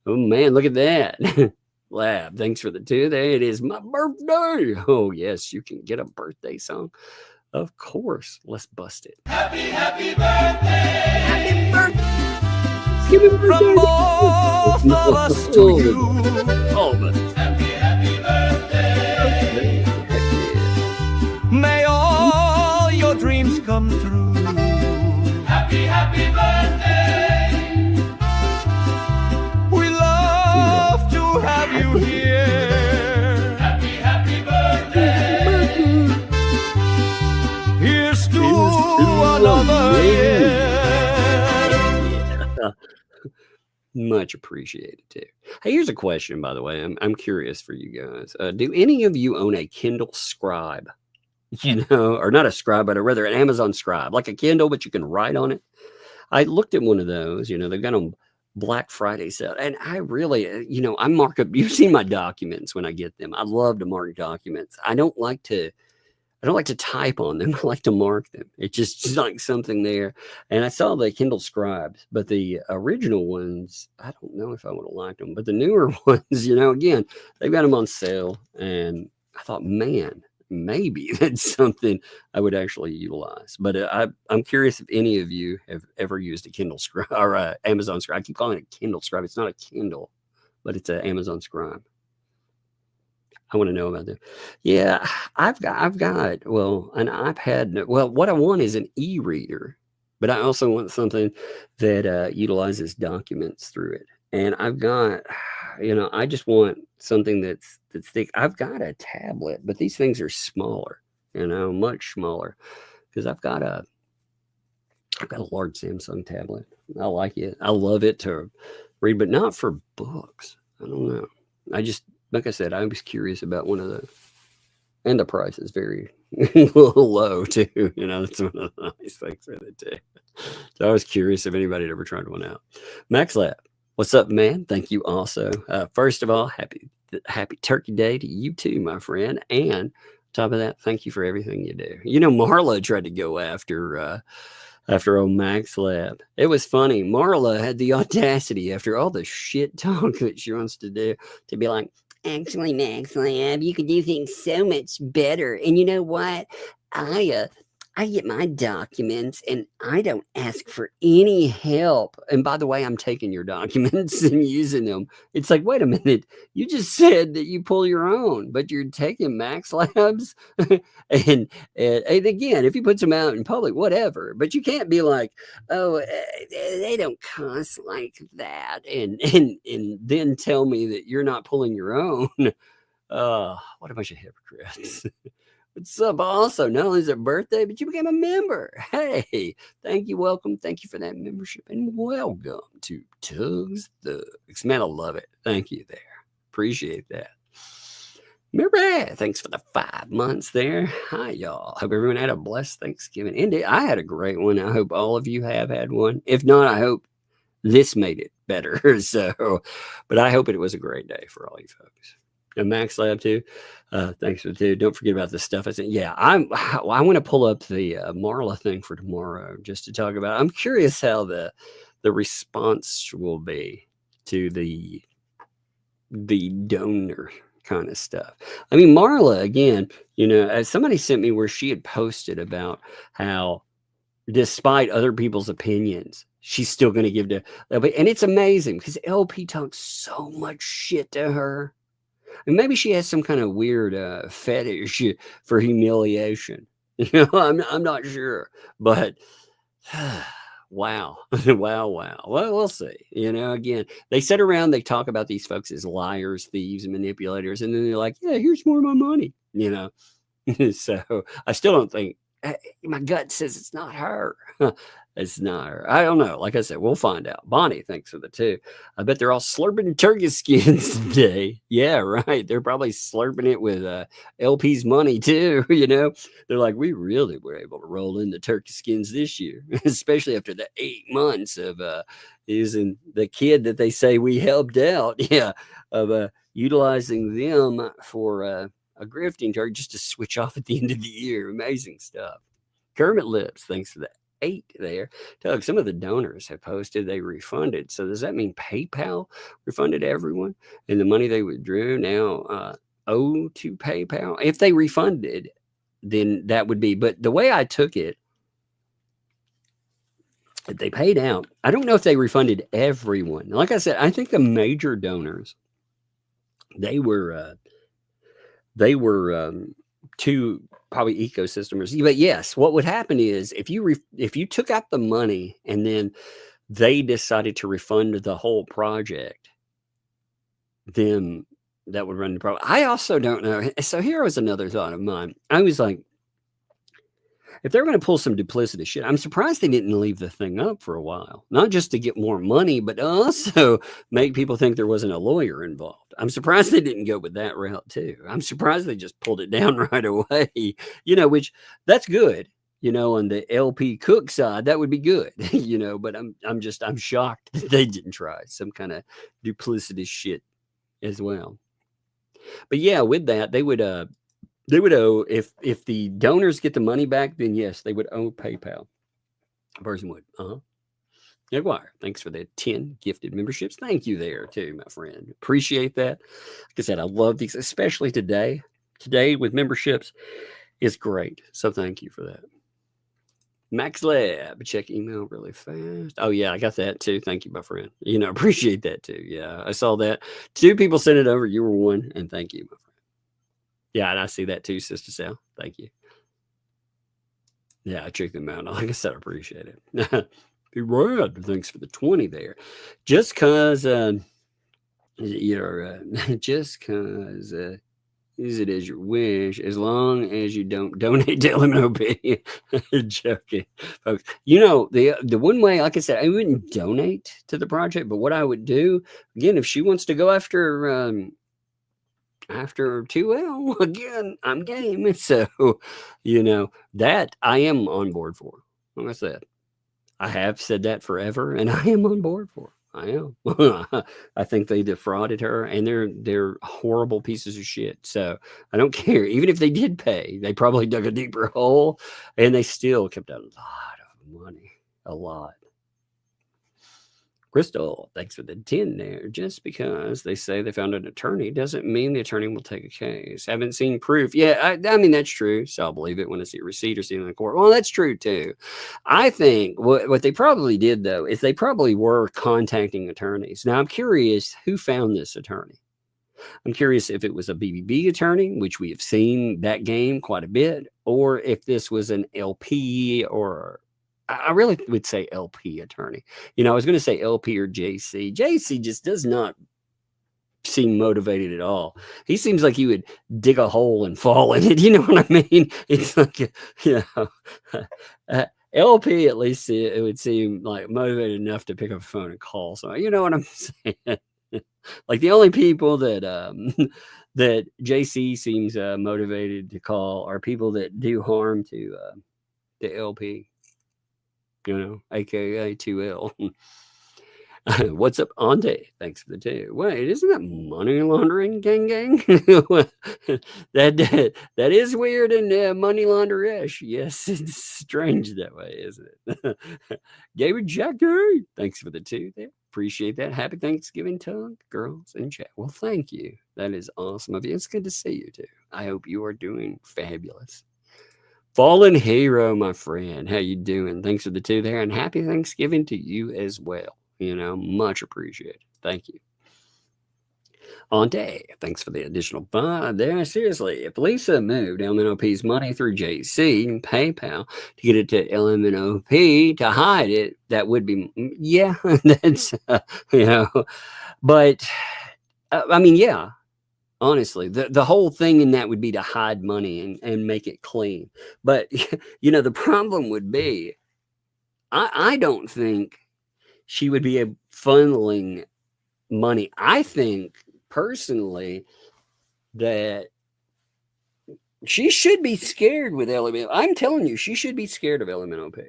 Oh man, look at that. Lab, thanks for the 2. There it is, my birthday. Oh yes, you can get a birthday song. Of course. Let's bust it. Happy birthday! Happy birthday! From both of us to you. All of us. Happy birthday! May all your dreams come true. Happy birthday! We love to have you here. Happy birthday! Here's to another year. Much appreciated too. Hey, here's a question, by the way. I'm curious for you guys. Do any of you own a Kindle Scribe? You know, or not a Scribe, but rather an Amazon Scribe, like a Kindle, but you can write on it. I looked at one of those. You know, they've got them Black Friday sale, and I really, you know, I mark up. You've seen my documents when I get them. I love to mark documents. I don't like to type on them. I like to mark them. It's just like something there. And I saw the Kindle Scribes, but the original ones, I don't know if I would have liked them. But the newer ones, you know, again, they've got them on sale. And I thought, man, maybe that's something I would actually utilize. But I'm curious if any of you have ever used a Kindle Scribe or Amazon Scribe. I keep calling it Kindle Scribe. It's not a Kindle, but it's an Amazon Scribe. I want to know about that. Yeah, I've got well, an iPad. Well, what I want is an e-reader, but I also want something that utilizes documents through it. And I've got, you know, I just want something that's thick. I've got a tablet, but these things are smaller, you know, much smaller, because I've got a large Samsung tablet. I like it. I love it to read, but not for books. I don't know. Like I said, I was curious about one of those. And the price is very low, too. You know, that's one of the nice things with it, too. So I was curious if anybody had ever tried one out. Max Lab, what's up, man? Thank you also. First of all, happy Turkey Day to you, too, my friend. And on top of that, thank you for everything you do. You know, Marla tried to go after old Max Lab. It was funny. Marla had the audacity, after all the shit talk that she wants to do, to be like, actually, Max Lab, you could do things so much better. And you know what? I get my documents and I don't ask for any help. And by the way, I'm taking your documents and using them. It's like, wait a minute. You just said that you pull your own, but you're taking Max Labs. and again, if he puts them out in public, whatever. But you can't be like, oh, they don't cost like that. And then tell me that you're not pulling your own. What a bunch of hypocrites. What's up? Also, not only is it birthday, but you became a member. Hey, thank you. Welcome. Thank you for that membership. And welcome to Tugs Thugs. Man, I love it. Thank you there. Appreciate that. Remember that. Thanks for the 5 months there. Hi, y'all. Hope everyone had a blessed Thanksgiving. Indeed, I had a great one. I hope all of you have had one. If not, I hope this made it better. But I hope it was a great day for all you folks. And Max Lab too. Thanks for the 2. Don't forget about the stuff I said. Yeah, I want to pull up the Marla thing for tomorrow just to talk about. I'm curious how the response will be to the donor kind of stuff. I mean, Marla, again, you know, somebody sent me where she had posted about how, despite other people's opinions, she's still going to give to LP. And it's amazing because LP talks so much shit to her. And maybe she has some kind of weird fetish for humiliation. You know, I'm not sure, but wow. Well, we'll see. You know, again, they sit around, they talk about these folks as liars, thieves, and manipulators, and then they're like, yeah, here's more of my money, you know. So I still don't think, my gut says it's not her. It's not her. I don't know. Like I said, we'll find out. Bonnie, thanks for the 2. I bet they're all slurping turkey skins today. Yeah, right. They're probably slurping it with LP's money too. You know, they're like, we really were able to roll in the turkey skins this year, especially after the 8 months of using the kid that they say we helped out. Yeah, of utilizing them for a grifting target just to switch off at the end of the year. Amazing stuff. Kermit Lips, thanks for the 8 there. Doug, some of the donors have posted they refunded. So does that mean PayPal refunded everyone? And the money they withdrew now owe to PayPal? If they refunded, then that would be. But the way I took it, if they paid out, I don't know if they refunded everyone. Like I said, I think the major donors, they were two probably ecosystemers. But yes, what would happen is if you took out the money and then they decided to refund the whole project, then that would run the problem. I also don't know. So here was another thought of mine. I was like, if they're going to pull some duplicitous shit, I'm surprised they didn't leave the thing up for a while, not just to get more money, but also make people think there wasn't a lawyer involved. I'm surprised they didn't go with that route too. I'm surprised they just pulled it down right away, which that's good, on the LP Cook side, that would be good, but I'm shocked that they didn't try some kind of duplicitous shit as well. But yeah, with that, they would owe, if the donors get the money back, then yes, they would owe PayPal. A person would. Aguirre, thanks for the 10 gifted memberships. Thank you there too, my friend. Appreciate that. Like I said, I love these, especially today. Today with memberships is great. So thank you for that. Max Lab, check email really fast. Oh yeah, I got that too. Thank you, my friend. Appreciate that too. Yeah, I saw that. 2 people sent it over. You were one, and thank you, my friend. Yeah, and I see that too, Sister Sal. Thank you. Yeah, I checked them out. Like I said, I appreciate it. Be rad. Thanks for the 20 there. Just cause use it as your wish, as long as you don't donate to LMNOP. Joking, folks. The one way, like I said, I wouldn't donate to the project, but what I would do, again, if she wants to go after 2L, again, I'm game. So, that I am on board for. Like I said, I have said that forever, and I am on board for. I am. I think they defrauded her, and they're horrible pieces of shit. So I don't care. Even if they did pay, they probably dug a deeper hole, and they still kept a lot of money. A lot. Crystal, thanks for the 10 there. Just because they say they found an attorney doesn't mean the attorney will take a case. Haven't seen proof. Yeah, I mean, that's true. So I'll believe it when I see a receipt or see it in the court. Well, that's true too. I think what they probably did, though, is they probably were contacting attorneys. Now, I'm curious who found this attorney. I'm curious if it was a BBB attorney, which we have seen that game quite a bit, or if this was an LP or I really would say LP attorney. I was going to say LP or JC. JC just does not seem motivated at all. He seems like he would dig a hole and fall in it. You know what I mean? It's like, LP, at least it would seem like motivated enough to pick up a phone and call. So, you know what I'm saying? Like the only people that that JC seems motivated to call are people that do harm to the LP. AKA 2L. What's up, Ante? Thanks for the 2. Wait, isn't that money laundering, gang? that is weird and money launderish. Yes, it's strange that way, isn't it? David Jackie, thanks for the 2 there. Appreciate that. Happy Thanksgiving, Tug, girls in chat. Well, thank you. That is awesome of you. It's good to see you too. I hope you are doing fabulous. Fallen Hero, my friend. How you doing? Thanks for the 2 there. And happy Thanksgiving to you as well. Much appreciated. Thank you. Ante, thanks for the additional 5 there. Seriously, if Lisa moved LMNOP's money through JC and PayPal to get it to LMNOP to hide it, that would be, yeah, that's, but I mean, yeah. Honestly, the whole thing in that would be to hide money and make it clean. But, the problem would be, I don't think she would be funneling money. I think, personally, that she should be scared with LMNOP. I'm telling you, she should be scared of LMNOP.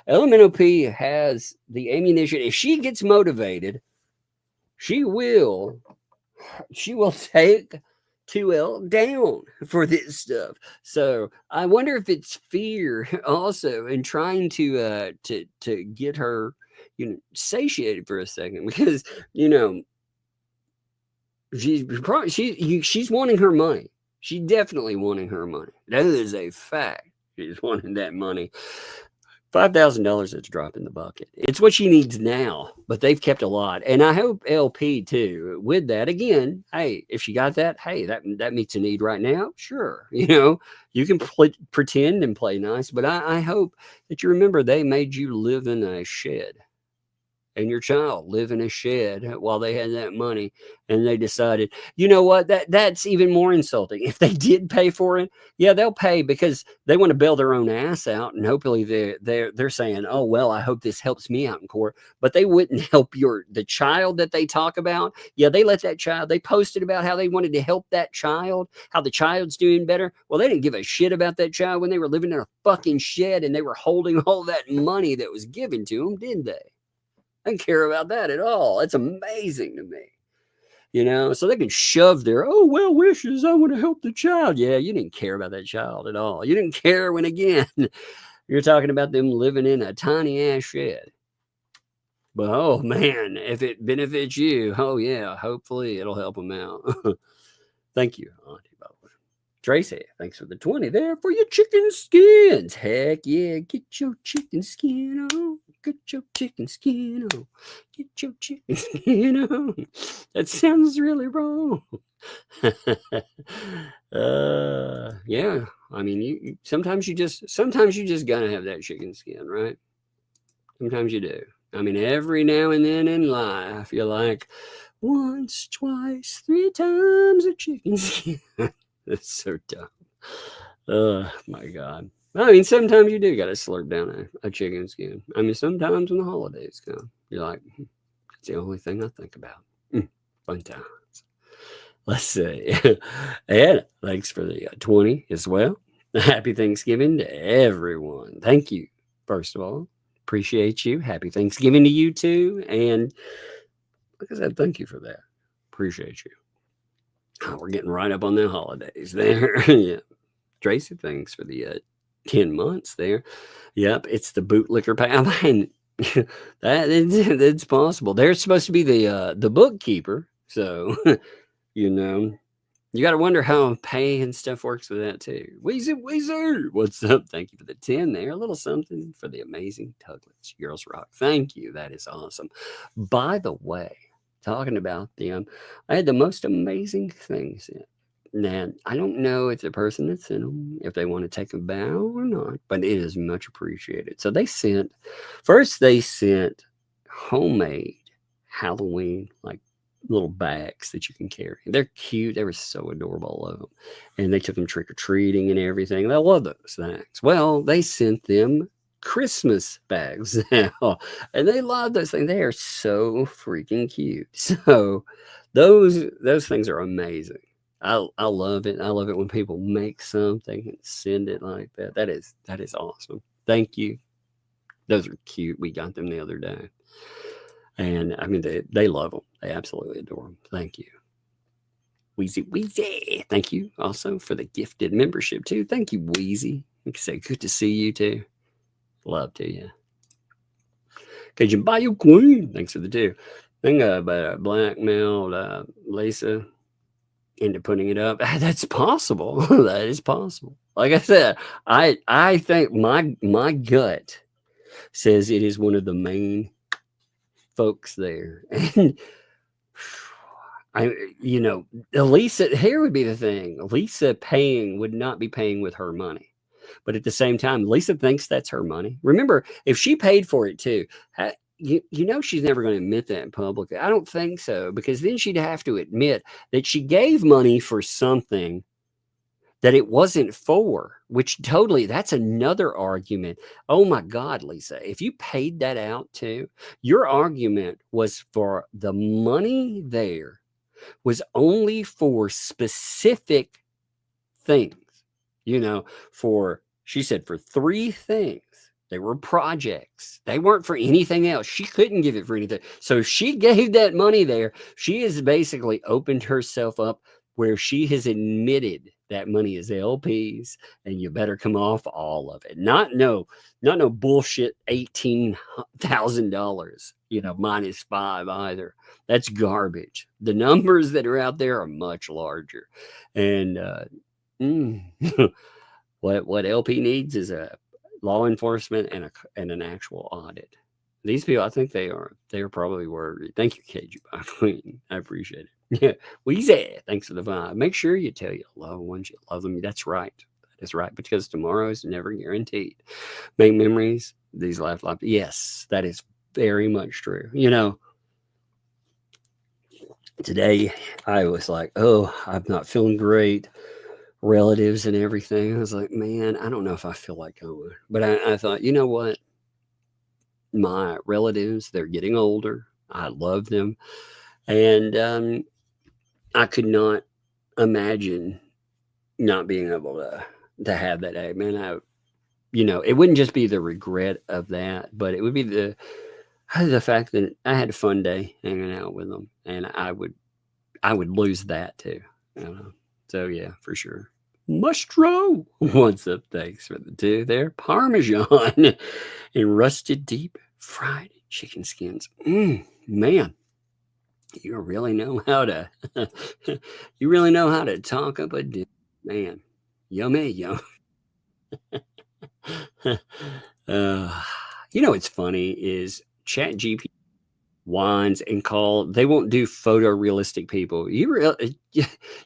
LMNOP has the ammunition. If she gets motivated, she will take 2L down for this stuff. So I wonder if it's fear also in trying to get her, satiated for a second, because she's wanting her money. She's definitely wanting her money. That is a fact. She's wanting that money. $5,000 that's dropped in the bucket. It's what she needs now, but they've kept a lot. And I hope LP too, with that, again, hey, if she got that, hey, that meets a need right now. Sure. You can pretend and play nice, but I hope that you remember they made you live in a shed. And your child live in a shed while they had that money, and they decided, you know what, that's even more insulting. If they did pay for it, yeah, they'll pay because they want to bail their own ass out, and hopefully they're saying, oh well, I hope this helps me out in court. But they wouldn't help the child that they talk about. Yeah, they let that child. They posted about how they wanted to help that child, how the child's doing better. Well, they didn't give a shit about that child when they were living in a fucking shed and they were holding all that money that was given to them, did they? I don't care about that at all. It's amazing to me, so they can shove their, well wishes. I want to help the child. Yeah, you didn't care about that child at all. You didn't care when, again, you're talking about them living in a tiny ass shed. But, oh man, if it benefits you, oh yeah, hopefully it'll help them out. Thank you, Auntie, by the way. Tracy, thanks for the 20 there for your chicken skins. Heck yeah, get your chicken skin on. Get your chicken skin on. Get your chicken skin on. That sounds really wrong. Yeah. I mean, sometimes you just gotta have that chicken skin, right? Sometimes you do. I mean, every now and then in life, you're like, once, twice, 3 times a chicken skin. That's so dumb. Oh my God. I mean, sometimes you do got to slurp down a chicken skin. I mean, sometimes when the holidays come, you're like, it's the only thing I think about. Fun times. Let's see. And thanks for the 20 as well. Happy Thanksgiving to everyone. Thank you, first of all. Appreciate you. Happy Thanksgiving to you too. And like I said, thank you for that. Appreciate you. Oh, we're getting right up on the holidays there. Yeah. Tracy, thanks for the 10 months there. Yep, it's the bootlicker pal. That's possible. They're supposed to be the bookkeeper, so you got to wonder how pay and stuff works with that too. Weezer, what's up? Thank you for the 10 there. A little something for the amazing Tuglets. Girls rock. Thank you. That is awesome. By the way, talking about them, I had the most amazing things in. Now, I don't know if the person that sent them, if they want to take a bow or not, but it is much appreciated. So they sent homemade Halloween, like little bags that you can carry. They're cute. They were so adorable. I love them. And they took them trick-or-treating and everything. They love those things. Well, they sent them Christmas bags now. And they love those things. They are so freaking cute. So those things are amazing. I love it. I love it when people make something and send it like that. That is awesome. Thank you. Those are cute. We got them the other day. And I mean, they love them. They absolutely adore them. Thank you. Wheezy. Thank you also for the gifted membership too. Thank you, Wheezy. Like I say, good to see you too. Love to you. Cajun Bayou Queen. Thanks for the 2. Think about blackmailed Lisa into putting it up. That's possible. That is possible. Like I said, I think my gut says it is one of the main folks there. And Lisa, here would be the thing. Lisa would not be paying with her money. But at the same time, Lisa thinks that's her money. Remember, if she paid for it too, she's never going to admit that in public. I don't think so, because then she'd have to admit that she gave money for something that it wasn't for, which that's another argument. Oh my God, Lisa, if you paid that out too, your argument was for the money there was only for specific things, she said for 3 things. They were projects. They weren't for anything else. She couldn't give it for anything. So she gave that money there. She has basically opened herself up where she has admitted that money is LPs and you better come off all of it. Not no bullshit $18,000, -5 either. That's garbage. The numbers that are out there are much larger. And what LP needs is a law enforcement and an actual audit. These people, I think they are probably worried. Thank you, KG Queen. I appreciate it. Yeah, Weezy, thanks for the vibe. Make sure you tell your loved ones you love them. That's right. That is right, because tomorrow is never guaranteed. Make memories. These life. Yes, that is very much true. Today I was like, oh, I'm not feeling great. Relatives and everything. I was like, man, I don't know if I feel like going. But I thought, you know what? My relatives, they're getting older. I love them. And I could not imagine not being able to have that day. Man, it wouldn't just be the regret of that, but it would be the fact that I had a fun day hanging out with them, and I would lose that too. So yeah, for sure. Mustro, what's up? Thanks for the 2 there. Parmesan and rusted deep fried chicken skins. Man, you really know how to talk up a dinner, man. Yummy, yum. What's funny is ChatGPT whines and they won't do photorealistic people.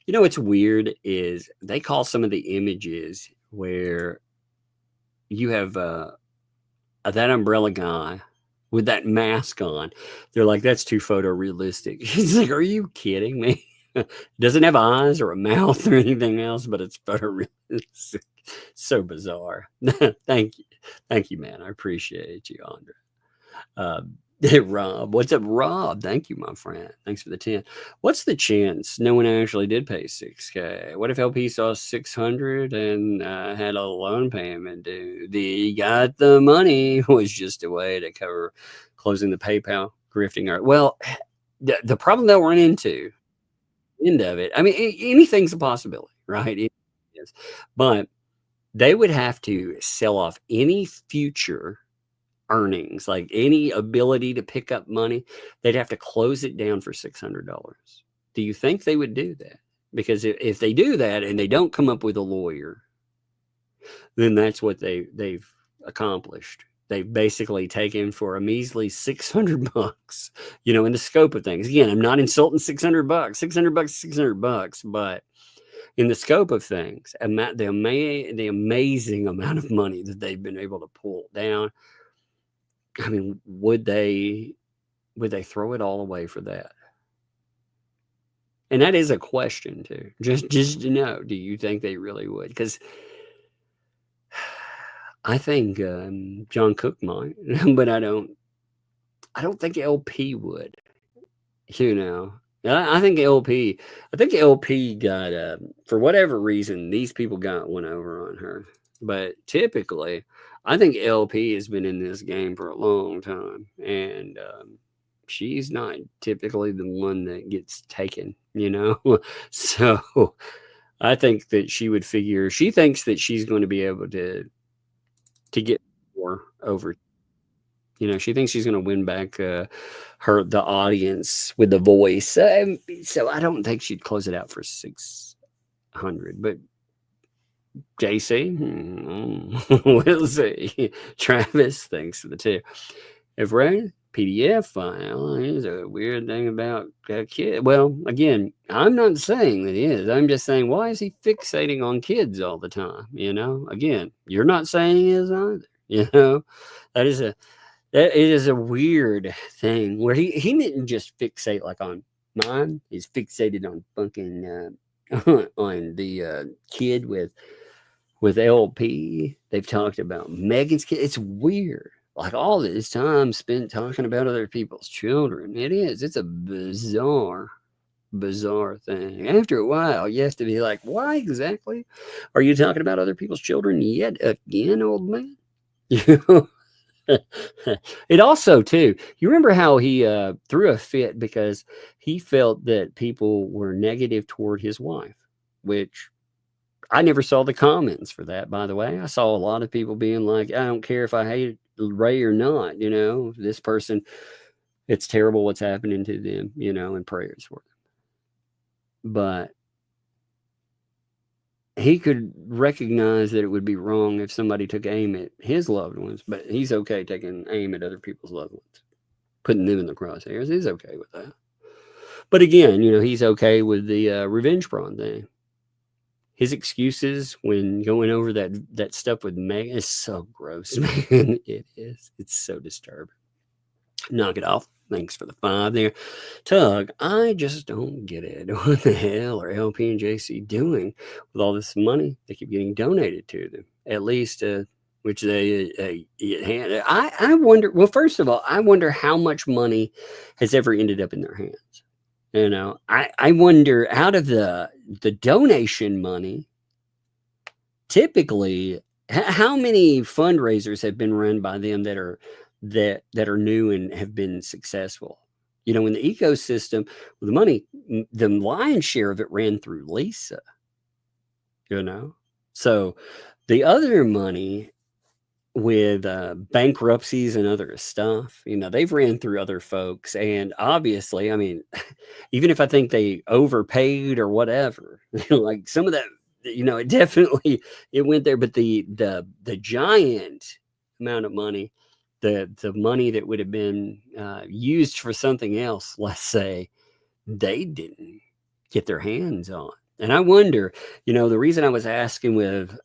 What's weird is they call some of the images where you have that umbrella guy with that mask on. They're like, that's too photorealistic. He's like, are you kidding me? Doesn't have eyes or a mouth or anything else, but it's photorealistic. So bizarre. Thank you, man. I appreciate you, Andre. Rob, what's up, Rob? Thank you, my friend. Thanks for the 10. What's the chance no one actually did pay $6K? What if LP saw $600 and had a loan payment due? The got the money was just a way to cover closing the PayPal grifting. Well, the problem they'll run into end of it. I mean, anything's a possibility, right? It is. But they would have to sell off any future earnings, like any ability to pick up money. They'd have to close it down for $600. Do you think they would do that? Because if they do that and they don't come up with a lawyer, then that's what they've accomplished. They've basically taken for a measly $600, in the scope of things. Again, I'm not insulting $600, $600, but in the scope of things, the amazing amount of money that they've been able to pull down. I mean, would they throw it all away for that? And that is a question too. Just to know, do you think they really would? Because I think John Cook might, but I don't think LP would. I think LP got for whatever reason, these people got one over on her. But typically, I think LP has been in this game for a long time, and she's not typically the one that gets taken, So I think that she thinks that she's going to be able to get more over. She thinks she's going to win back the audience with the voice. So I don't think she'd close it out for 600, but JC, we'll see. Travis, thanks for the 2. If read PDF file, here's a weird thing about a kid. Well, again, I'm not saying that he is. I'm just saying, why is he fixating on kids all the time? Again, you're not saying he is either. It is a weird thing where he didn't just fixate like on mine. He's fixated on fucking on the kid with LP. They've talked about Megan's kid. It's weird. Like all this time spent talking about other people's children. It's a bizarre thing. After a while, you have to be like, why exactly are you talking about other people's children yet again, old man? It also, too, you remember how he threw a fit because he felt that people were negative toward his wife, which I never saw the comments for that, by the way. I saw a lot of people being like, I don't care if I hate Ray or not, this person, it's terrible what's happening to them, and prayers for them. But he could recognize that it would be wrong if somebody took aim at his loved ones, but he's okay taking aim at other people's loved ones, putting them in the crosshairs. He's okay with that. But again, he's okay with the revenge porn thing. His excuses when going over that stuff with Megan is so gross, man. It is. It's so disturbing. Knock it off. Thanks for the 5 there. Tug, I just don't get it. What the hell are LP and JC doing with all this money they keep getting donated to them? At least, which they I wonder, well, first of all, I wonder how much money has ever ended up in their hands. I wonder, out of the donation money, typically, how many fundraisers have been run by them that are new and have been successful? In the ecosystem, the money, the lion's share of it ran through Lisa. So the other money with bankruptcies and other stuff, they've ran through other folks. And obviously, I mean, even if I think they overpaid or whatever, like some of that, it definitely, it went there. But the giant amount of money, the money that would have been used for something else, let's say, they didn't get their hands on. And I wonder, the reason I was asking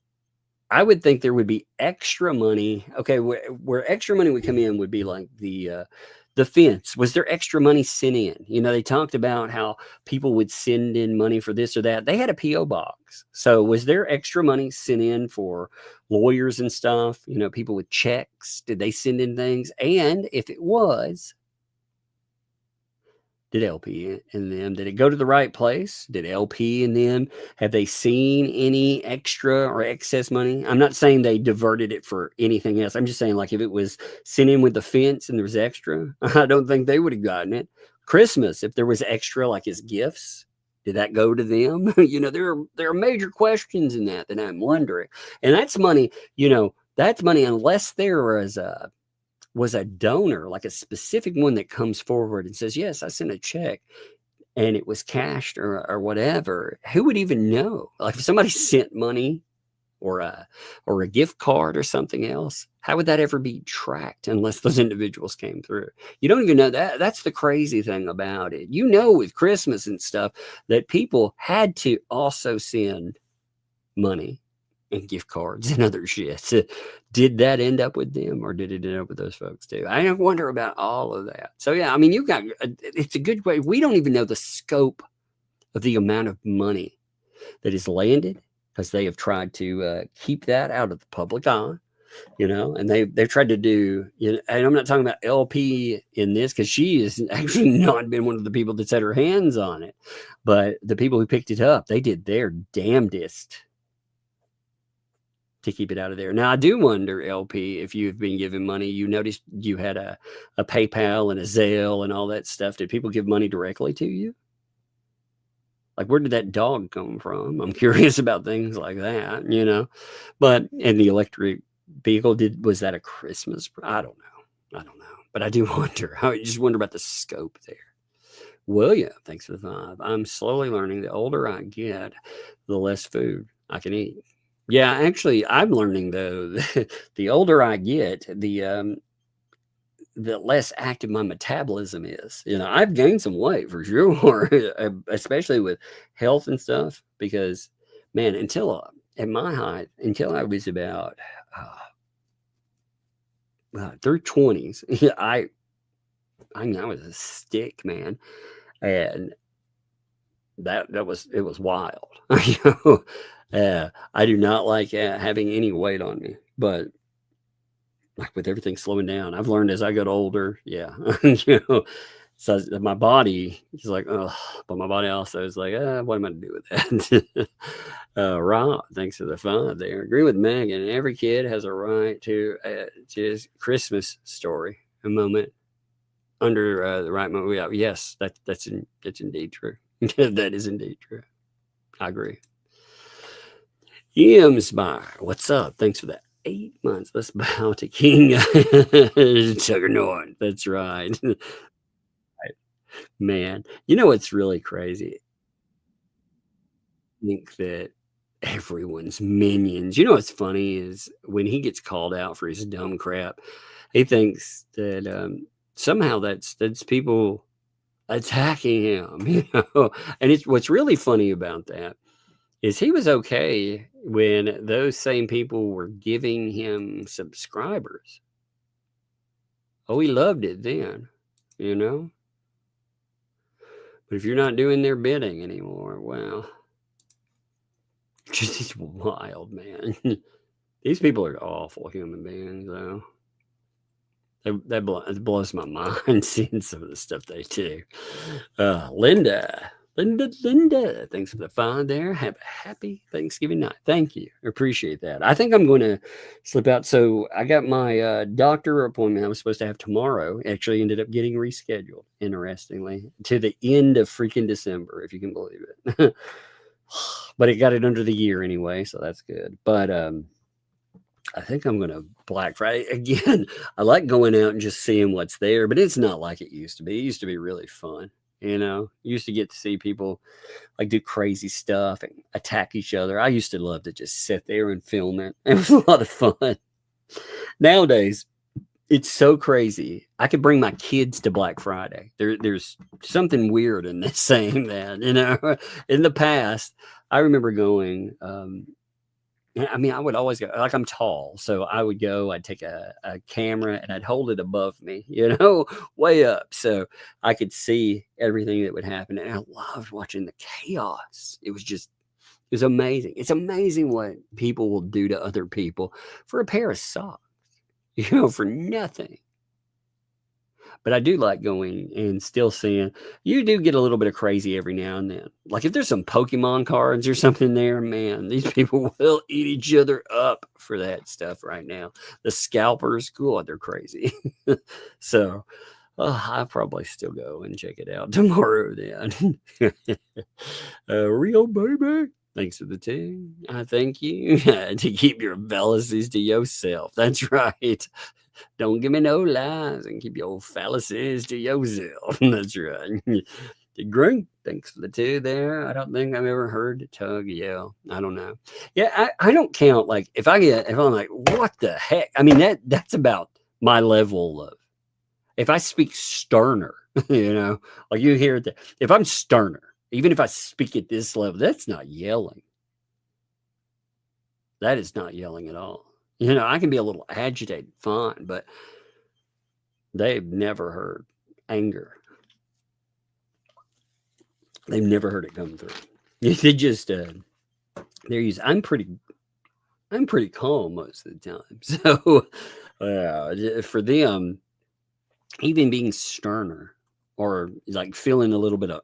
I would think there would be extra money. Okay, where extra money would come in would be like the fence. Was there extra money sent in? They talked about how people would send in money for this or that. They had a P.O. box. So was there extra money sent in for lawyers and stuff? People with checks. Did they send in things? And if it was, did LP and them, did it go to the right place? Did LP and them, have they seen any extra or excess money? I'm not saying they diverted it for anything else. I'm just saying, like, if it was sent in with the fence and there was extra, I don't think they would have gotten it. Christmas, if there was extra, like his gifts, did that go to them? There are major questions in that I'm wondering. And that's money, that's money, unless there was a donor, like a specific one that comes forward and says, yes, I sent a check and it was cashed or whatever. Who would even know? Like, if somebody sent money or a gift card or something else, how would that ever be tracked unless those individuals came through? You don't even know that. That's the crazy thing about it. With Christmas and stuff, that people had to also send money and gift cards and other shit. Did that end up with them, or did it end up with those folks too? I wonder about all of that. So yeah, I mean, it's a good way. We don't even know the scope of the amount of money that is landed, because they have tried to keep that out of the public eye, and they've tried to do, and I'm not talking about LP in this, because she has actually not been one of the people that's had her hands on it, but the people who picked it up, they did their damnedest to keep it out of there. Now, I do wonder, LP, if you've been given money, you noticed you had a PayPal and a Zelle and all that stuff. Did people give money directly to you? Like, where did that dog come from? I'm curious about things like that, But, and the electric vehicle, was that a Christmas? I don't know. But I do wonder. I just wonder about the scope there. William, thanks for the 5. I'm slowly learning the older I get, the less food I can eat. Yeah, actually, I'm learning, though, the older I get, the less active my metabolism is. I've gained some weight for sure, especially with health and stuff, because, man, at my height, until I was about through 20s, I was a stick, man, and it was wild. I do not like having any weight on me, but like with everything slowing down, I've learned as I got older, yeah, So my body is like, oh, but my body also is like, what am I going to do with that? Rob, thanks for the fun there. Agree with Megan. Every kid has a right to his Christmas story, a moment under the right moment. Yes, that's indeed true. That is indeed true. I agree. Spire, what's up? Thanks for that. 8 months. Let's bow to King Juggernaut. That's right. Man, you know what's really crazy? I think that everyone's minions. You know what's funny is when he gets called out for his dumb crap, he thinks that somehow that's people attacking him. You know, and it's what's really funny about that is he was okay when those same people were giving him subscribers. Oh, he loved it then, you know. But if you're not doing their bidding anymore, well, just it's wild, man. These people are awful human beings, though. That blows my mind seeing some of the stuff they do. Linda, thanks for the fun there. Have a happy Thanksgiving night. Thank you. Appreciate that. I think I'm going to slip out. So I got my doctor appointment I was supposed to have tomorrow. Actually ended up getting rescheduled, interestingly, to the end of freaking December, if you can believe it. But it got it under the year anyway, so that's good. But I think I'm going to Black Friday. Again, I like going out and just seeing what's there, but it's not like it used to be. It used to be really fun. You know, you used to get to see people like do crazy stuff and attack each other. I used to love to just sit there and film it. It was a lot of fun. Nowadays, it's so crazy. I could bring my kids to Black Friday. There's something weird in this saying that, you know. In the past, I remember going, I mean, I would always go, like I'm tall. So I would go, I'd take a camera and I'd hold it above me, you know, way up. So I could see everything that would happen. And I loved watching the chaos. It was amazing. It's amazing what people will do to other people for a pair of socks, you know, for nothing. But I do like going and still seeing, you do get a little bit of crazy every now and then. Like if there's some Pokemon cards or something there, man, these people will eat each other up for that stuff right now. The scalpers, God, they're crazy. So I'll probably still go and check it out tomorrow then. Real baby. Thanks for the tune. I thank you to keep your fallacies to yourself. That's right. Don't give me no lies and keep your fallacies to yourself. That's right. Great. Thanks for the two there. I don't think I've ever heard Tug yell. I don't know. Yeah, I don't count. Like if I'm like, what the heck? I mean, that's about my level of, if I speak sterner, you know, like you hear that. If I'm sterner, even if I speak at this level, that's not yelling. That is not yelling at all. You know, I can be a little agitated, fine, but they've never heard anger. They've never heard it come through. They just, they're used. I'm pretty calm most of the time. So for them, even being sterner or like feeling a little bit of,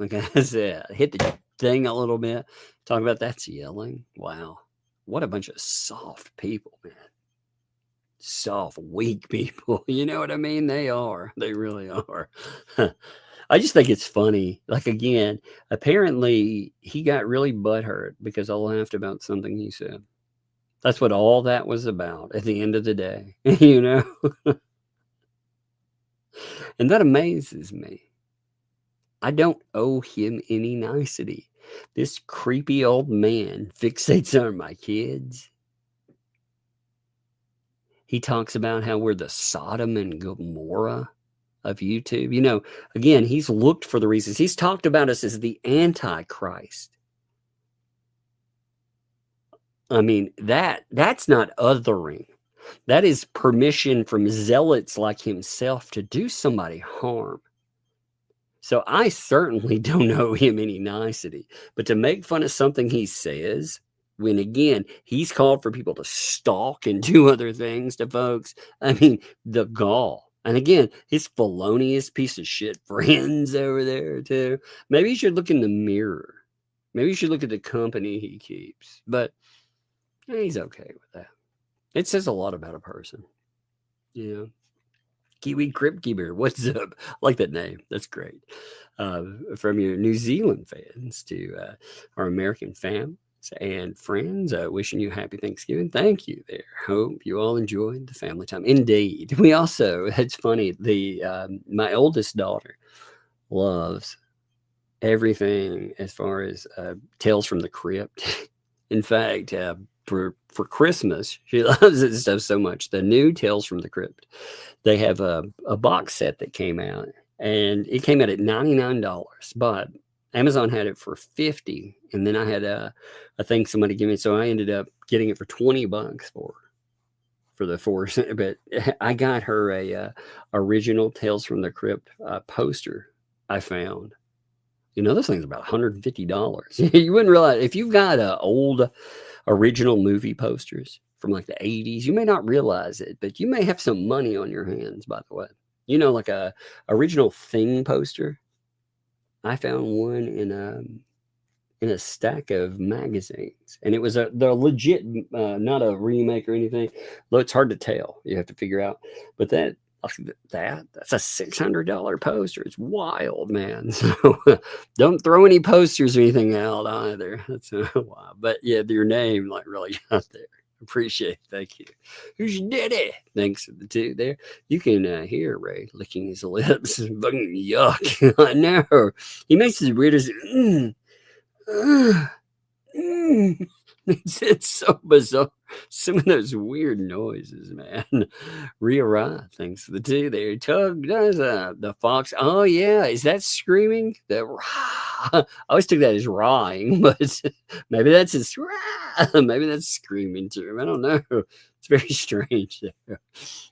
like I said, hit the thing a little bit, talk about that's yelling. Wow. What a bunch of soft people, man. Soft, weak people. You know what I mean? They are. They really are. I just think it's funny. Like, again, apparently he got really butthurt because I laughed about something he said. That's what all that was about at the end of the day, you know? And that amazes me. I don't owe him any nicety. This creepy old man fixates on my kids. He talks about how we're the Sodom and Gomorrah of YouTube. You know, again, he's looked for the reasons. He's talked about us as the Antichrist. I mean, that's not othering. That is permission from zealots like himself to do somebody harm. So I certainly don't owe him any nicety. But to make fun of something he says, when again, he's called for people to stalk and do other things to folks, I mean, the gall. And again, his felonious piece of shit friends over there too. Maybe you should look in the mirror. Maybe you should look at the company he keeps. But he's okay with that. It says a lot about a person. Yeah. Kiwi Crypt Keeper, what's up? I like that name. That's great. From your New Zealand fans to our American fans and friends, wishing you happy Thanksgiving. Thank you there. Hope you all enjoyed the family time. Indeed. We also, it's funny, my oldest daughter loves everything as far as Tales from the Crypt. In fact, for Christmas, she loves this stuff so much. The new Tales from the Crypt. They have a box set that came out, and it came out at $99, but Amazon had it for $50, and then I had a thing somebody gave me, so I ended up getting it for $20 for the 4. But I got her a original Tales from the Crypt poster I found. You know, those things are about $150. You wouldn't realize if you've got old original movie posters from like the 80s, you may not realize it, but you may have some money on your hands, by the way. You know, like a original Thing poster. I found one in a stack of magazines, and it was the legit, not a remake or anything. Though it's hard to tell. You have to figure out, but that's a $600 poster. It's wild, man. So don't throw any posters or anything out either. That's wild. But yeah, your name like really got there. Appreciate it. Thank you. Who's did it? Thanks to the two there. You can hear Ray licking his lips. Yuck. I know. He makes his weirdest. It's so bizarre. Some of those weird noises, man. Rhea, thanks for the two there. Tug does the fox. Oh yeah, is that screaming? I always took that as rawing, but maybe that's his. Maybe that's screaming too. I don't know. It's very strange there.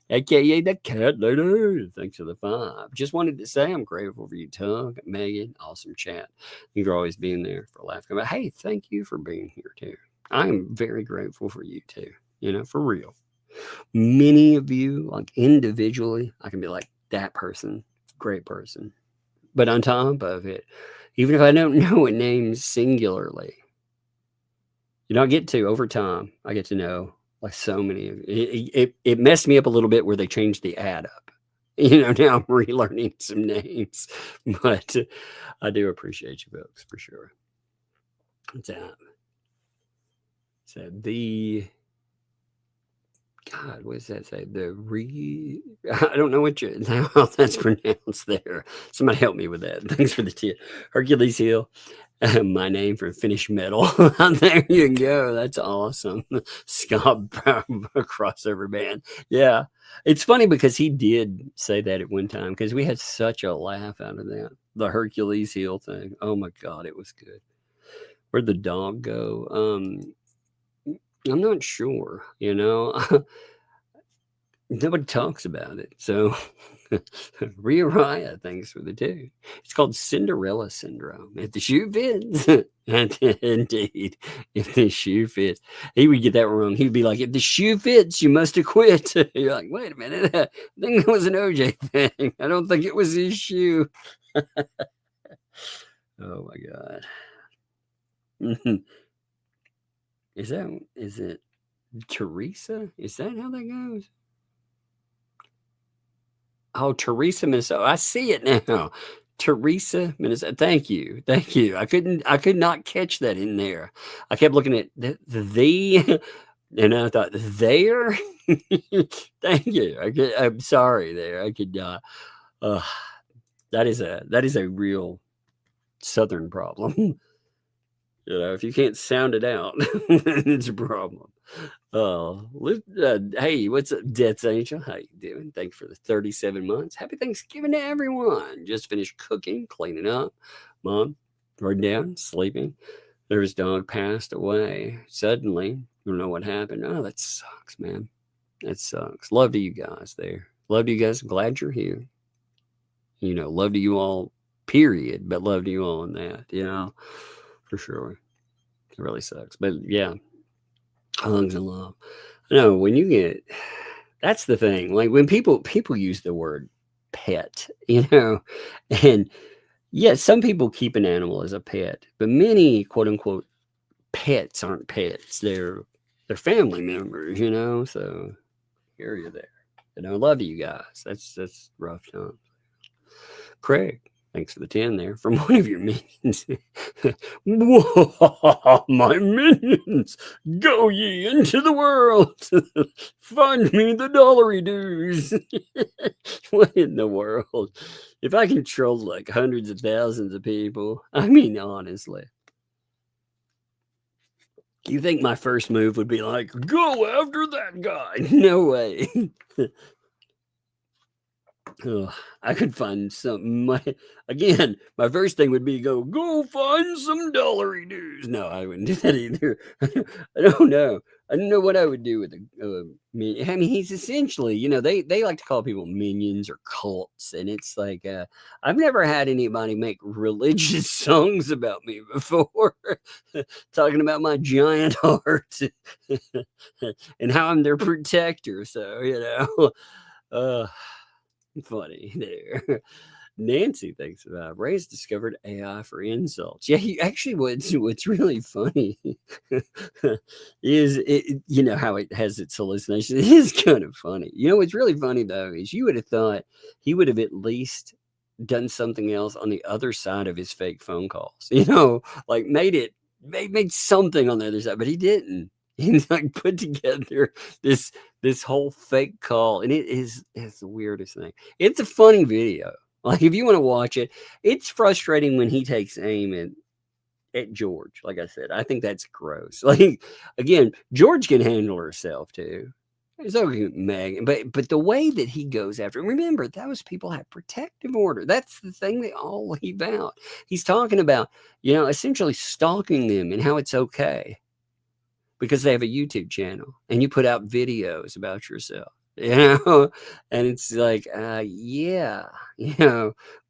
AKA the cat later. Thanks for the 5. Just wanted to say I'm grateful for you, Tug, Megan. Awesome chat. You're always being there for a laugh. But hey, thank you for being here too. I'm very grateful for you too. You know, for real. Many of you, like individually, I can be like, that person, great person. But on top of it, even if I don't know a name singularly, you know, I get to, over time, I get to know like so many of it messed me up a little bit where they changed the add up. You know, now I'm relearning some names, but I do appreciate you folks for sure. What's that? So God, what does that say? I don't know how that's pronounced there. Somebody help me with that. Thanks for the tip. Hercules Hill. My name for Finnish metal. There you go. That's awesome. Scott crossover band. Yeah. It's funny because he did say that at one time because we had such a laugh out of that. The Hercules Hill thing. Oh my God, it was good. Where'd the dog go? I'm not sure, you know. Nobody talks about it. So Rhea, thanks for the 2. It's called Cinderella syndrome. If the shoe fits, indeed, if the shoe fits. He would get that wrong. He'd be like, if the shoe fits, you must have quit. You're like, wait a minute. I think it was an OJ thing. I don't think it was his shoe. Oh my God. Is it Teresa? Is that how that goes? Oh, Teresa, Minnesota. I see it now. Teresa, Minnesota. Thank you. I could not catch that in there. I kept looking at the and I thought there. Thank you. I'm sorry there. I could that is a real Southern problem. You know, if you can't sound it out, it's a problem. Hey, what's up, Death's Angel? How you doing? Thanks for the 37 months. Happy Thanksgiving to everyone. Just finished cooking, cleaning up. Mom, right down, sleeping. Their dog passed away suddenly. Don't know what happened. Oh, that sucks, man. That sucks. Love to you guys there. Love to you guys. Glad you're here. You know, love to you all, period. But love to you all in that, you know. For sure. It really sucks. But yeah, hugs and love. I know when you get That's the thing. Like when people use the word pet, and yeah, some people keep an animal as a pet, but many quote unquote pets aren't pets. They're family members, So hear you there. I love you guys. That's rough time. Craig, thanks for the 10 there from one of your minions. Whoa, my minions, go ye into the world. Find me the dollary dues. What in the world? If I controlled like hundreds of thousands of people, I mean, honestly. You think my first move would be like, go after that guy? No way. Oh, I could find something. My first thing would be go find some dollary dues. No, I wouldn't do that either. I don't know. I don't know what I would do with a minion. I mean, he's essentially, they like to call people minions or cults, and it's like I've never had anybody make religious songs about me before, talking about my giant heart and how I'm their protector. So funny there. Nancy thinks about Ray's discovered AI for insults. Yeah, actually what's really funny is it, how it has its hallucination. It is kind of funny. What's really funny though is you would have thought he would have at least done something else on the other side of his fake phone calls. Like made something on the other side, but he didn't. He's like put together this whole fake call, and it's the weirdest thing. It's a funny video. Like if you want to watch it, it's frustrating when he takes aim at George. Like I said, I think that's gross. Like again, George can handle herself too. So Megan, but the way that he goes after, remember those people have protective order. That's the thing they all leave out. He's talking about, essentially stalking them and how it's okay because they have a YouTube channel and you put out videos about yourself. And it's like,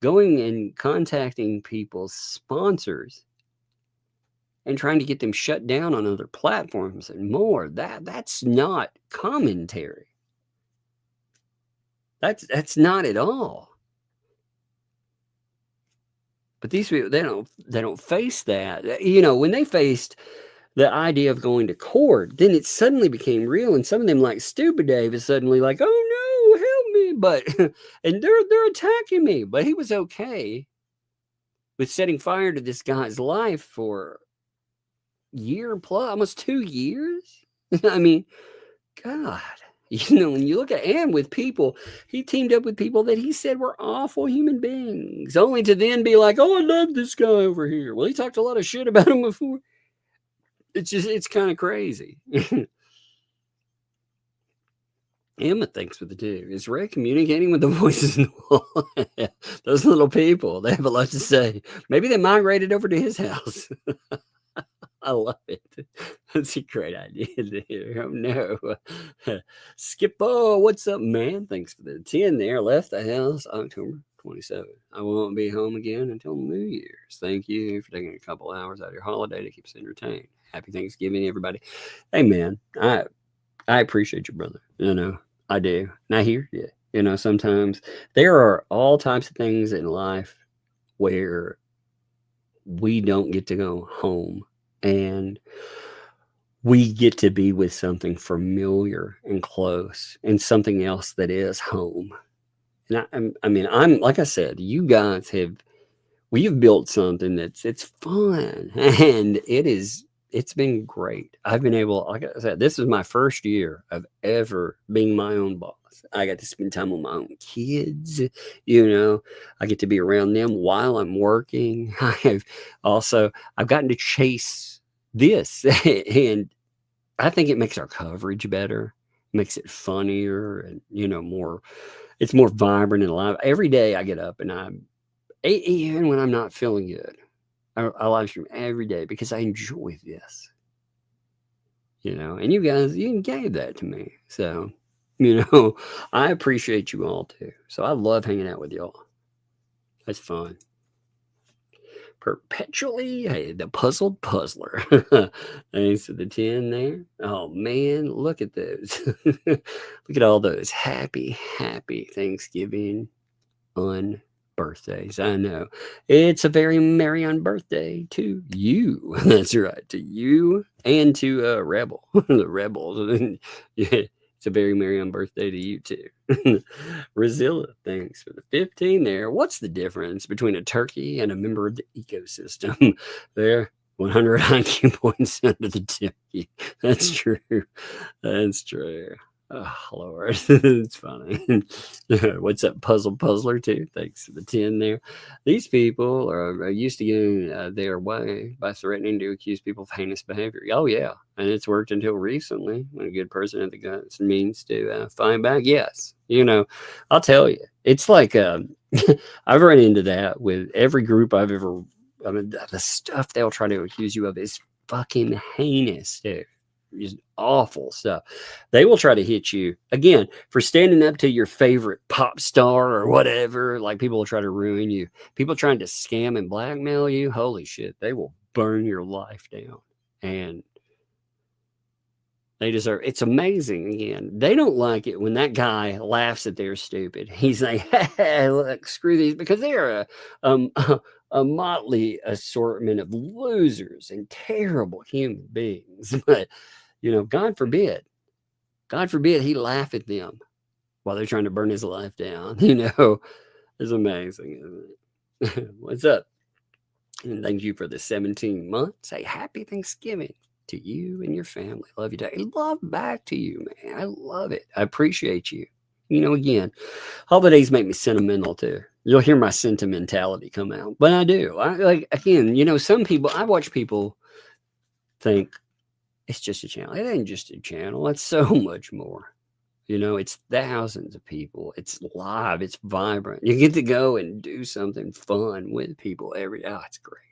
going and contacting people's sponsors and trying to get them shut down on other platforms and more. That's not commentary. That's not at all. But these people, they don't face that. When they faced the idea of going to court, then it suddenly became real, and some of them, like Stupid Dave, is suddenly like, "Oh no, help me!" But and they're attacking me. But he was okay with setting fire to this guy's life for year plus, almost 2 years. I mean, God, when you look at and with people, he teamed up with people that he said were awful human beings, only to then be like, "Oh, I love this guy over here." Well, he talked a lot of shit about him before. It's kind of crazy. Emma thinks with the 2. Is Ray communicating with the voices in the wall? Those little people, they have a lot to say. Maybe they migrated over to his house. I love it. That's a great idea there. Oh no. Skippo, what's up, man? Thanks for the 10 there. Left the house October 27th. I won't be home again until New Year's. Thank you for taking a couple hours out of your holiday to keep us entertained. Happy Thanksgiving, everybody. Hey, man, I appreciate you, brother. I do. And I hear you. Sometimes there are all types of things in life where we don't get to go home and we get to be with something familiar and close and something else that is home. And I'm like I said, you guys we've built something it's fun and it's been great. I've been able, like I said, this is my first year of ever being my own boss. I got to spend time with my own kids. I get to be around them while I'm working. I've gotten to chase this and I think it makes our coverage better, makes it funnier and, it's more vibrant and alive. Every day I get up and even when I'm not feeling good, I live stream every day because I enjoy this, and you guys, you gave that to me. So, I appreciate you all too. So I love hanging out with y'all. That's fun. Perpetually, hey, the puzzled puzzler. Thanks to the 10 there. Oh man, look at those. Look at all those happy Thanksgiving birthdays. I know. It's a very merry on birthday to you. That's right, to you and to Rebel. The Rebels. Yeah. It's a very merry on birthday to you too. Razilla, thanks for the 15 there. What's the difference between a turkey and a member of the ecosystem? There, 100 IQ points under the turkey. That's true. That's true. Oh, Lord. It's funny. What's that puzzler too? Thanks for the 10 there. These people are used to getting their way by threatening to accuse people of heinous behavior. Oh, yeah. And it's worked until recently when a good person had the guts and means to fight back. Yes. You know, I'll tell you, it's like I've run into that with every group I've ever, I mean, the stuff they'll try to accuse you of is fucking heinous, dude. Just awful stuff. They will try to hit you again for standing up to your favorite pop star or whatever. Like people will try to ruin you. People trying to scam and blackmail you. Holy shit. They will burn your life down. And they deserve it's amazing. Again, they don't like it when that guy laughs at their stupid. He's like, hey, look, screw these, because they're a motley assortment of losers and terrible human beings. But you know, God forbid he laugh at them while they're trying to burn his life down. You know, it's amazing, isn't it? What's up? And thank you for the 17 months. Say happy Thanksgiving to you and your family. Love you, Daddy. Love back to you, man. I love it. I appreciate you. You know, again, holidays make me sentimental too. You'll hear my sentimentality come out, but I do. I like, again, you know, some people, I watch people think it's just a channel. It ain't just a channel. It's so much more. You know, it's thousands of people. It's live. It's vibrant. You get to go and do something fun with people every day. Oh, it's great.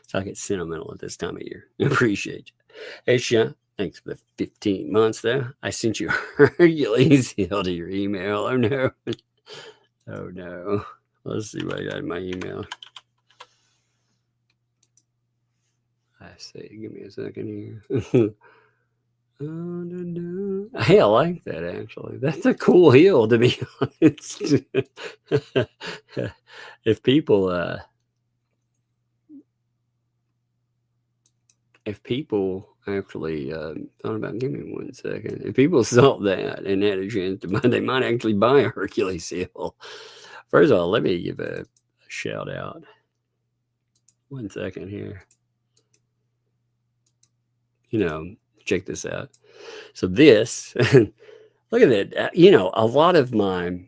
So I get sentimental at this time of year. I appreciate you. Hey, Sean, thanks for the 15 months there. I sent you Hercules Hill to your email. Oh, no. Oh, no. Let's see what I got in my email. I see. Give me a second here. Hey, I like that, actually. That's a cool hill, to be honest. If people actually thought about, give me 1 second. If people saw that and had a chance to buy, they might actually buy a Hercules Hill. First of all, let me give a shout out. 1 second here. You know, check this out. So this, look at it. You know, a lot of my,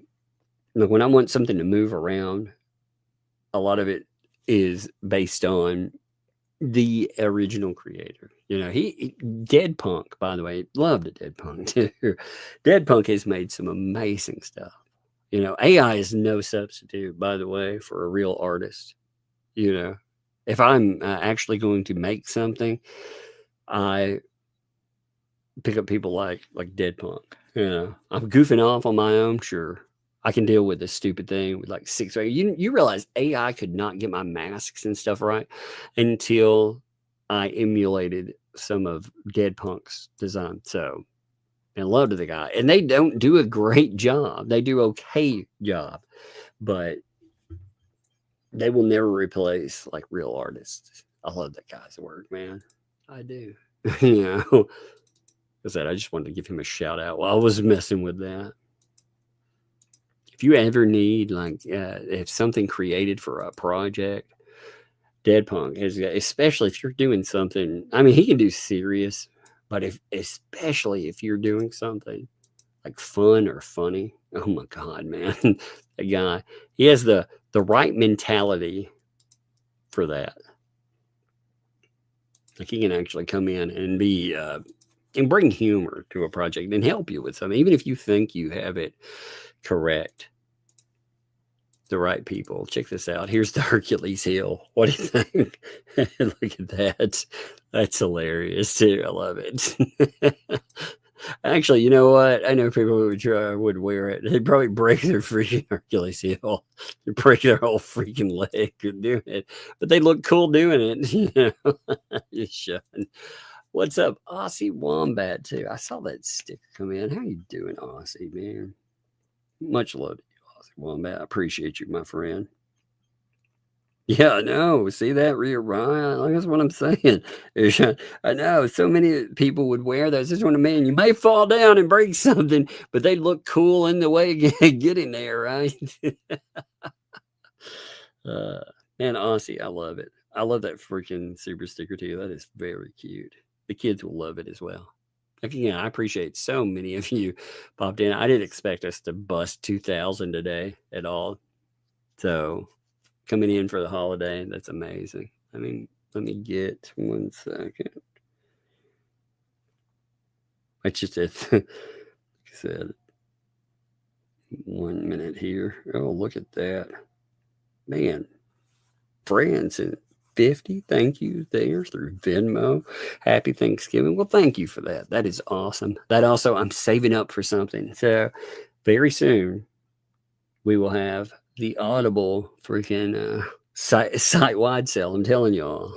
look, when I want something to move around, a lot of it is based on the original creator. You know, Dead Punk, by the way, loved Dead Punk too. Dead Punk has made some amazing stuff. You know, AI is no substitute, by the way, for a real artist. You know, if I'm actually going to make something, I pick up people like Dead Punk. You know, I'm goofing off on my own. Sure, I can deal with this stupid thing with like 6. You realize AI could not get my masks and stuff right until I emulated some of Dead Punk's design. So, and love to the guy. And they don't do a great job. They do okay job, but they will never replace like real artists. I love that guy's work, man. I do. You know, I said, I just wanted to give him a shout out while I was messing with that. If you ever need like if something created for a project, Dead Punk has, especially if you're doing something. I mean, he can do serious, but especially if you're doing something like fun or funny. Oh my God, man, that guy, he has the right mentality for that. Like he can actually come in and be and bring humor to a project and help you with something, even if you think you have it correct. The right people. Check this out. Here's the Hercules Hill. What do you think? Look at that. That's hilarious too. I love it. Actually, you know what? I know people who would wear it. They'd probably break their freaking Hercules heel. They'd break their whole freaking leg doing it. But they look cool doing it. You know, you should. What's up, Aussie Wombat, too? I saw that sticker come in. How you doing, Aussie, man? Much love to you, Aussie Wombat. I appreciate you, my friend. Yeah, I know. See that, Rhea Ryan? That's what I'm saying. I know so many people would wear those. This one, man, you may fall down and break something, but they look cool in the way getting there, right? Man, Aussie, I love it. I love that freaking super sticker too. That is very cute. The kids will love it as well. Again, I appreciate so many of you popped in. I didn't expect us to bust 2,000 today at all. So coming in for the holiday, that's amazing. I mean, let me get 1 second. It's just like I said, 1 minute here. Oh, look at that. Man, friends and 50, thank you there through Venmo. Happy Thanksgiving. Well, thank you for that. That is awesome. That also, I'm saving up for something. So very soon we will have the Audible freaking site-wide sale. I'm telling y'all,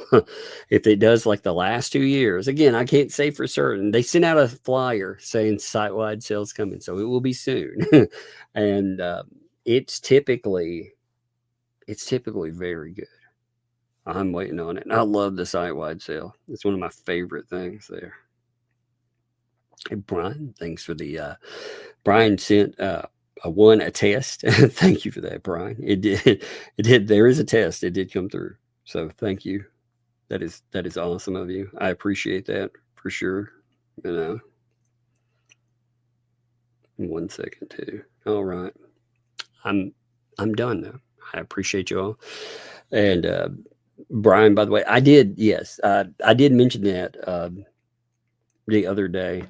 if it does like the last 2 years, again, I can't say for certain. They sent out a flyer saying site-wide sales coming, so it will be soon. And it's typically very good. I'm waiting on it. And I love the site-wide sale. It's one of my favorite things there. Hey, Brian, thanks for the Brian sent a test. Thank you for that, Brian. It did. There is a test. It did come through. So thank you. That is awesome of you. I appreciate that for sure. You know. 1 second too. All right. I'm done though. I appreciate you all. And Brian, by the way, I did mention that the other day.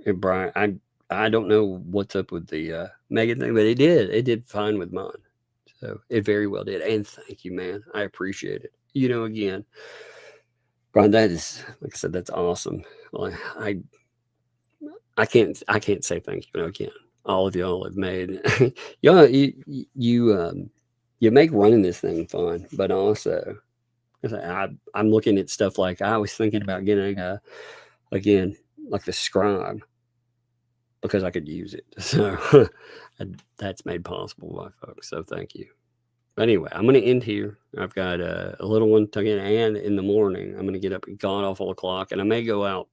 And Brian, I don't know what's up with the Megan thing, but it did fine with mine. So it very well did. And thank you, man. I appreciate it. You know, again, Brian, that is, like I said, that's awesome. I can't say thank you again. All of y'all have made you make running this thing fun, but also I'm looking at stuff like I was thinking about getting again like the Scribe because I could use it. So that's made possible by folks. So thank you. But anyway, I'm going to end here. I've got a little one tugging, and in the morning I'm going to get up at god awful o'clock, and I may go out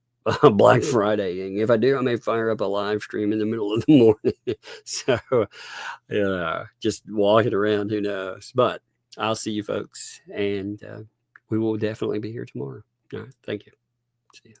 Black Friday. And if I do, I may fire up a live stream in the middle of the morning. So just walking around, who knows? But I'll see you folks, and we will definitely be here tomorrow. All right. Thank you. See you.